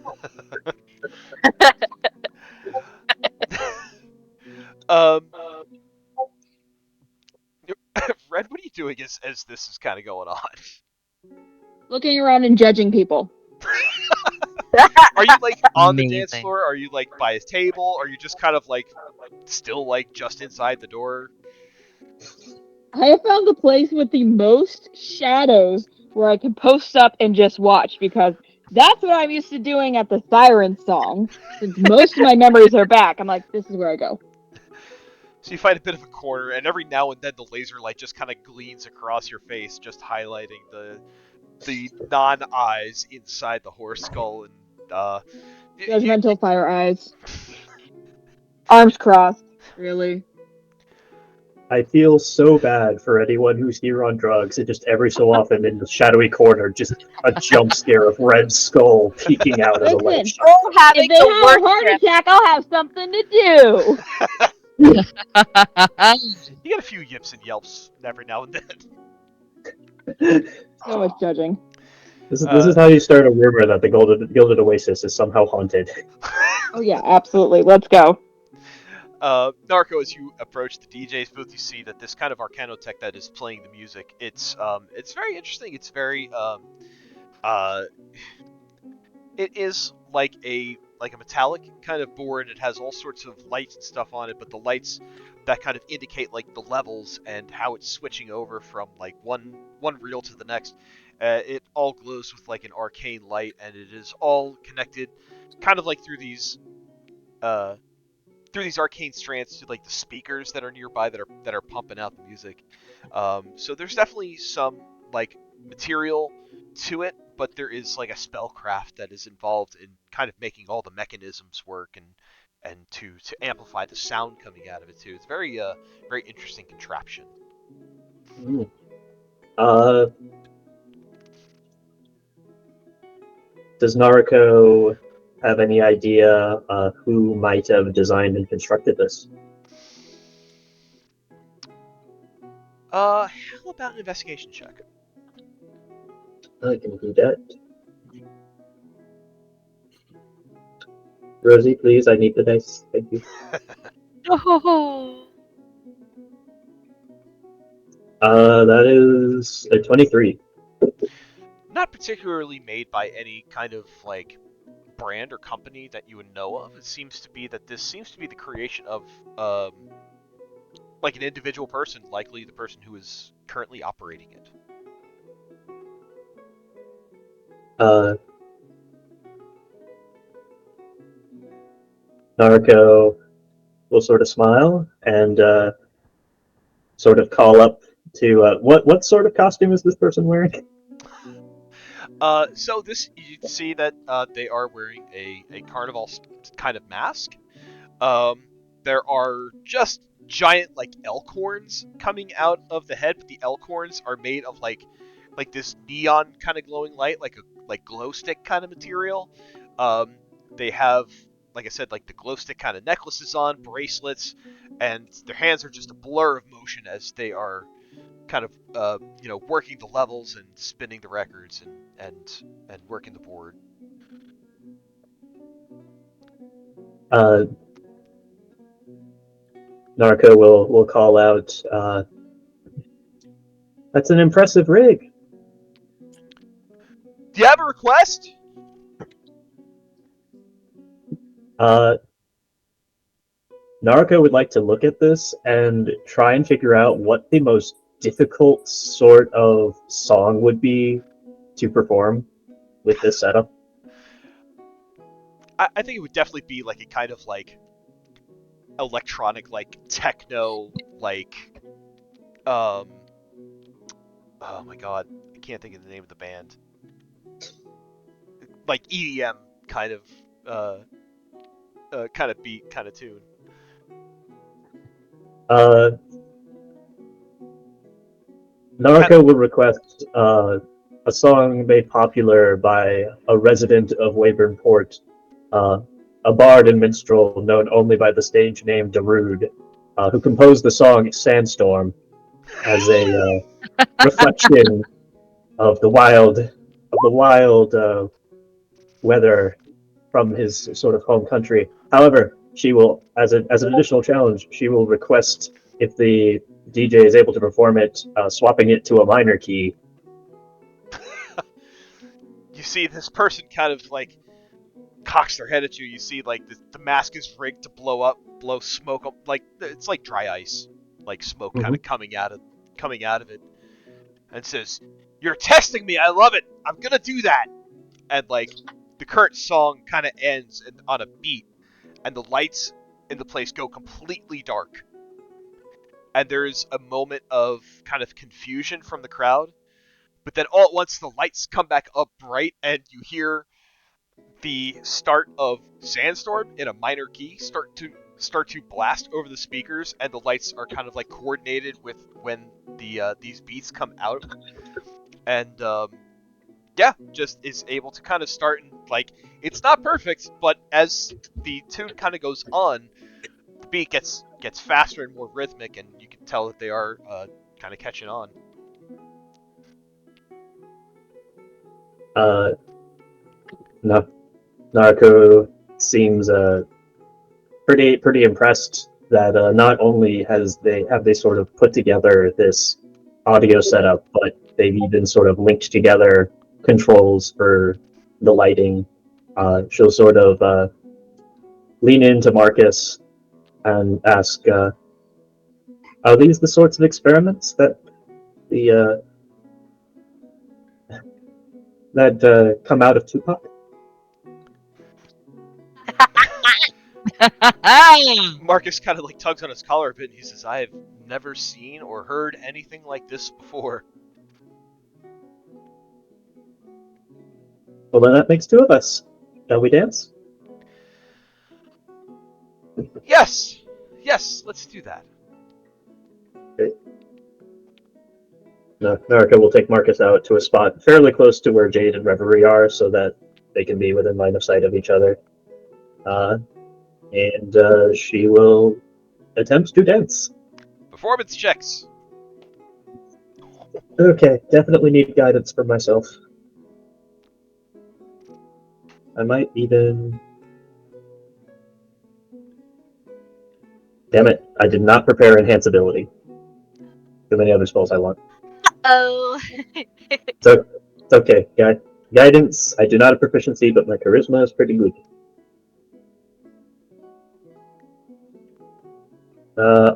Red, what are you doing as this is kind of going on? Looking around and judging people. Are you like on the dance Amazing. floor? Are you like by his table? Are you just kind of like still like just inside the door? I have found the place with the most shadows where I can post up and just watch because that's what I'm used to doing at the Siren song. Since most of my memories are back, I'm like, this is where I go. So you find a bit of a corner, and every now and then the laser light just kind of gleams across your face, just highlighting the non-eyes inside the horse skull. And Judgmental fire eyes. Arms crossed. Really? I feel so bad for anyone who's here on drugs, and just every so often in the shadowy corner, just a jump scare of Red Skull peeking out of the light. Listen, Oh, having if they the have a worst heart trip. attack, I'll have something to do. You get a few yips and yelps every now and then. So much judging. This is how you start a rumor that the Gilded Oasis is somehow haunted. Oh yeah, absolutely. Let's go. Narco, as you approach the DJ's booth, you see that this kind of Arcanotech that is playing the music, it's very interesting. It's very it is like a metallic kind of board. It has all sorts of lights and stuff on it, but the lights that kind of indicate like the levels and how it's switching over from like one reel to the next. It all glows with like an arcane light, and it is all connected, kind of like through these arcane strands to like the speakers that are nearby that are pumping out the music. So there's definitely some like material to it, but there is like a spellcraft that is involved in kind of making all the mechanisms work and to amplify the sound coming out of it too. It's very very interesting contraption. Does Nariko have any idea who might have designed and constructed this? How about an investigation check? I can do that. Rosie, please, I need the dice. Thank you. Oh. That is a 23. Not particularly made by any kind of like brand or company that you would know of. It seems to be that this seems to be the creation of like an individual person, likely the person who is currently operating it. Nariko will sort of smile and sort of call up to what sort of costume is this person wearing? So this, you see that they are wearing a carnival kind of mask. There are just giant like elk horns coming out of the head, but the elk horns are made of like this neon kind of glowing light, like a glow stick kind of material. They have, like I said, like the glow stick kind of necklaces on, bracelets, and their hands are just a blur of motion as they are kind of working the levels and spinning the records and working the board. Narco will call out, that's an impressive rig. Do you have a request? Naruko would like to look at this and try and figure out what the most difficult sort of song would be to perform with this setup. I think it would definitely be like a kind of like electronic, like techno, like oh my god, I can't think of the name of the band. Like EDM kind of beat, kind of tune. Naruko would request a song made popular by a resident of Weyburn-Port, a bard and minstrel known only by the stage name Darude, who composed the song Sandstorm as a reflection of the wild weather from his sort of home country. However, she will, as an additional challenge, she will request, if the DJ is able to perform it, swapping it to a minor key. You see this person kind of like cocks their head at you. You see like the mask is rigged to blow smoke up, like it's like dry ice, like smoke kind of coming out of it, and says, "You're testing me. I love it. I'm gonna do that." And like the current song kind of ends on a beat, and the lights in the place go completely dark, and there's a moment of kind of confusion from the crowd. But then all at once the lights come back up bright, and you hear the start of Sandstorm in a minor key start to blast over the speakers, and the lights are kind of like coordinated with when these beats come out, and just is able to kind of start, and like it's not perfect, but as the tune kind of goes on, the beat gets faster and more rhythmic, and you can tell that they are kind of catching on. Naruko seems pretty impressed that not only have they sort of put together this audio setup, but they've even sort of linked together controls for the lighting. She'll sort of lean into Marcus and ask, "Are these the sorts of experiments that come out of Tupac?" Marcus kind of like tugs on his collar a bit, and he says, "I have never seen or heard anything like this before." Well, then that makes two of us. Shall we dance? Yes, let's do that. Okay. Naruko will take Marcus out to a spot fairly close to where Jade and Reverie are, so that they can be within line of sight of each other. And she will attempt to dance. Performance checks. Okay, definitely need guidance for myself. I might even... Damn it, I did not prepare Enhance Ability. Too many other spells I want. Oh. So, it's okay. Guidance, I do not have proficiency, but my charisma is pretty good.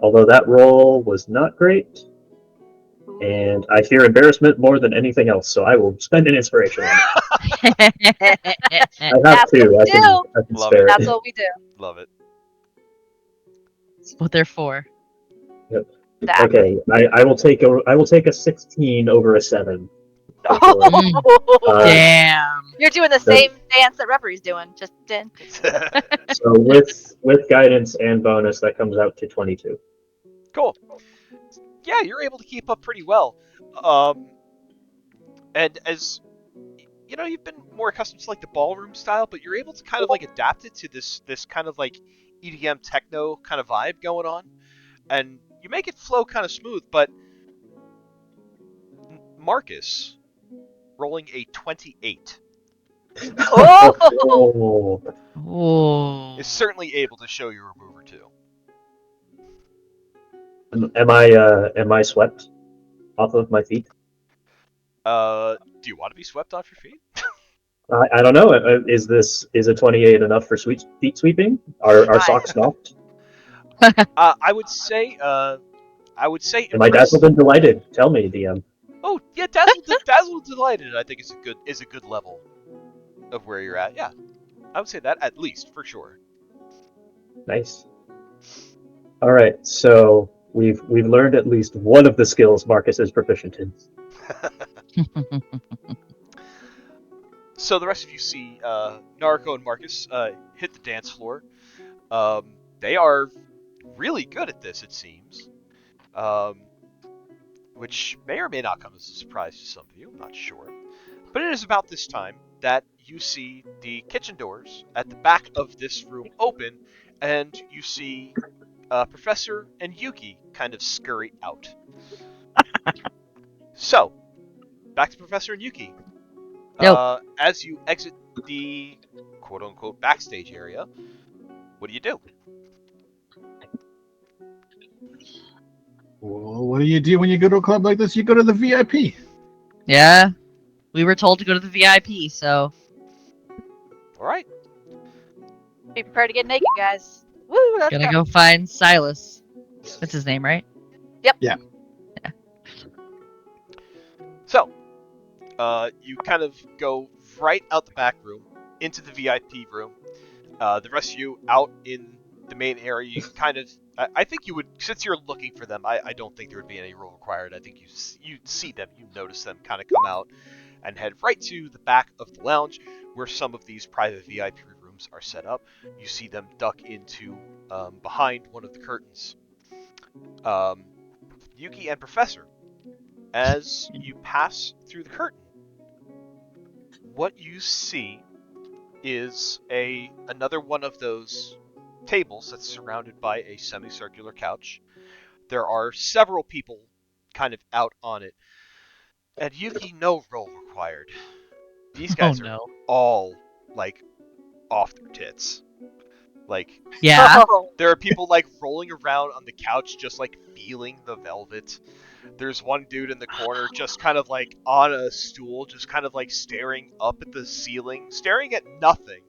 Although that roll was not great, and I fear embarrassment more than anything else, so I will spend an inspiration on it. I have That's two. what we do. I can Love spare it. That's it. what we do. Love it. What they're for. Exactly. Okay, I will take a 16 over a 7. Damn. You're doing the same dance that Reverie's doing. Just in. So with guidance and bonus, that comes out to 22. Cool. Yeah, you're able to keep up pretty well. And as you know, you've been more accustomed to like the ballroom style, but you're able to kind of like adapt it to this kind of like EDM techno kind of vibe going on, and you make it flow kind of smooth. But Marcus, rolling a 28, Oh! Oh. is certainly able to show you a move or two. Am I swept off of my feet? Do you want to be swept off your feet? I don't know. Is a 28 enough for feet sweeping? Are socks knocked? I would say. Am I dazzled and delighted? Tell me, DM. Oh yeah, dazzled delighted. I think is a good level of where you're at. Yeah, I would say that at least for sure. Nice. All right, so we've learned at least one of the skills Marcus is proficient in. So the rest of you see Naruko and Marcus hit the dance floor. They are really good at this, it seems. Which may or may not come as a surprise to some of you, I'm not sure. But it is about this time that you see the kitchen doors at the back of this room open, and you see Professor and Yuki kind of scurry out. So, back to Professor and Yuki. As you exit the quote-unquote backstage area, what do you do? Well, what do you do when you go to a club like this? You go to the VIP. Yeah, we were told to go to the VIP, so All right. Be prepared to get naked, guys. Woo! Let's gonna go find Silas. That's his name, right? So, you kind of go right out the back room into the VIP room. The rest of you out in the main area, you kind of, I think you would, since you're looking for them, I don't think there would be any rule required. I think you see them, you notice them kind of come out and head right to the back of the lounge where some of these private VIP rooms are set up. You see them duck into behind one of the curtains. Yuki and Professor, as you pass through the curtain, what you see is another one of those tables that's surrounded by a semicircular couch. There are several people kind of out on it. And Yuki, no roll required. These guys are all, like, off their tits. Like, Yeah. there are people, like, rolling around on the couch just, like, feeling the velvet. There's one dude in the corner just kind of, like, on a stool, just kind of, like, staring up at the ceiling, staring at nothing.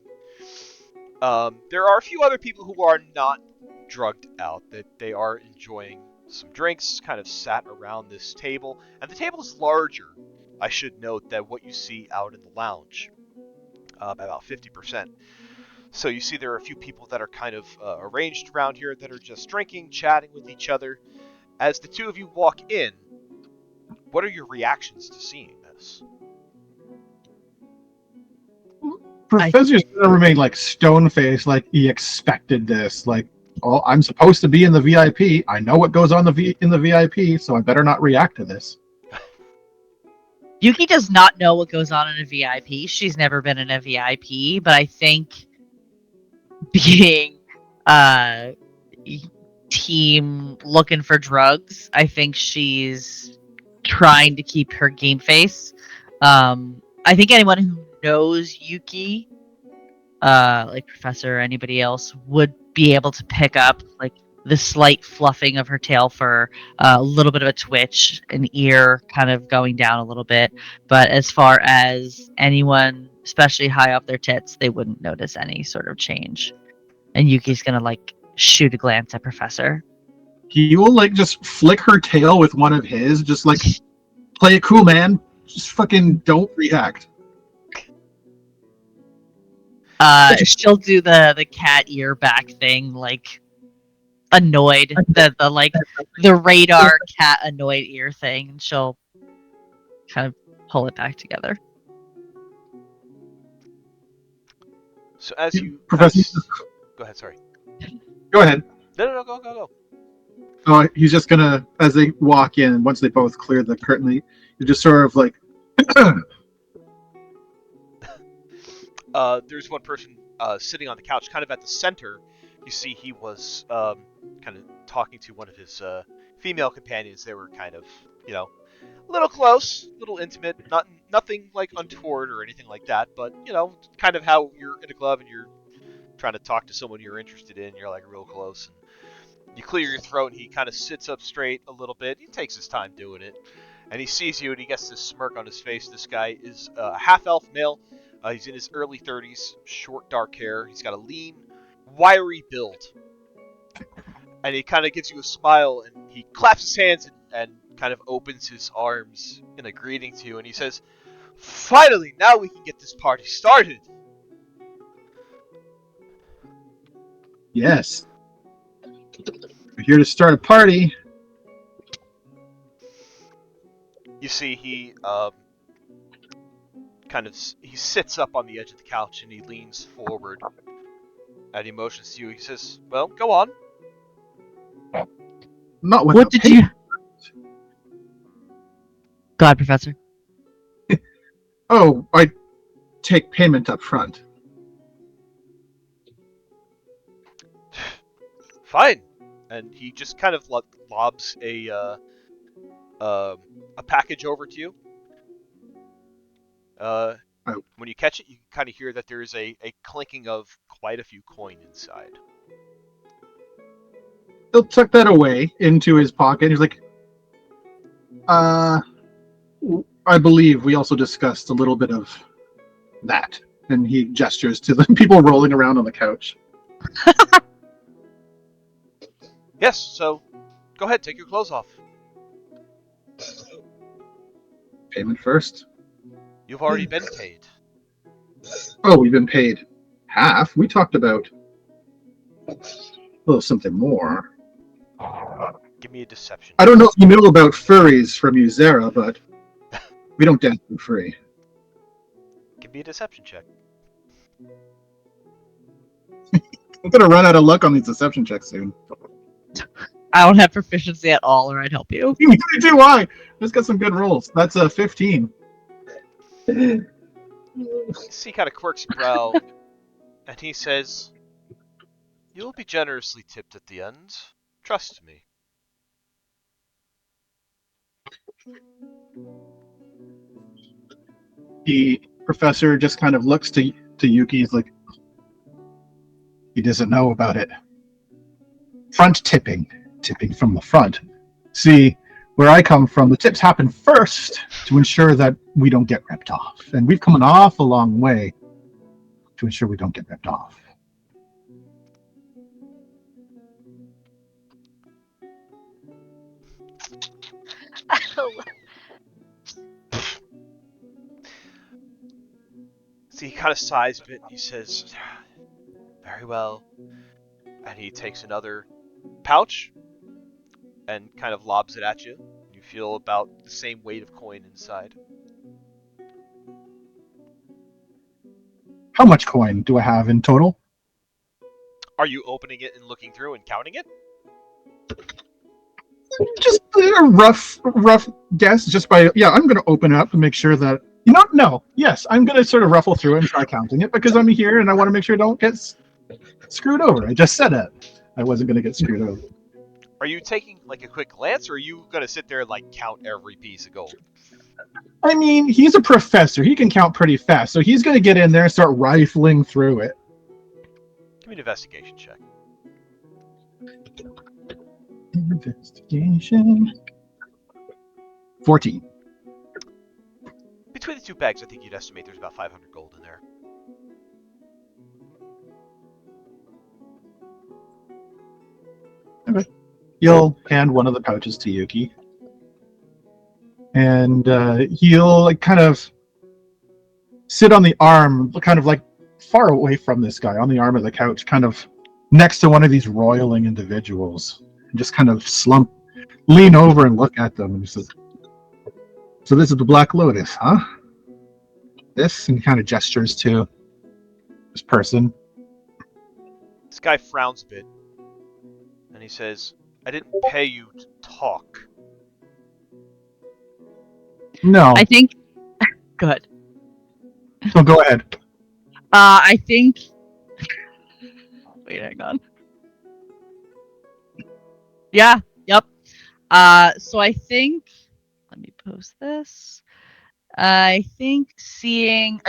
There are a few other people who are not drugged out, that they are enjoying some drinks, kind of sat around this table. And the table is larger, I should note, than what you see out in the lounge, by about 50%. So you see there are a few people that are kind of arranged around here that are just drinking, chatting with each other. As the two of you walk in, what are your reactions to seeing this? Professor's gonna remain like stone faced, like he expected this. Like, oh, I'm supposed to be in the VIP. I know what goes on in the VIP, so I better not react to this. Yuki does not know what goes on in a VIP. She's never been in a VIP, but I think being team looking for drugs, I think she's trying to keep her game face. I think anyone who knows Yuki, like Professor or anybody else, would be able to pick up like the slight fluffing of her tail fur, a little bit of a twitch, an ear kind of going down a little bit. But as far as anyone, especially high up their tits, they wouldn't notice any sort of change. And Yuki's gonna like shoot a glance at Professor. He will like just flick her tail with one of his, just like play it cool, man. Just fucking don't react. She'll do the cat ear back thing, like annoyed, the like the radar cat annoyed ear thing, and she'll kind of pull it back together. So as you... Professor, Go ahead, sorry. go ahead. No, go. Oh, he's just gonna, as they walk in, once they both clear the curtain, you just sort of like. There's one person sitting on the couch, kind of at the center. You see he was kind of talking to one of his female companions. They were kind of, a little close, a little intimate, nothing like untoward or anything like that, but, kind of how you're in a club and you're trying to talk to someone you're interested in, you're like real close. And you clear your throat and he kind of sits up straight a little bit. He takes his time doing it. And he sees you and he gets this smirk on his face. This guy is a half-elf male. He's in his early 30s, short dark hair. He's got a lean, wiry build. And he kind of gives you a smile, and he claps his hands and kind of opens his arms in a greeting to you, and he says, "Finally, now we can get this party started." Yes. We're here to start a party. You see, he he sits up on the edge of the couch and he leans forward, and he motions to you. He says, "Well, go on." Not with What did you? Go ahead, Professor. Oh, I take payment up front. Fine. And he just kind of lobs a package over to you. When you catch it, you kind of hear that there is a clinking of quite a few coin inside. He'll tuck that away into his pocket. He's like, I believe we also discussed a little bit of that. And he gestures to the people rolling around on the couch. Yes, so go ahead, take your clothes off. Payment first. You've already been paid. Oh, we've been paid half. We talked about something more. Give me a deception. I don't know if you know about furries from Uzera, but we don't dance for free. Give me a deception check. I'm gonna run out of luck on these deception checks soon. I don't have proficiency at all, or I'd help you. Neither do I. Just got some good rolls. That's a 15. He kind of quirks his brow, and he says, "You'll be generously tipped at the end. Trust me." The professor just kind of looks to Yuki. He's like, he doesn't know about it. Front tipping from the front. See, where I come from, the tips happen first to ensure that we don't get ripped off. And we've come an awful long way to ensure we don't get ripped off. So he kind of sighs a bit and he says, "Very well." And he takes another pouch and kind of lobs it at you. You feel about the same weight of coin inside. How much coin do I have in total? Are you opening it and looking through and counting it? Just a rough guess. Just by I'm going to open it up and make sure that Yes, I'm going to sort of ruffle through and try counting it because I'm here and I want to make sure I don't get screwed over. I just said it. I wasn't going to get screwed over. Are you taking like a quick glance, or are you going to sit there and like count every piece of gold? I mean, he's a professor. He can count pretty fast, so he's going to get in there and start rifling through it. Give me an investigation check. Investigation. 14. Between the two bags, I think you'd estimate there's about 500 gold in there. Okay. You'll hand one of the pouches to Yuki. And he'll kind of sit on the arm, kind of like far away from this guy, on the arm of the couch, kind of next to one of these roiling individuals. And just kind of lean over and look at them. And he says, "So this is the Black Lotus, huh? This?" And he kind of gestures to this person. This guy frowns a bit. And he says, "I didn't pay you to talk." No. I think. Good. So go ahead. I think. Wait, hang on. Yeah. Yep. So I think. Let me post this. I think feeling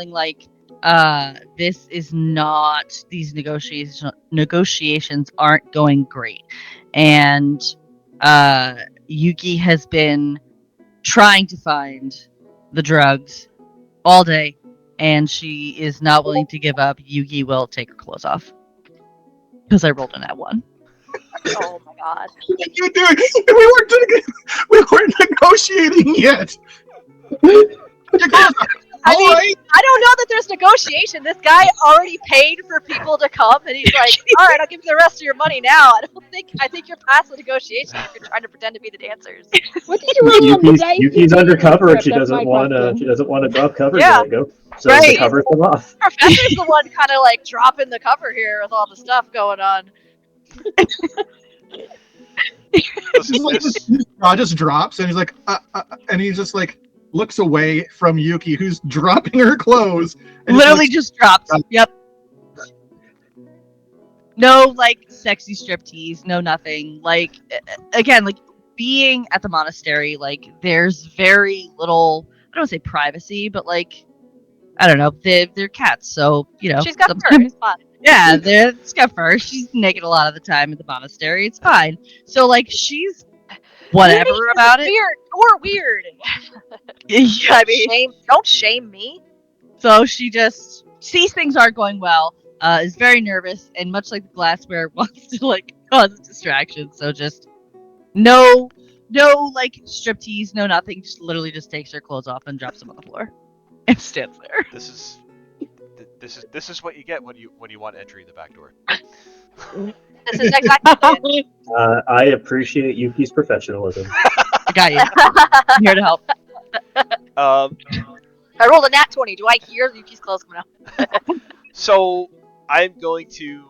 like this is not, these negotiations aren't going great, and Yuki has been trying to find the drugs all day, and she is not willing to give up. Yuki will take her clothes off because I rolled an at one. God. What are you doing? We weren't negotiating yet. I mean, I don't know that there's negotiation. This guy already paid for people to come, and he's like, "All right, I'll give you the rest of your money now." I think you're past the negotiation if you're trying to pretend to be the dancers. What did you roll on the dice? Yuki's undercover, and she That's doesn't my want to. question. She doesn't want to drop cover. Yeah. Go. So Right. the covers them off. Professor's the one kind of like dropping the cover here with all the stuff going on. Raw just drops, and he's like, and he just like looks away from Yuki, who's dropping her clothes. And Literally just just drops. Yep. No, like, sexy striptease, no nothing. Like, again, like, being at the monastery, like, there's very little, I don't want to say privacy, but, like, I don't know, they're cats, so, you know. She's got fur. sometimes- It's fun. Yeah, she's got fur. She's naked a lot of the time at the monastery. It's fine. So, like, she's whatever Nudity about is it. Weird or weird. Yeah, I mean, Don't shame me. so she just sees things aren't going well, is very nervous, and much like the glassware, wants to like cause a distraction. So just no like striptease, no nothing. Just literally just takes her clothes off and drops them on the floor, and stands there. This is what you get when you want entry in the back door. This is exactly it. I appreciate Yuki's professionalism. I got you. I'm here to help. I rolled a nat 20. Do I hear Yuki's clothes coming out? So I'm going to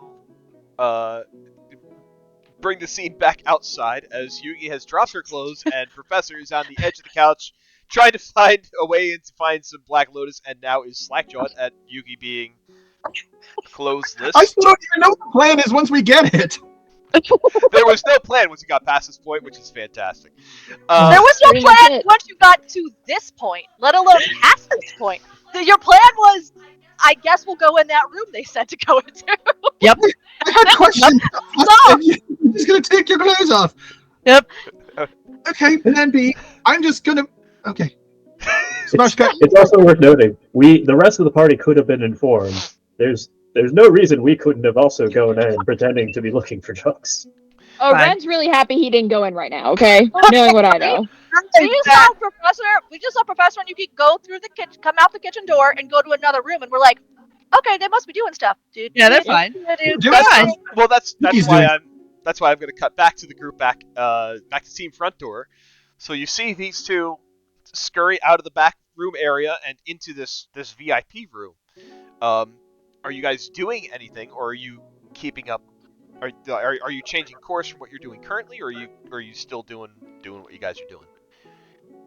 bring the scene back outside as Yuki has dropped her clothes and Professor is on the edge of the couch trying to find a way to find some Black Lotus and now is slack-jawed at Yuki being clothesless. I still don't even know what the plan is once we get it. There was no plan once you got past this point, which is fantastic. There was no pretty much plan it. once you got to this point, let alone past this point. Your plan was, I guess we'll go in that room they said to go into. Yep. I had a question. Stop! You're just gonna take your clothes off. Yep. Okay, plan B. I'm just gonna. Okay. Smash cut. It's also worth noting the rest of the party could have been informed. There's no reason we couldn't have also gone in pretending to be looking for drugs. Oh, Fine. Ren's really happy he didn't go in right now. Okay, knowing what I know. We just saw Professor and Yuki go through the kitchen, come out the kitchen door, and go to another room, and we're like, okay, they must be doing stuff, dude. Yeah, they're fine. Doing That's stuff. fine. Well, that's Yuki's why doing- I'm going to cut back to the group back to team front door. So you see these two scurry out of the back room area and into this VIP room. Are you guys doing anything, or are you keeping up? Are you changing course from what you're doing currently, or are you still doing what you guys are doing?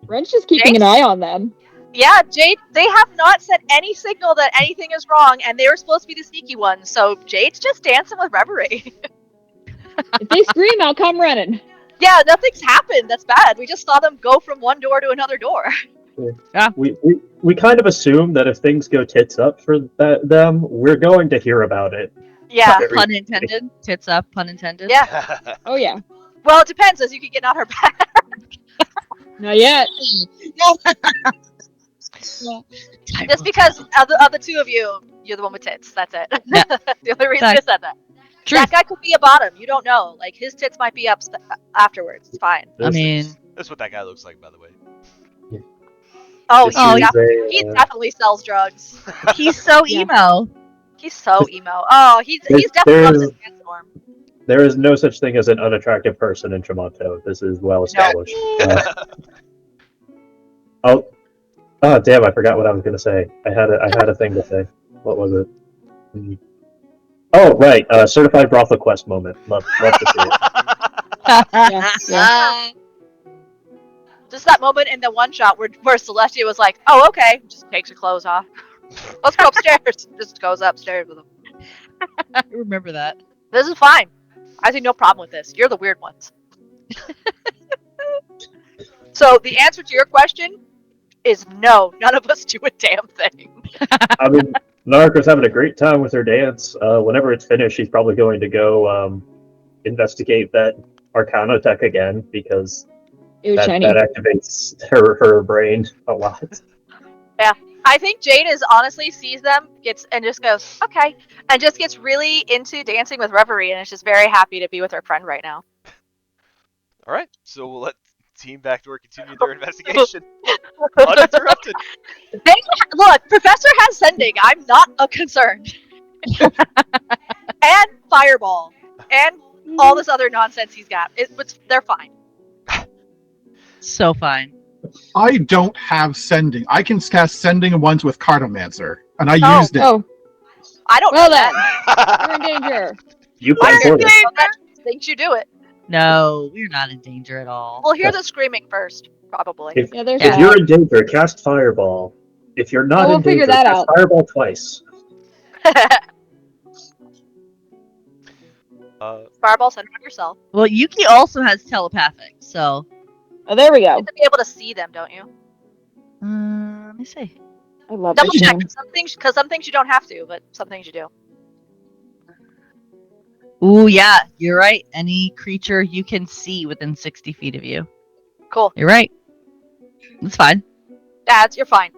Ren's just keeping an eye on them. Yeah, Jade, they have not sent any signal that anything is wrong, and they were supposed to be the sneaky ones, so Jade's just dancing with Reverie. If they scream, I'll come running. Yeah, nothing's happened. That's bad. We just saw them go from one door to another door. We kind of assume that if things go tits up for them, we're going to hear about it. Yeah. Pun intended. Tits up. Pun intended. Yeah. Oh yeah. Well, it depends, as you can get on her back. Not yet. Just because of the two of you, you're the one with tits. That's it. Yeah. The only reason I said that. Truth. That guy could be a bottom. You don't know. Like, his tits might be up afterwards. It's fine. I mean, That's what that guy looks like, by the way. Oh, This Oh, is he a, definitely sells drugs. he's so Yeah. emo. He's so emo. Oh, he's There's- definitely up there's- in sandstorm. there is no such thing as an unattractive person in Tremonto. This is well established. Oh, damn! I forgot what I was gonna say. I had a thing to say. What was it? Oh, right. Certified brothel quest moment. Love to see it. Yeah. Just that moment in the one shot where Celestia was like, "Oh, okay," just takes her clothes off. Let's go upstairs. Just goes upstairs with them. I remember that. This is fine. I see no problem with this. You're the weird ones. So the answer to your question is no. None of us do a damn thing. I mean, Narco's having a great time with her dance. Whenever it's finished, she's probably going to go investigate that Arcana tech again because It was that shiny. activates her brain a lot. I think Jade is honestly sees them, and just goes, okay, and just gets really into dancing with Reverie, and is just very happy to be with her friend right now. All right, so we'll let Team Backdoor continue their investigation uninterrupted. Look, Professor has sending. I'm not a concern. And Fireball. And all this other nonsense he's got. They're fine. So fine. I don't have sending. I can cast sending once with Cartomancer, and I Oh, used it. Oh, I don't well know then, that. you're in danger. You I can for this. think you do it. No, we're not in danger at all. We'll hear the screaming first, probably. If, Yeah, there's if that. you're in danger, cast Fireball. If you're not Oh, we'll in figure danger, that cast out. Fireball twice. Fireball, send it on yourself. Well, Yuki also has telepathic, so Oh, there we You go. have to be able to see them, don't you? let me see. I love Double this check. game. Because some things you don't have to, but some things you do. Ooh, yeah, you're right. Any creature you can see within 60 feet of you. Cool. You're right. It's fine. Dads, you're fine.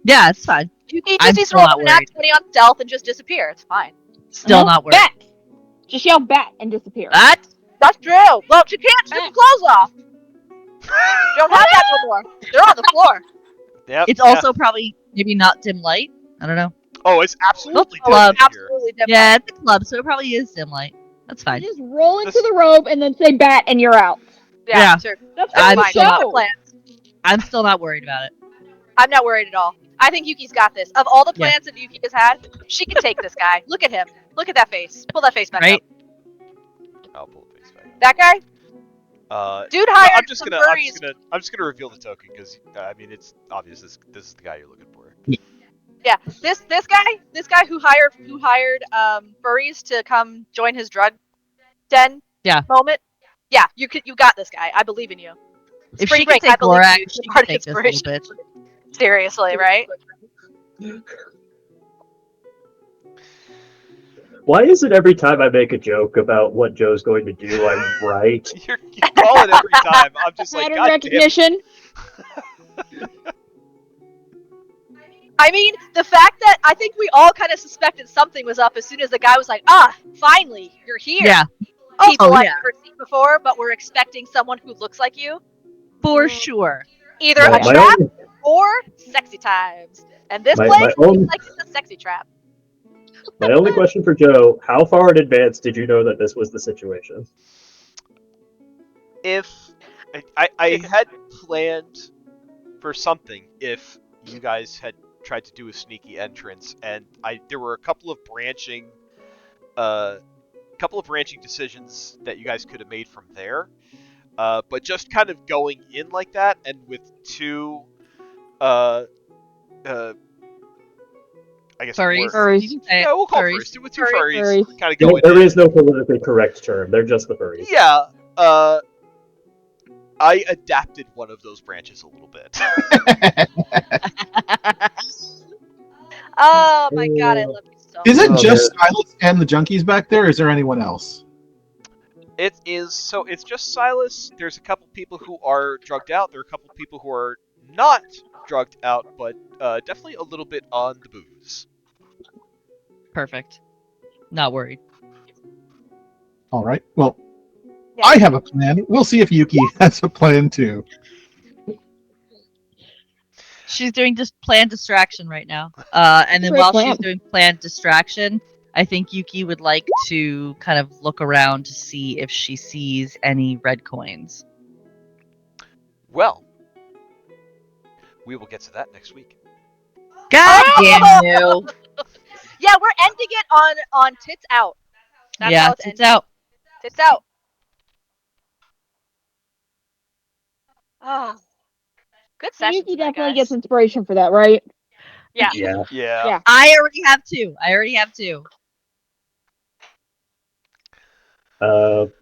Yeah, it's fine. Yuki I'm just needs to still roll not a nat worried. 20 on stealth and just disappear. It's fine. Still No, not worried. Bat! Just yell bat and disappear. What? That's true. Well, she can't strip the clothes off. You don't have that no more. They're on the floor. Yep, It's yeah. also probably maybe not dim light. I don't know. Oh, it's absolutely Oh, club. different here. Absolutely different. Yeah, it's a club, so it probably is dim light. That's You fine. just roll into This- the robe and then say bat and you're out. Yeah. Sure. That's I'm fine. Fine. still not- Show. Plans. I'm still not worried about it. I'm not worried at all. I think Yuki's got this. Of all the Yeah. plans that Yuki has had, she can take this guy. Look at him. Look at that face. Pull that face back Right? up. I'll pull the face back. That guy? Dude No, hired I'm just some gonna reveal the token because I mean it's obvious this is the guy you're looking for. Yeah, this guy who hired furries to come join his drug den. Yeah. Moment. Yeah, you got this guy. I believe in you. If Spring she break, can I take believe in Borax, you. she You're can part of take this little inspiration. bitch. Seriously, right? Why is it every time I make a joke about what Joe's going to do, I'm right? You call it every time. I'm just like, Pattern God damn it. recognition. I mean, the fact that I think we all kind of suspected something was up as soon as the guy was like, finally, you're here. Yeah, People I've yeah. never seen before, but we're expecting someone who looks like you. for sure. Either My- a my trap only- or sexy times. And this My- place my seems own- like it's a sexy trap. My only question for Joe, how far in advance did you know that this was the situation? If I had planned for something if you guys had tried to do a sneaky entrance, and there were a couple of branching decisions that you guys could have made from there. But just kind of going in like that, and with two I guess Furries. more- Furries. You can say it. Yeah, we'll call Furries. furries. With two furries, Furries. kind of going There in. is no politically correct term. They're just the furries. Yeah, I adapted one of those branches a little bit. Oh my god, I love you so Is it Oh, just Silas and the junkies back there, or is there anyone else? It's just Silas. There's a couple people who are drugged out. There are a couple people who are not drugged out, but definitely a little bit on the booze. Perfect. Not worried. All right. Well, Yeah. I have a plan. We'll see if Yuki has a plan too. She's doing just planned distraction right now. And then Great while plan. she's doing planned distraction, I think Yuki would like to kind of look around to see if she sees any red coins. Well, we will get to that next week. God Oh! damn you! Yeah, we're ending it on tits out. That's Yeah, how it's it's ending. out. Tits out. Oh. Good session. Yuki tonight, definitely guys. gets inspiration for that, right? Yeah. Yeah. Yeah. Yeah. I already have two.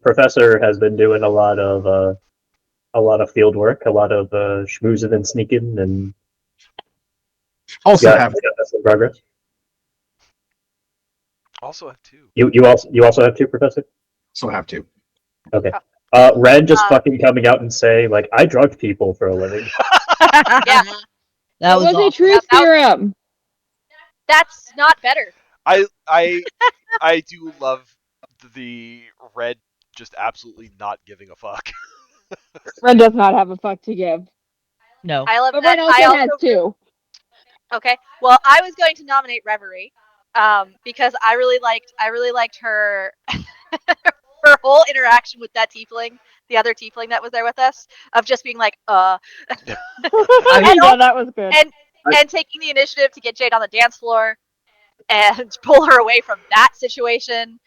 Professor has been doing a lot of field work, a lot of schmoozing and sneaking, and Also got have some progress. Also have two. You also have two, Professor? to. Okay. Ren just fucking coming out and saying, like, I drugged people for a living. Yeah. That was a awesome. truth That was- serum. That's not better. I do love the Red just absolutely not giving a fuck. Ren does not have a fuck to give. No. I love But that. Ren also has two. Okay. Well, I was going to nominate Reverie, because I really liked her her whole interaction with that tiefling, the other tiefling that was there with us, of just being like, I And know that was good. and taking the initiative to get Jade on the dance floor and pull her away from that situation.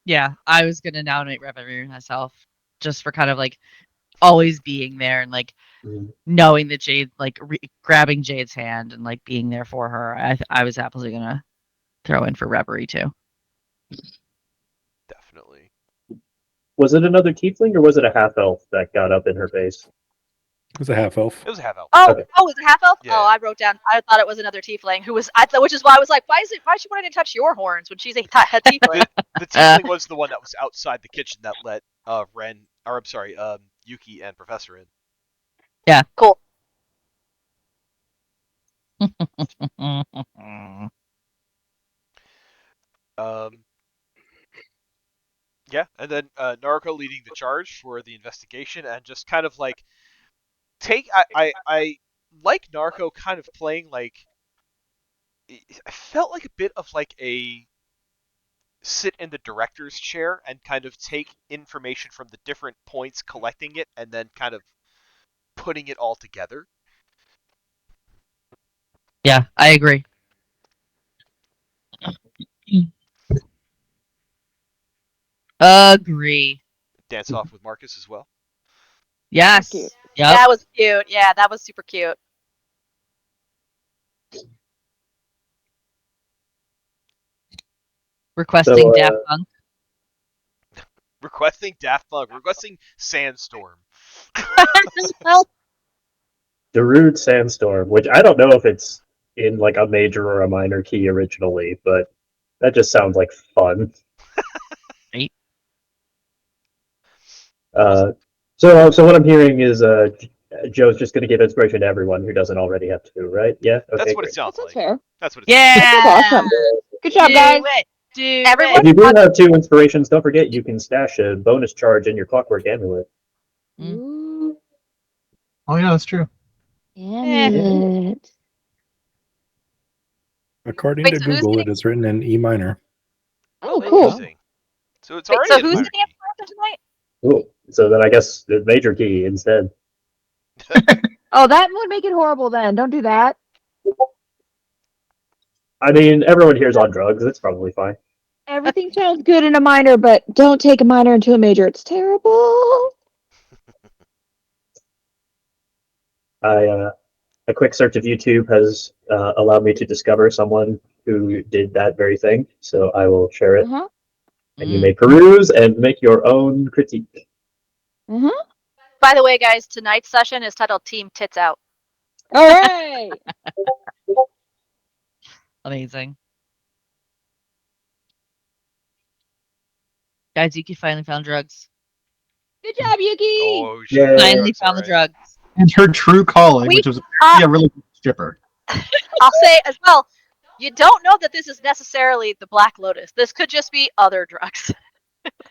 Yeah, I was gonna nominate Reverie myself, just for kind of like always being there and like knowing that Jade, like grabbing Jade's hand and like being there for her. I was absolutely gonna throw in for Reverie too. Definitely. Was it another tiefling or was it a half elf that got up in her face? It was a half elf. It was a half elf. Oh, Okay. oh, was it half elf? Yeah. Oh, I wrote down. I thought it was another tiefling who was. Which is why I was like, why is she wanting to touch your horns when she's a tiefling? The tiefling was the one that was outside the kitchen that let Yuki and Professor in. Cool. Yeah, and then Naruko leading the charge for the investigation and just kind of like I like Naruko kind of playing like I felt like a bit of like a sit in the director's chair and kind of take information from the different points, collecting it, and then kind of putting it all together. Yeah, I agree. Agree. Dance off with Marcus as well. Yes. Cute. Yep. That was cute. Yeah, that was super cute. Requesting So, Daft Punk. Requesting Daft Punk. Requesting Sandstorm. Darude Sandstorm, which I don't know if it's in like a major or a minor key originally, but that just sounds like fun. Right. So what I'm hearing is Joe's just going to give inspiration to everyone who doesn't already have to, right? Yeah. Okay. That's what great. it sounds That sounds like. fair. That's what it Yeah. That sounds awesome. Good job, guys. Do Everyone- If you do have 2 inspirations, don't forget you can stash a bonus charge in your Clockwork Amulet. Ooh, Oh yeah, that's true. amulet. According Wait, to so who's Google, getting- it is written in E minor. Oh, cool. Interesting. So it's Wait, already so in who's minor getting key. inspiration tonight? Ooh. So then I guess the major key instead. Oh, that would make it horrible then. Don't do that. I mean, everyone here's on drugs. It's probably fine. Everything sounds good in a minor, but don't take a minor into a major. It's terrible. A quick search of YouTube has allowed me to discover someone who did that very thing. So I will share it, Uh-huh. and you may peruse and make your own critique. Uh-huh. By the way, guys, tonight's session is titled Team Tits Out. All right. Amazing. Guys, Yuki finally found drugs. Good job, Yuki. Oh, Yeah. Finally found the alright. drugs. And her true calling, We- which was apparently a really good stripper. I'll say as well, you don't know that this is necessarily the Black Lotus. This could just be other drugs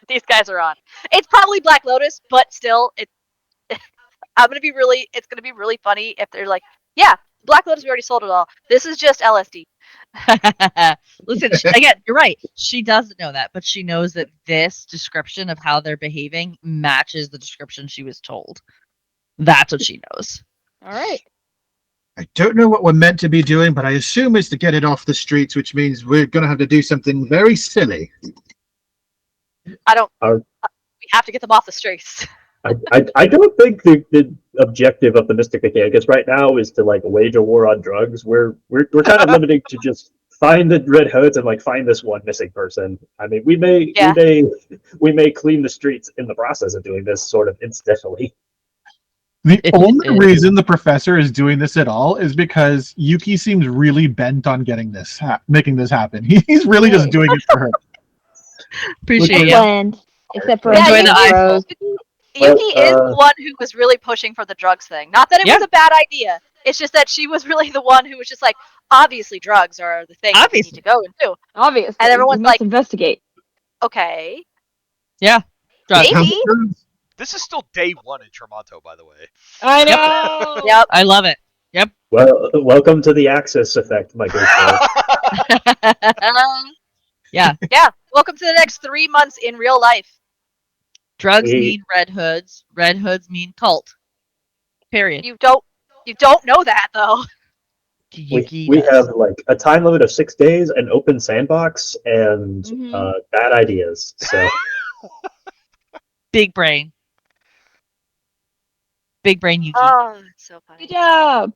these guys are on. It's probably Black Lotus, but still, it's gonna be really funny if they're like, yeah, Black Lotus, we already sold it all. This is just LSD. Listen, again, you're right. She doesn't know that, but she knows that this description of how they're behaving matches the description she was told. That's what she knows. All right. I don't know what we're meant to be doing, but I assume it's to get it off the streets, which means we're going to have to do something very silly. We have to get them off the streets. I don't think the objective of the Mystic Mechanicus right now is to like wage a war on drugs. We're kind of limiting to just find the red hoods and like find this one missing person. I mean, we may clean the streets in the process of doing this sort of incidentally. The only reason the professor is doing this at all is because Yuki seems really bent on getting this, making this happen. He's really just doing it for her. Appreciate Which you. Blend. Except for Yeah, enjoy the Yuki eye Rose. Yuki is the one who was really pushing for the drugs thing. Not that it was a bad idea. It's just that she was really the one who was just like, obviously drugs are the thing that we need to go and do. Obviously. And everyone's we must like, investigate. okay. Yeah. Drugs. Maybe. This is still day one in Tremonto, by the way. I know. Yep. I love it. Well, welcome to the Axis effect, my good friend. Yeah, Yeah. Welcome to the next 3 months in real life. drugs We- mean red hoods. Red hoods mean cult. Period. You don't know that though. We have like a time limit of 6 days, an open sandbox, and Mhm. bad ideas. So Big brain. Big brain Yuki. Oh, it's so funny. Good job.